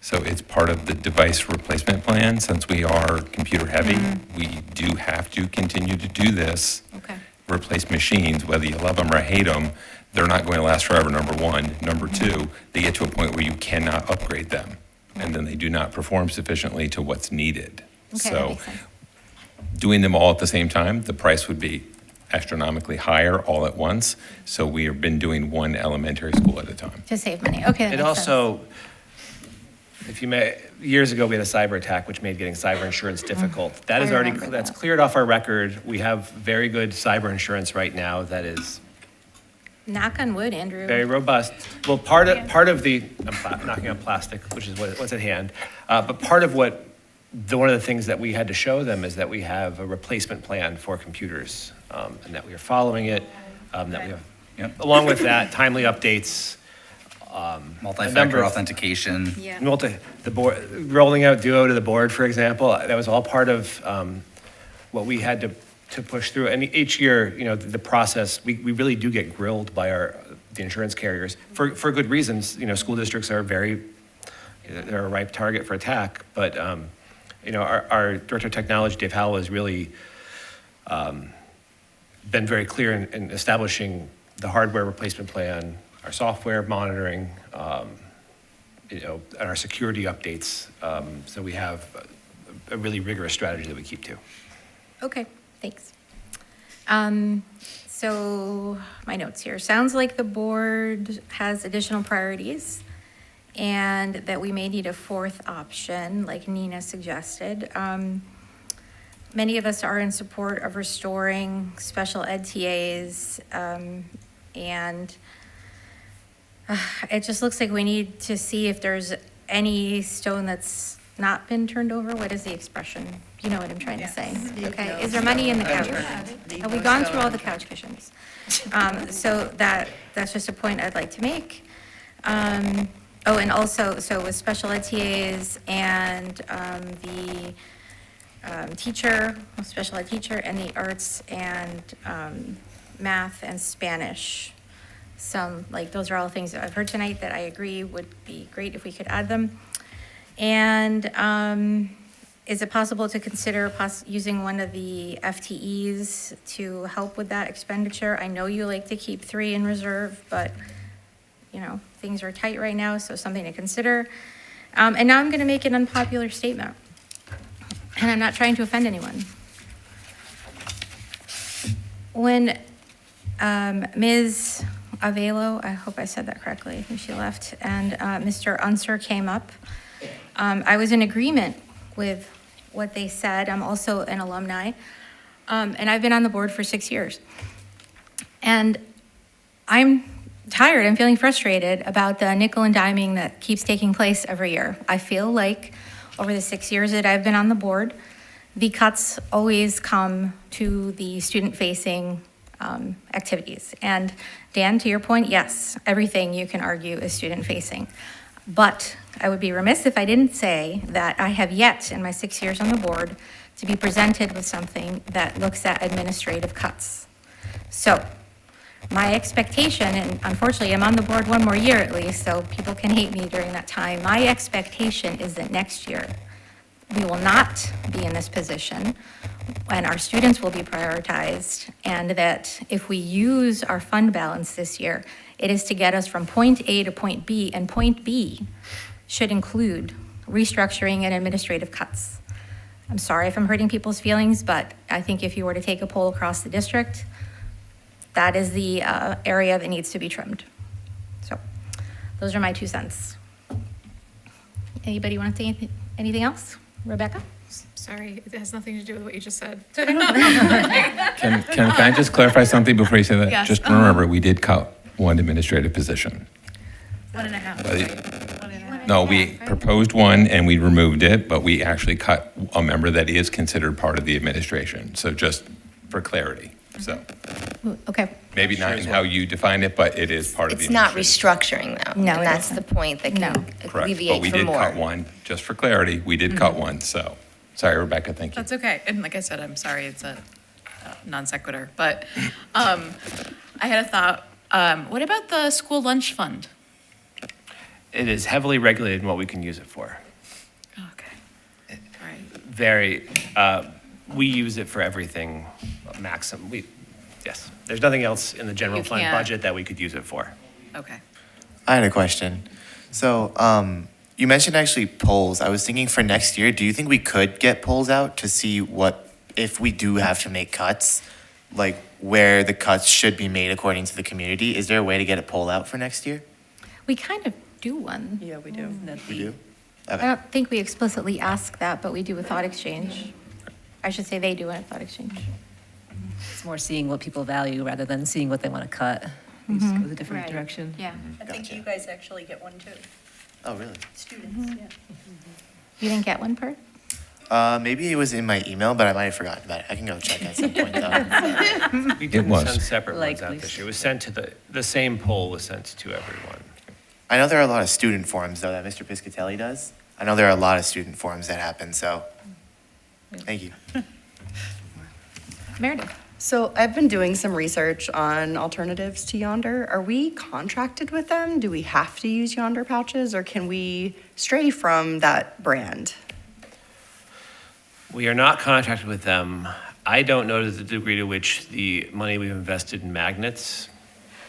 So it's part of the device replacement plan. Since we are computer heavy, we do have to continue to do this. Okay. Replace machines, whether you love them or hate them, they're not going to last forever, number one. Number two, they get to a point where you cannot upgrade them. And then they do not perform sufficiently to what's needed. Okay, that So makes sense. doing them all at the same time, the price would be astronomically higher all at once. So we have been doing one elementary school at a time. To save money. Okay, that It makes also, if you may, years ago, we had a cyber attack, which made getting cyber insurance difficult. That is I already, remember that's that. cleared off our record. We have very good cyber insurance right now that is Knock on wood, Andrew. very robust. Well, part of the, knocking on plastic, which is what's at hand, but part of one of the things that we had to show them is that we have a replacement plan for computers, and that we are following it, that we have, along with that, timely updates, a number Multi-factor of- authentication. the board, rolling out Duo to the board, for example, that was all part of what we had to push through. And each year, the process, we really do get grilled by the insurance carriers for good reasons. School districts are they're a ripe target for attack. But, our Director of Technology, Dave Howell, has really been very clear in establishing the hardware replacement plan, our software monitoring, and our security updates. So we have a really rigorous strategy that we keep to. Okay, thanks. So my notes here. Sounds like the board has additional priorities and that we may need a fourth option, like Nina suggested. Many of us are in support of restoring special ed TAs, and it just looks like we need to see if there's any stone that's not been turned over. What is the expression? You know what I'm trying to say. Okay, is there money in the couch? Have we gone through all the couch cushions? So that's just a point I'd like to make. And also, so with special ed TAs and the special ed teacher, and the arts and math and Spanish. Those are all things that I've heard tonight that I agree would be great if we could add them. And is it possible to consider using one of the FTEs to help with that expenditure? I know you like to keep 3 in reserve, but things are tight right now, so something to consider. And now I'm going to make an unpopular statement, and I'm not trying to offend anyone. When Ms. Avelo, I hope I said that correctly, I think she left, and Mr. Unser came up, I was in agreement with what they said. I'm also an alumni, and I've been on the board for 6 years. And I'm tired, I'm feeling frustrated about the nickel and diming that keeps taking place every year. I feel like over the 6 years that I've been on the board, the cuts always come to the student-facing activities. And Dan, to your point, yes, everything you can argue is student-facing. But I would be remiss if I didn't say that I have yet, in my 6 years on the board, to be presented with something that looks at administrative cuts. So my expectation, and unfortunately I'm on the board 1 more year at least, so people can hate me during that time, my expectation is that next year we will not be in this position and our students will be prioritized, and that if we use our fund balance this year, it is to get us from point A to point B, and point B should include restructuring and administrative cuts. I'm sorry if I'm hurting people's feelings, but I think if you were to take a poll across the district, that is the area that needs to be trimmed. So those are my 2 cents. Anybody want to say anything else? Rebecca? Sorry, it has nothing to do with what you just said. Can I just clarify something before you say that? Yes. Just remember, we did cut one administrative position. 1.5. But No, we proposed one and we removed it, but we actually cut a member that is considered part of the administration. So just for clarity, so Okay. maybe not in how you define it, but it is part of the It's not administration. restructuring though. No, And it that's the isn't. point that can Correct, but alleviate we for did more. cut one, just for clarity, we did cut one, so, sorry, Rebecca, thank you. That's okay. And like I said, I'm sorry, it's a non sequitur, but I had a thought. What about the school lunch fund? It is heavily regulated in what we can use it for. Okay. All right. Very, we use it for everything maximum. Yes, there's nothing else in the general You fund can't- budget that we could use it for. Okay. I had a question. So, you mentioned actually polls. I was thinking for next year, do you think we could get polls out to see what, if we do have to make cuts, like where the cuts should be made according to the community? Is there a way to get a poll out for next year? We kind of do one. Yeah, we do. We do? I don't think we explicitly ask that, but we do a thought exchange. I should say they do a thought exchange. It's more seeing what people value rather than seeing what they want to cut. We just go a different Right. direction. Yeah. I think you guys actually get one too, Oh, really? students, yeah. You didn't get one, Bert? Maybe it was in my email, but I might have forgotten about it. I can go check at some point though. We didn't was. send separate ones out Likely. this year. It was sent to the same poll was sent to everyone. I know there are a lot of student forums though that Mr. Piscatelli does. I know there are a lot of student forums that happen, so thank you. Meredith? So I've been doing some research on alternatives to Yonder. Are we contracted with them? Do we have to use Yonder pouches, or can we stray from that brand? We are not contracted with them. I don't know to the degree to which the money we've invested in magnets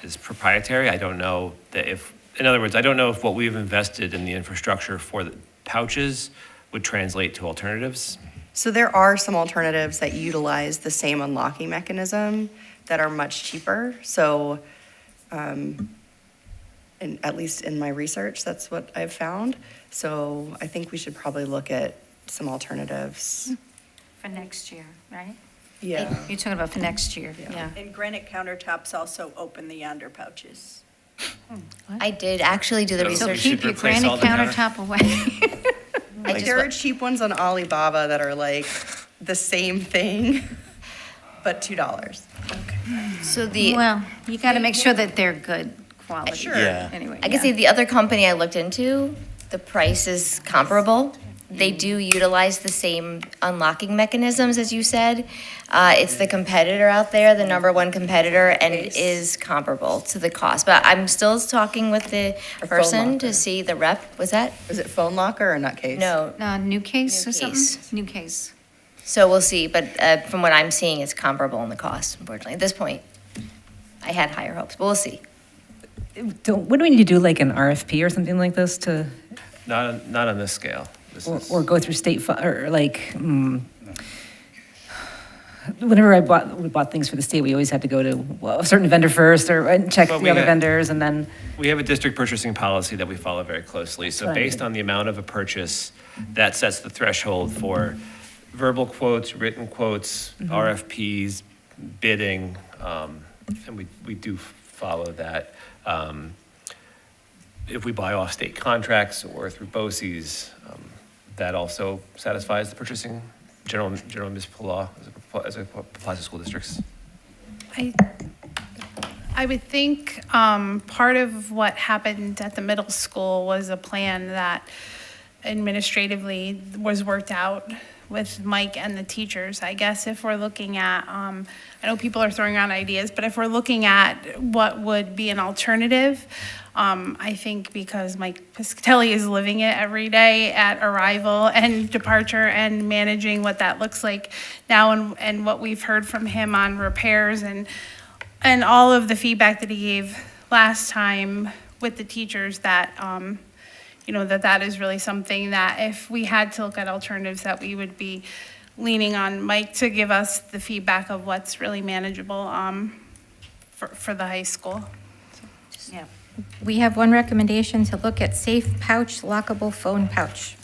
is proprietary. I don't know that if, in other words, I don't know if what we've invested in the infrastructure for the pouches would translate to alternatives. So there are some alternatives that utilize the same unlocking mechanism that are much cheaper. So, at least in my research, that's what I've found. So I think we should probably look at some alternatives. For next year, right? Yeah. You're talking about for next year, yeah. And granite countertops also open the Yonder pouches. I did actually do the So research. we should Keep your replace granite all the counter- countertop away. I There are just, cheap ones on Alibaba that are like the same thing, but $2. so the. Well, you got to make sure that they're good quality. Sure. Yeah. Anyway. I can say the other company I looked into, the price is comparable. They do utilize the same unlocking mechanisms, as you said. It's the competitor out there, the number one competitor, and it is comparable to the cost. But I'm still talking with the Or phone person to locker. see the rep. Was that? Is it phone locker or nutcase? No. New case New or something? case. New case. So we'll see. But from what I'm seeing, it's comparable in the cost, unfortunately. At this point, I had higher hopes, but we'll see. Wouldn't we need to do like an RFP or something like this to, Not on this scale. This is- or go through state, or like, whenever we bought things for the state, we always had to go to a certain vendor first or and check But the we other had- vendors and then. We have a district purchasing policy that we follow very closely. So Right. based on the amount of a purchase, that sets the threshold for verbal quotes, written quotes, RFPs, bidding, and we do follow that. If we buy off state contracts or through BOCES, that also satisfies the purchasing general municipal law as it applies to school districts. I would think part of what happened at the middle school was a plan that administratively was worked out with Mike and the teachers. I guess if we're looking at, I know people are throwing around ideas, but if we're looking at what would be an alternative, I think because Mike Piscatelli is living it every day at arrival and departure and managing what that looks like now and what we've heard from him on repairs and all of the feedback that he gave last time with the teachers that, that is really something that if we had to look at alternatives, that we would be leaning on Mike to give us the feedback of what's really manageable for the high school. Yeah. We have one recommendation to look at safe pouch, lockable phone pouch.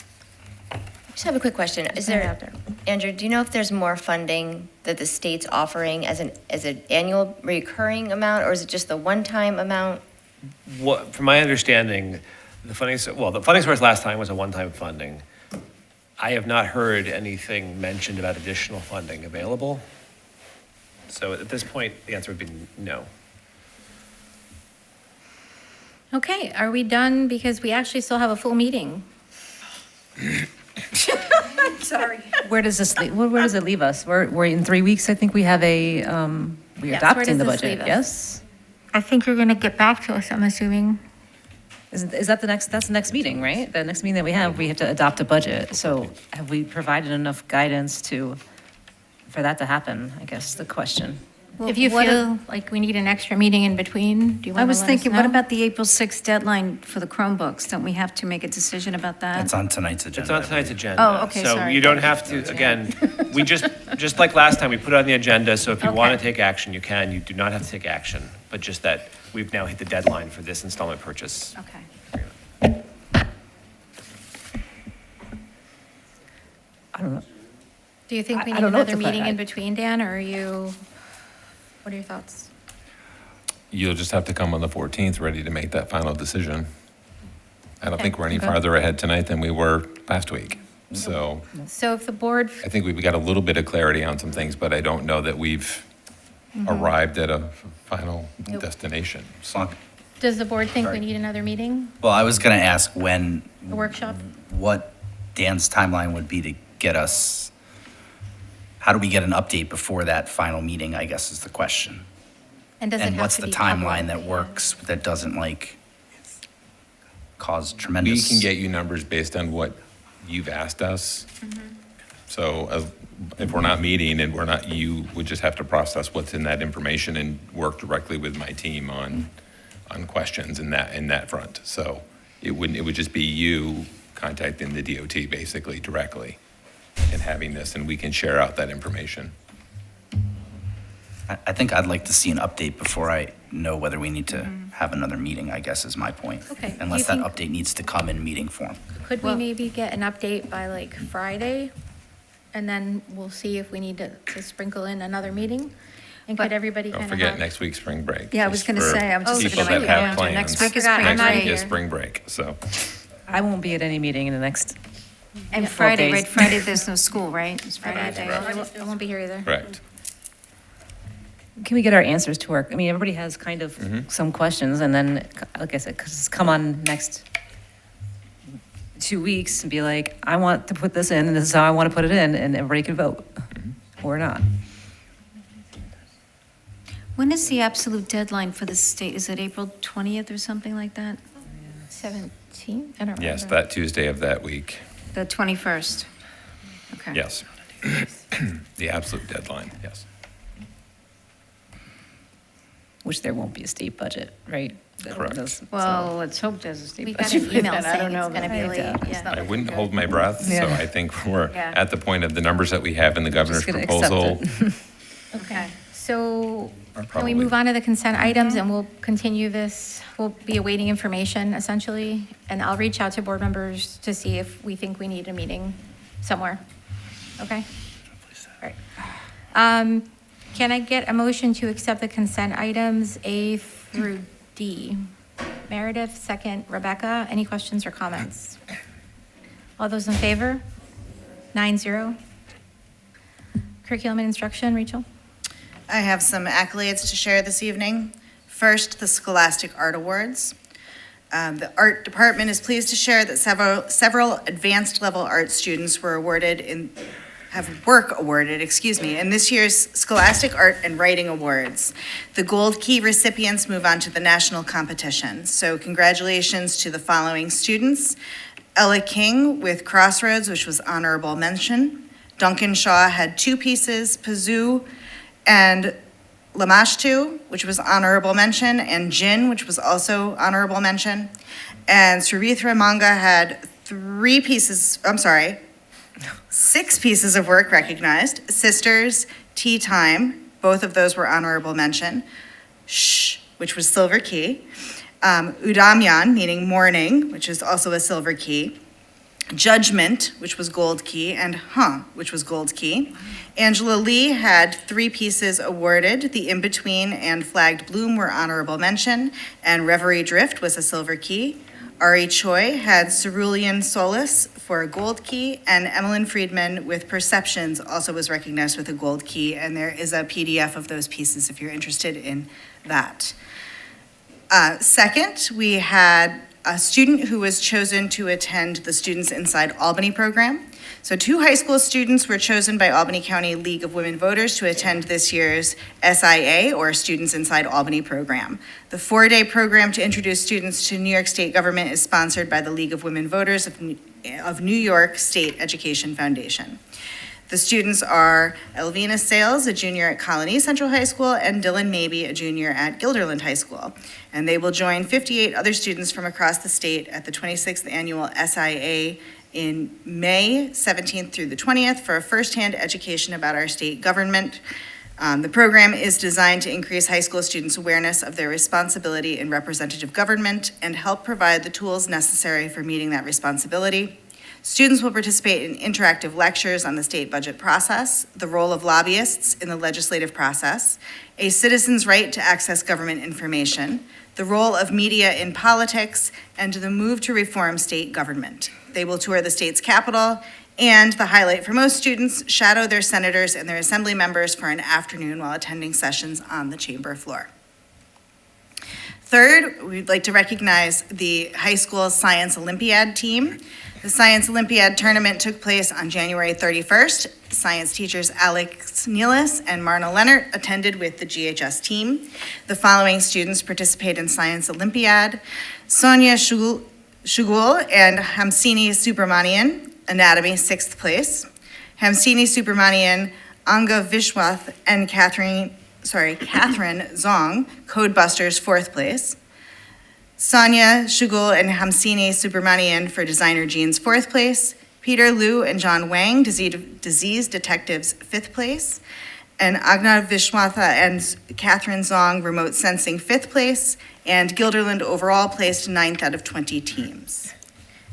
I just have a quick question. Is there, Andrew, do you know if there's more funding that the state's offering as an annual recurring amount, or is it just the one-time amount? From my understanding, The funding source last time was a one-time funding. I have not heard anything mentioned about additional funding available. So at this point, the answer would be no. Okay, are we done? Because we actually still have a full meeting. Sorry. Where does this, where does it leave us? We're in 3 weeks, I think we have we're Yes, where adopting the does this budget, leave us? yes? I think you're going to get back to us, I'm assuming. Is that that's the next meeting, right? The next meeting that we have to adopt a budget. So have we provided enough guidance for that to happen, I guess, is the question. If you feel like we need an extra meeting in between, do you want to I was let us thinking, what know? about the April 6th deadline for the Chromebooks? Don't we have to make a decision about that? It's on tonight's agenda. It's on tonight's agenda. Oh, okay, So sorry. you don't have to, again, we just like last time, we put it on the agenda, so if you want to take action, you can. You do not have to take action, but just that we've now hit the deadline for this installment purchase. Okay. I don't know. Do you think we I need don't know what another to put. meeting in between, Dan, or are you, what are your thoughts? You'll just have to come on the 14th, ready to make that final decision. I don't Okay. think we're any Okay. farther ahead tonight than we were last week. So So if the board, I think we've got a little bit of clarity on some things, but I don't know that we've arrived at a final Nope. destination. So- does the board think we Sorry. need another meeting, Well, I was going to ask when, a workshop? what Dan's timeline would be to get us, how do we get an update before that final meeting, I guess is the question. And does it And have what's to the be timeline public? that works, that doesn't like cause We tremendous? can get you numbers based on what you've asked us. So if we're not meeting and we're not, you would just have to process what's in that information and work directly with my team on questions in that front. So it would just be you contacting the DOT basically directly and having this, and we can share out that information. I think I'd like to see an update before I know whether we need to have another meeting, I guess is my point. Okay. Do Unless you that think- update needs to come in meeting form. Could we maybe get an update by like Friday? And then we'll see if we need to sprinkle in another meeting? And could everybody Don't kind of forget have? next week's spring break. Yeah, I was just gonna for say, I was just people gonna that make have it. plans. Next week is Forgot, spring I'm not break. Next week is here. spring break, so. I won't be at any meeting in the next, And 12 Friday, days. right, Friday, there's no school, right? It's Friday I day. won't be here either. Correct. can we get our answers to our, I mean, everybody has kind of Mhm. some questions, and then, like I said, because come on next 2 weeks and be like, I want to put this in, and this is how I want to put it in, and everybody can vote, or not. When is the absolute deadline for the state? Is it April 20th or something like that? 17th? I don't remember. Yes, that Tuesday of that week. The 21st? Okay. Yes. The absolute deadline, yes. Which there won't be a state budget, right? Correct. Well, let's hope there's a state We got budget. an by email then. I saying don't know it's gonna about be that. late, yeah. I wouldn't hold my breath, so Yeah. I think we're Yeah. at the point of the numbers that we have in the governor's Just gonna accept proposal. it. Okay, so Are can we probably- move on to the consent items and we'll continue this? We'll be awaiting information essentially, and I'll reach out to board members to see if we think we need a meeting somewhere. Okay? All right. Can I get a motion to accept the consent items A through D? Meredith, second. Rebecca, any questions or comments? All those in favor? 9-0. Curriculum and instruction, Rachel? I have some accolades to share this evening. First, the Scholastic Art Awards. The art department is pleased to share that several advanced level art students were awarded in this year's Scholastic Art and Writing Awards. The Gold Key recipients move on to the national competition. So congratulations to the following students. Ella King with Crossroads, which was honorable mention. Duncan Shaw had 2 pieces, Pazoo and Lamashtu, which was honorable mention, and Jin, which was also honorable mention. And Sarithra Manga had 6 pieces of work recognized. Sisters, Tea Time, both of those were honorable mention. Shh, which was silver key. Udamyan, meaning morning, which is also a silver key. Judgment, which was gold key, and which was gold key. Angela Lee had 3 pieces awarded. The In-Between and Flagged Bloom were honorable mention, and Reverie Drift was a silver key. Ari Choi had Cerulean Solace for a gold key, and Emmeline Friedman with Perceptions also was recognized with a gold key, and there is a PDF of those pieces if you're interested in that. Second, we had a student who was chosen to attend the Students Inside Albany program. So 2 high school students were chosen by Albany County League of Women Voters to attend this year's SIA, or Students Inside Albany program. The 4-day program to introduce students to New York State government is sponsored by the League of Women Voters of New York State Education Foundation. The students are Elvina Sales, a junior at Colony Central High School, and Dylan Mabey, a junior at Guilderland High School. And they will join 58 other students from across the state at the 26th annual SIA in May 17th through the 20th for a firsthand education about our state government. The program is designed to increase high school students' awareness of their responsibility in representative government and help provide the tools necessary for meeting that responsibility. Students will participate in interactive lectures on the state budget process, the role of lobbyists in the legislative process, a citizen's right to access government information, the role of media in politics, and the move to reform state government. They will tour the state's capital, and the highlight for most students, shadow their senators and their assembly members for an afternoon while attending sessions on the chamber floor. Third, we'd like to recognize the high school Science Olympiad team. The Science Olympiad tournament took place on January 31st. Science teachers Alex Nealis and Marna Leonard attended with the GHS team. The following students participate in Science Olympiad: Sonia Shugul and Hamsini Subramanian, anatomy, 6th place. Hamsini Subramanian, Anga Vishwath, and Catherine Zong, Codebusters, 4th place. Sonia Shugul and Hamsini Subramanian for Designer Jeans, 4th place. Peter Liu and John Wang, Disease Detectives, 5th place. And Agna Vishwatha and Catherine Zong, Remote Sensing, 5th place. And Guilderland overall placed 9th out of 20 teams.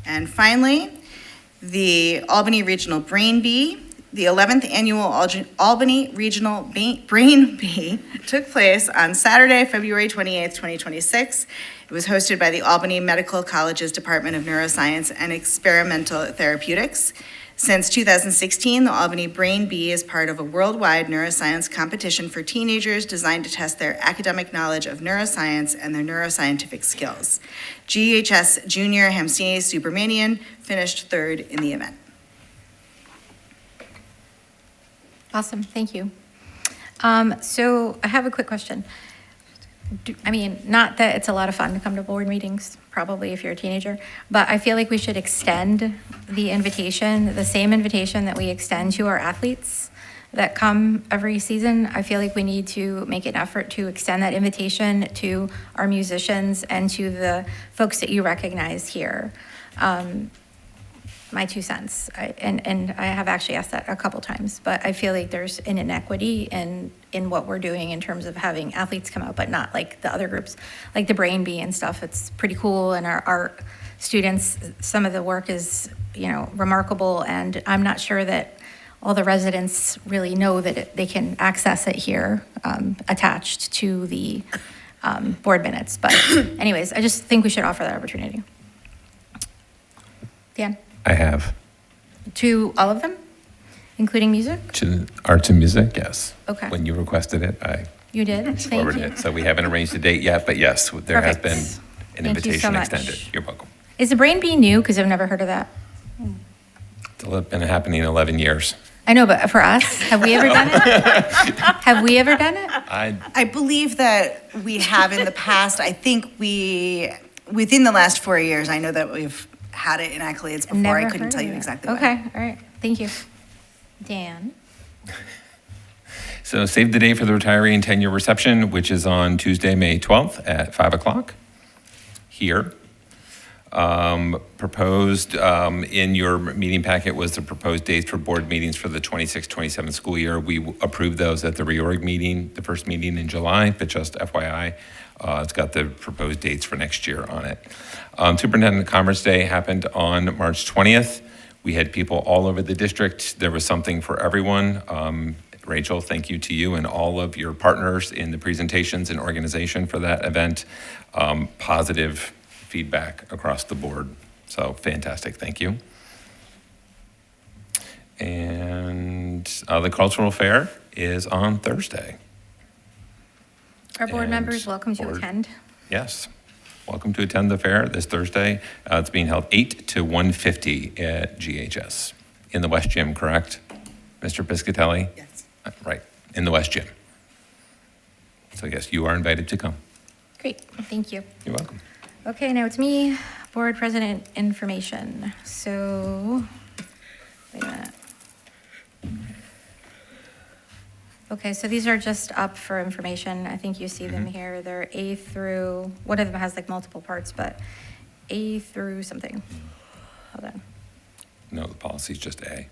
And finally, the Albany Regional Brain Bee. The 11th annual Albany Regional Brain Bee took place on Saturday, February 28th, 2026. It was hosted by the Albany Medical College's Department of Neuroscience and Experimental Therapeutics. Since 2016, the Albany Brain Bee is part of a worldwide neuroscience competition for teenagers designed to test their academic knowledge of neuroscience and their neuroscientific skills. GHS junior Hamsini Subramanian finished 3rd in the event. Awesome, thank you. So I have a quick question. Not that it's a lot of fun to come to board meetings, probably if you're a teenager, but I feel like we should extend the invitation, the same invitation that we extend to our athletes that come every season. I feel like we need to make an effort to extend that invitation to our musicians and to the folks that you recognize here. My 2 cents. And I have actually asked that a couple times, but I feel like there's an inequity in what we're doing in terms of having athletes come out, but not like the other groups, like the Brain Bee and stuff. It's pretty cool, and our art students, some of the work is, remarkable, and I'm not sure that all the residents really know that they can access it here, attached to the board minutes. But anyways, I just think we should offer that opportunity. Dan? I have. To all of them, including music? To arts and music, yes. Okay. When you requested it, I You did? Thank forwarded you. it. So we haven't arranged a date yet, but yes, there has Perfect. been an Thank you so invitation much. extended. You're welcome. Is the Brain Bee new? Because I've never heard of that. It's been happening 11 years. I know, but for us, have we ever done it? Have we ever done it? I believe that we have in the past. I think within the last 4 years, I know that we've had it in accolades before. Never I couldn't heard tell of you it. exactly when. Okay, all right. Thank you. Dan? So save the date for the retiree and 10-year reception, which is on Tuesday, May 12th at 5 o'clock here. Proposed in your meeting packet was the proposed dates for board meetings for the 26-27 school year. We approved those at the reorg meeting, the first meeting in July, but just FYI, it's got the proposed dates for next year on it. Superintendent Conference Day happened on March 20th. We had people all over the district. There was something for everyone. Rachel, thank you to you and all of your partners in the presentations and organization for that event. Positive feedback across the board. So fantastic, thank you. And the cultural fair is on Thursday. Our board And members, welcome to board- attend. Yes, welcome to attend the fair this Thursday. It's being held 8 to 1:50 at GHS in the West Gym, correct? Mr. Piscatelli? Yes. Right, in the West Gym. So yes, you are invited to come. Great, thank you. You're welcome. Okay, now it's me, board president information. So, wait a minute. Okay, so these are just up for information. I think you see them here. They're A through, one of them has like multiple parts, but A through something. Hold on, No, the policy's just A.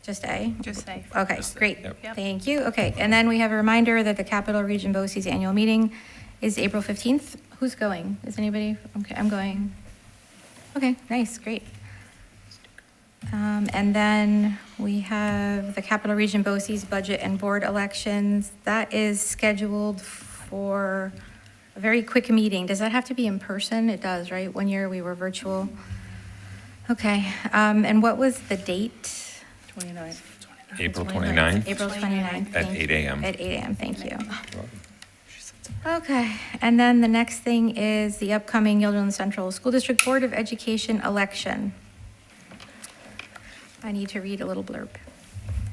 just A? Just A. Okay, great. Yep. Thank you. Okay, and then we have a reminder that the Capital Region BOCES annual meeting is April 15th. Who's going? Is anybody? Okay, I'm going. Okay, nice, great. And then we have the Capital Region BOCES budget and board elections. That is scheduled for a very quick meeting. Does that have to be in person? It does, right? One year we were virtual. Okay, and what was the date? 29th. April 29th April 29th. at thank 8 you. a.m. At 8 a.m., thank you. Okay, and then the next thing is the upcoming Guilderland Central School District Board of Education election. I need to read a little blurb.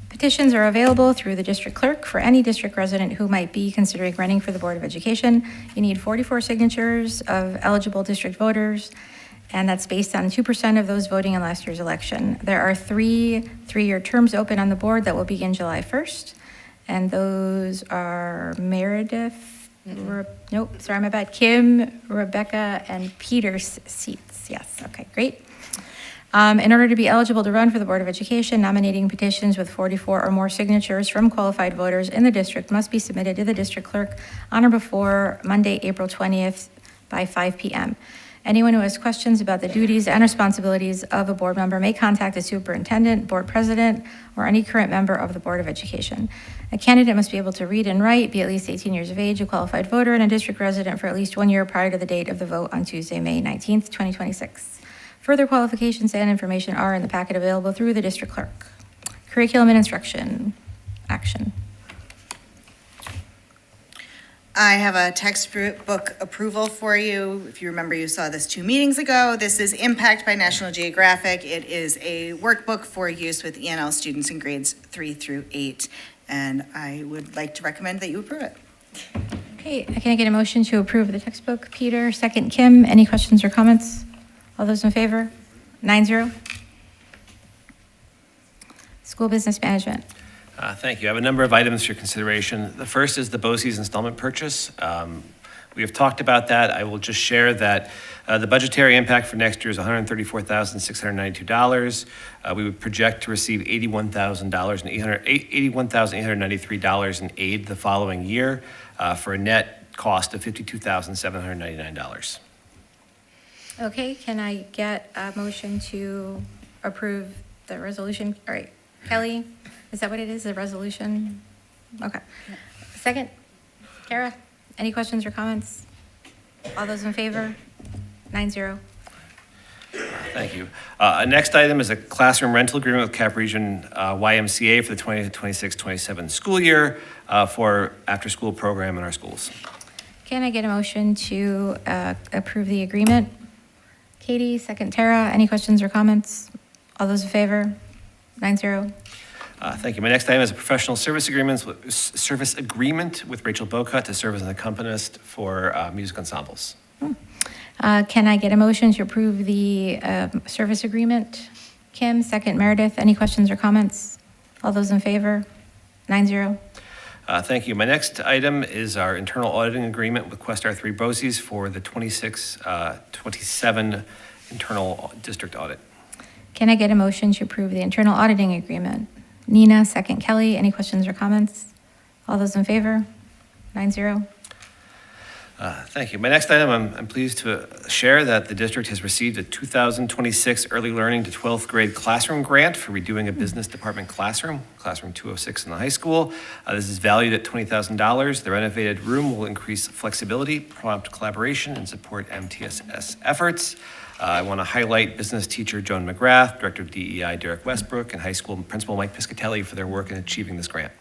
Petitions are available through the district clerk for any district resident who might be considering running for the Board of Education. You need 44 signatures of eligible district voters, and that's based on 2% of those voting in last year's election. There are three-year terms open on the board that will begin July 1st, and those are Meredith, nope, sorry, my bad, Kim, Rebecca, and Peter's seats. Yes, okay, great. In order to be eligible to run for the Board of Education, nominating petitions with 44 or more signatures from qualified voters in the district must be submitted to the district clerk on or before Monday, April 20th by 5 p.m. Anyone who has questions about the duties and responsibilities of a board member may contact the superintendent, board president, or any current member of the Board of Education. A candidate must be able to read and write, be at least 18 years of age, a qualified voter, and a district resident for at least 1 year prior to the date of the vote on Tuesday, May 19th, 2026. Further qualifications and information are in the packet available through the district clerk. Curriculum and instruction, action. I have a textbook approval for you. If you remember, you saw this 2 meetings ago. This is Impact by National Geographic. It is a workbook for use with ENL students in grades 3 through 8, and I would like to recommend that you approve it. Okay, can I get a motion to approve the textbook? Peter, second Kim. Any questions or comments? All those in favor? 9-0. School business management. Thank you. I have a number of items for your consideration. The first is the BOCES installment purchase. We have talked about that. I will just share that the budgetary impact for next year is $134,692. We would project to receive $81,893 in aid the following year for a net cost of $52,799. Okay, can I get a motion to approve the resolution? All right, Kelly, is that what it is, the resolution? Okay. Second, Kara, any questions or comments? All those in favor? 9-0. Thank you. Next item is a classroom rental agreement with Cap Region YMCA for the 2026-27 school year for after-school program in our schools. Can I get a motion to approve the agreement? Katie, second Tara, any questions or comments? All those in favor? 9-0. Thank you. My next item is a professional service agreement with Rachel Boca to serve as an accompanist for music ensembles. Can I get a motion to approve the service agreement? Kim, second Meredith, any questions or comments? All those in favor? 9-0. Thank you. My next item is our internal auditing agreement with Questar 3 BOCES for the 26-27 internal district audit. Can I get a motion to approve the internal auditing agreement? Nina, second Kelly, any questions or comments? All those in favor? 9-0. Thank you. My next item, I'm pleased to share that the district has received a 2026 Early Learning to 12th grade classroom grant for redoing a business department classroom 206 in the high school. This is valued at $20,000. The renovated room will increase flexibility, prompt collaboration, and support MTSS efforts. I want to highlight business teacher Joan McGrath, Director of DEI Derek Westbrook, and high school principal Mike Piscatelli for their work in achieving this grant.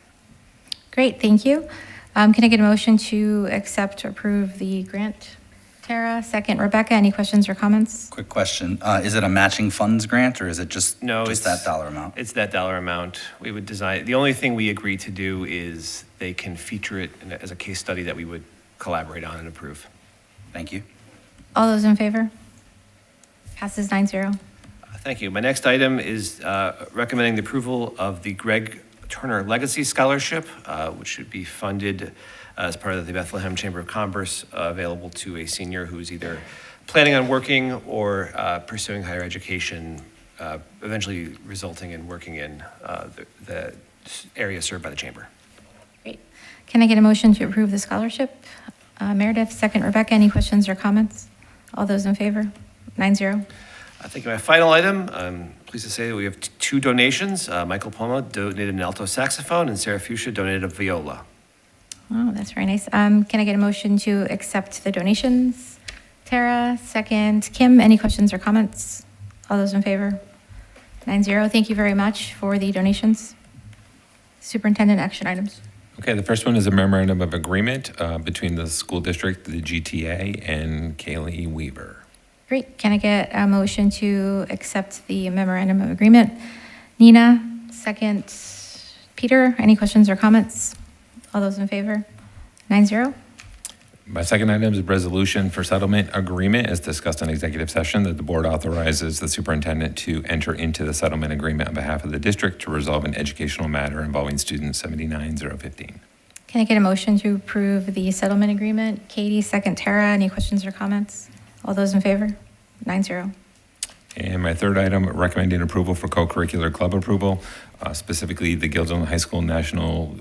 Great, thank you. Can I get a motion to accept or approve the grant? Tara, second. Rebecca, any questions or comments? Quick question. Is it a matching funds grant, or is it just that dollar amount? It's that dollar amount. We would design, the only thing we agreed to do is they can feature it as a case study that we would collaborate on and approve. Thank you. All those in favor? Passes 9-0. Thank you. My next item is recommending the approval of the Greg Turner Legacy Scholarship, which should be funded as part of the Bethlehem Chamber of Commerce, available to a senior who's either planning on working or pursuing higher education, eventually resulting in working in the area served by the chamber. Great. Can I get a motion to approve the scholarship? Meredith, second. Rebecca, any questions or comments? All those in favor? 9-0. I think my final item, I'm pleased to say that we have two donations. Michael Palma donated an alto saxophone, and Sarah Fuchsia donated a viola. Oh, that's very nice. Can I get a motion to accept the donations? Tara, second. Kim, any questions or comments? All those in favor? 9-0. Thank you very much for the donations. Superintendent, action items. Okay, the first one is a memorandum of agreement between the school district, the GTA, and Kaylee Weaver. Great. Can I get a motion to accept the memorandum of agreement? Nina, second. Peter, any questions or comments? All those in favor? 9-0. My second item is a resolution for settlement agreement as discussed in executive session that the board authorizes the superintendent to enter into the settlement agreement on behalf of the district to resolve an educational matter involving student 79015. Can I get a motion to approve the settlement agreement? Katie, second. Tara, any questions or comments? All those in favor? 9-0. And my third item, recommending approval for co-curricular club approval, specifically the Guilderland High School National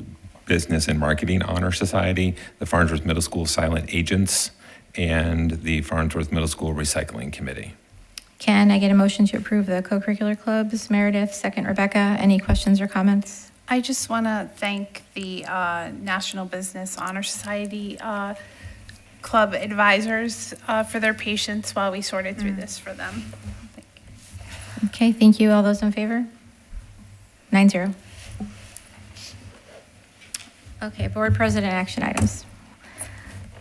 Business and Marketing Honor Society, the Farnsworth Middle School Silent Agents, and the Farnsworth Middle School Recycling Committee. Can I get a motion to approve the co-curricular clubs? Meredith, second. Rebecca, any questions or comments? I just want to thank the National Business Honor Society club advisors for their patience while we sorted through this for them. Okay, thank you. All those in favor? 9-0. Okay, board president action items.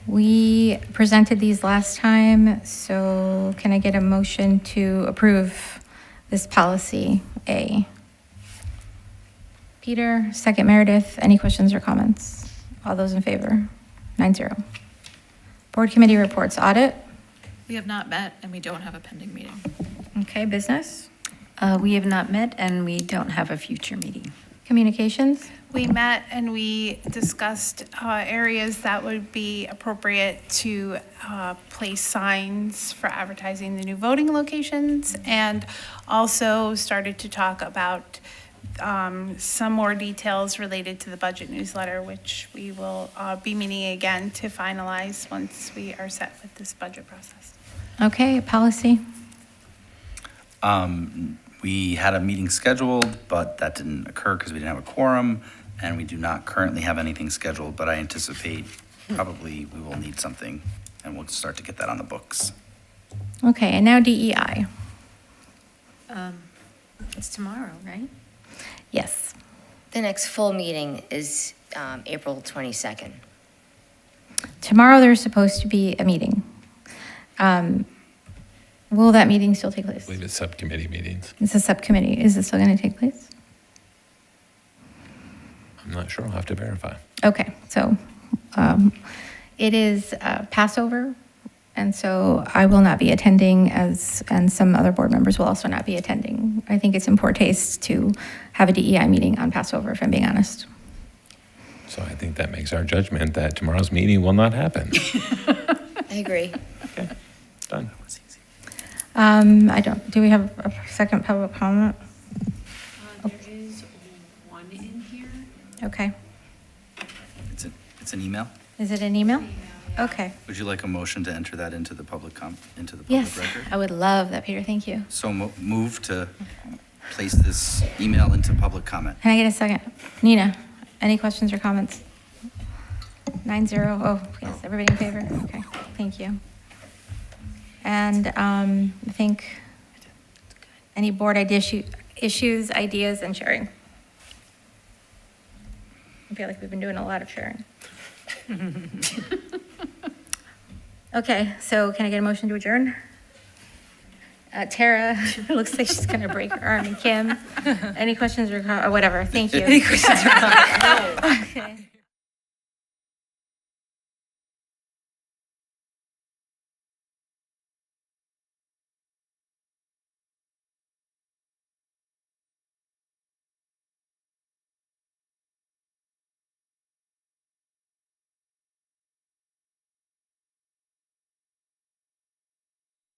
We presented these last time, so can I get a motion to approve this policy A? Peter, second. Meredith, any questions or comments? All those in favor? 9-0. Board committee reports. Audit. We have not met and we don't have a pending meeting. Okay, business. We have not met and we don't have a future meeting. Communications. We met and we discussed areas that would be appropriate to place signs for advertising the new voting locations, and also started to talk about some more details related to the budget newsletter, which we will be meeting again to finalize once we are set with this budget process. Okay, policy. We had a meeting scheduled, but that didn't occur because we didn't have a quorum, and we do not currently have anything scheduled, but I anticipate probably we will need something, and we'll start to get that on the books. Okay, and now DEI. It's tomorrow, right? Yes. The next full meeting is April 22nd. Tomorrow there's supposed to be a meeting. Will that meeting still take place? I believe it's subcommittee meetings. It's a subcommittee. Is it still going to take place? I'm not sure. I'll have to verify. Okay, so it is Passover, and so I will not be attending, and some other board members will also not be attending. I think it's in poor taste to have a DEI meeting on Passover, if I'm being honest. So I think that makes our judgment that tomorrow's meeting will not happen. I agree. Okay, done. Do we have a second public comment? There is one in here. Okay. It's an email? Is it an email? Okay. Would you like a motion to enter that into the public Yes, record? I would love that, Peter. Thank you. So move to place this email into public comment. Can I get a second? Nina, any questions or comments? 9-0. Oh, yes, everybody in favor? Okay, thank you. And I think any board issues, ideas, and sharing. I feel like we've been doing a lot of sharing. Okay, so can I get a motion to adjourn? Tara, looks like she's gonna break her arm. And Kim, any questions or whatever? Thank you. Any questions or comments? Okay.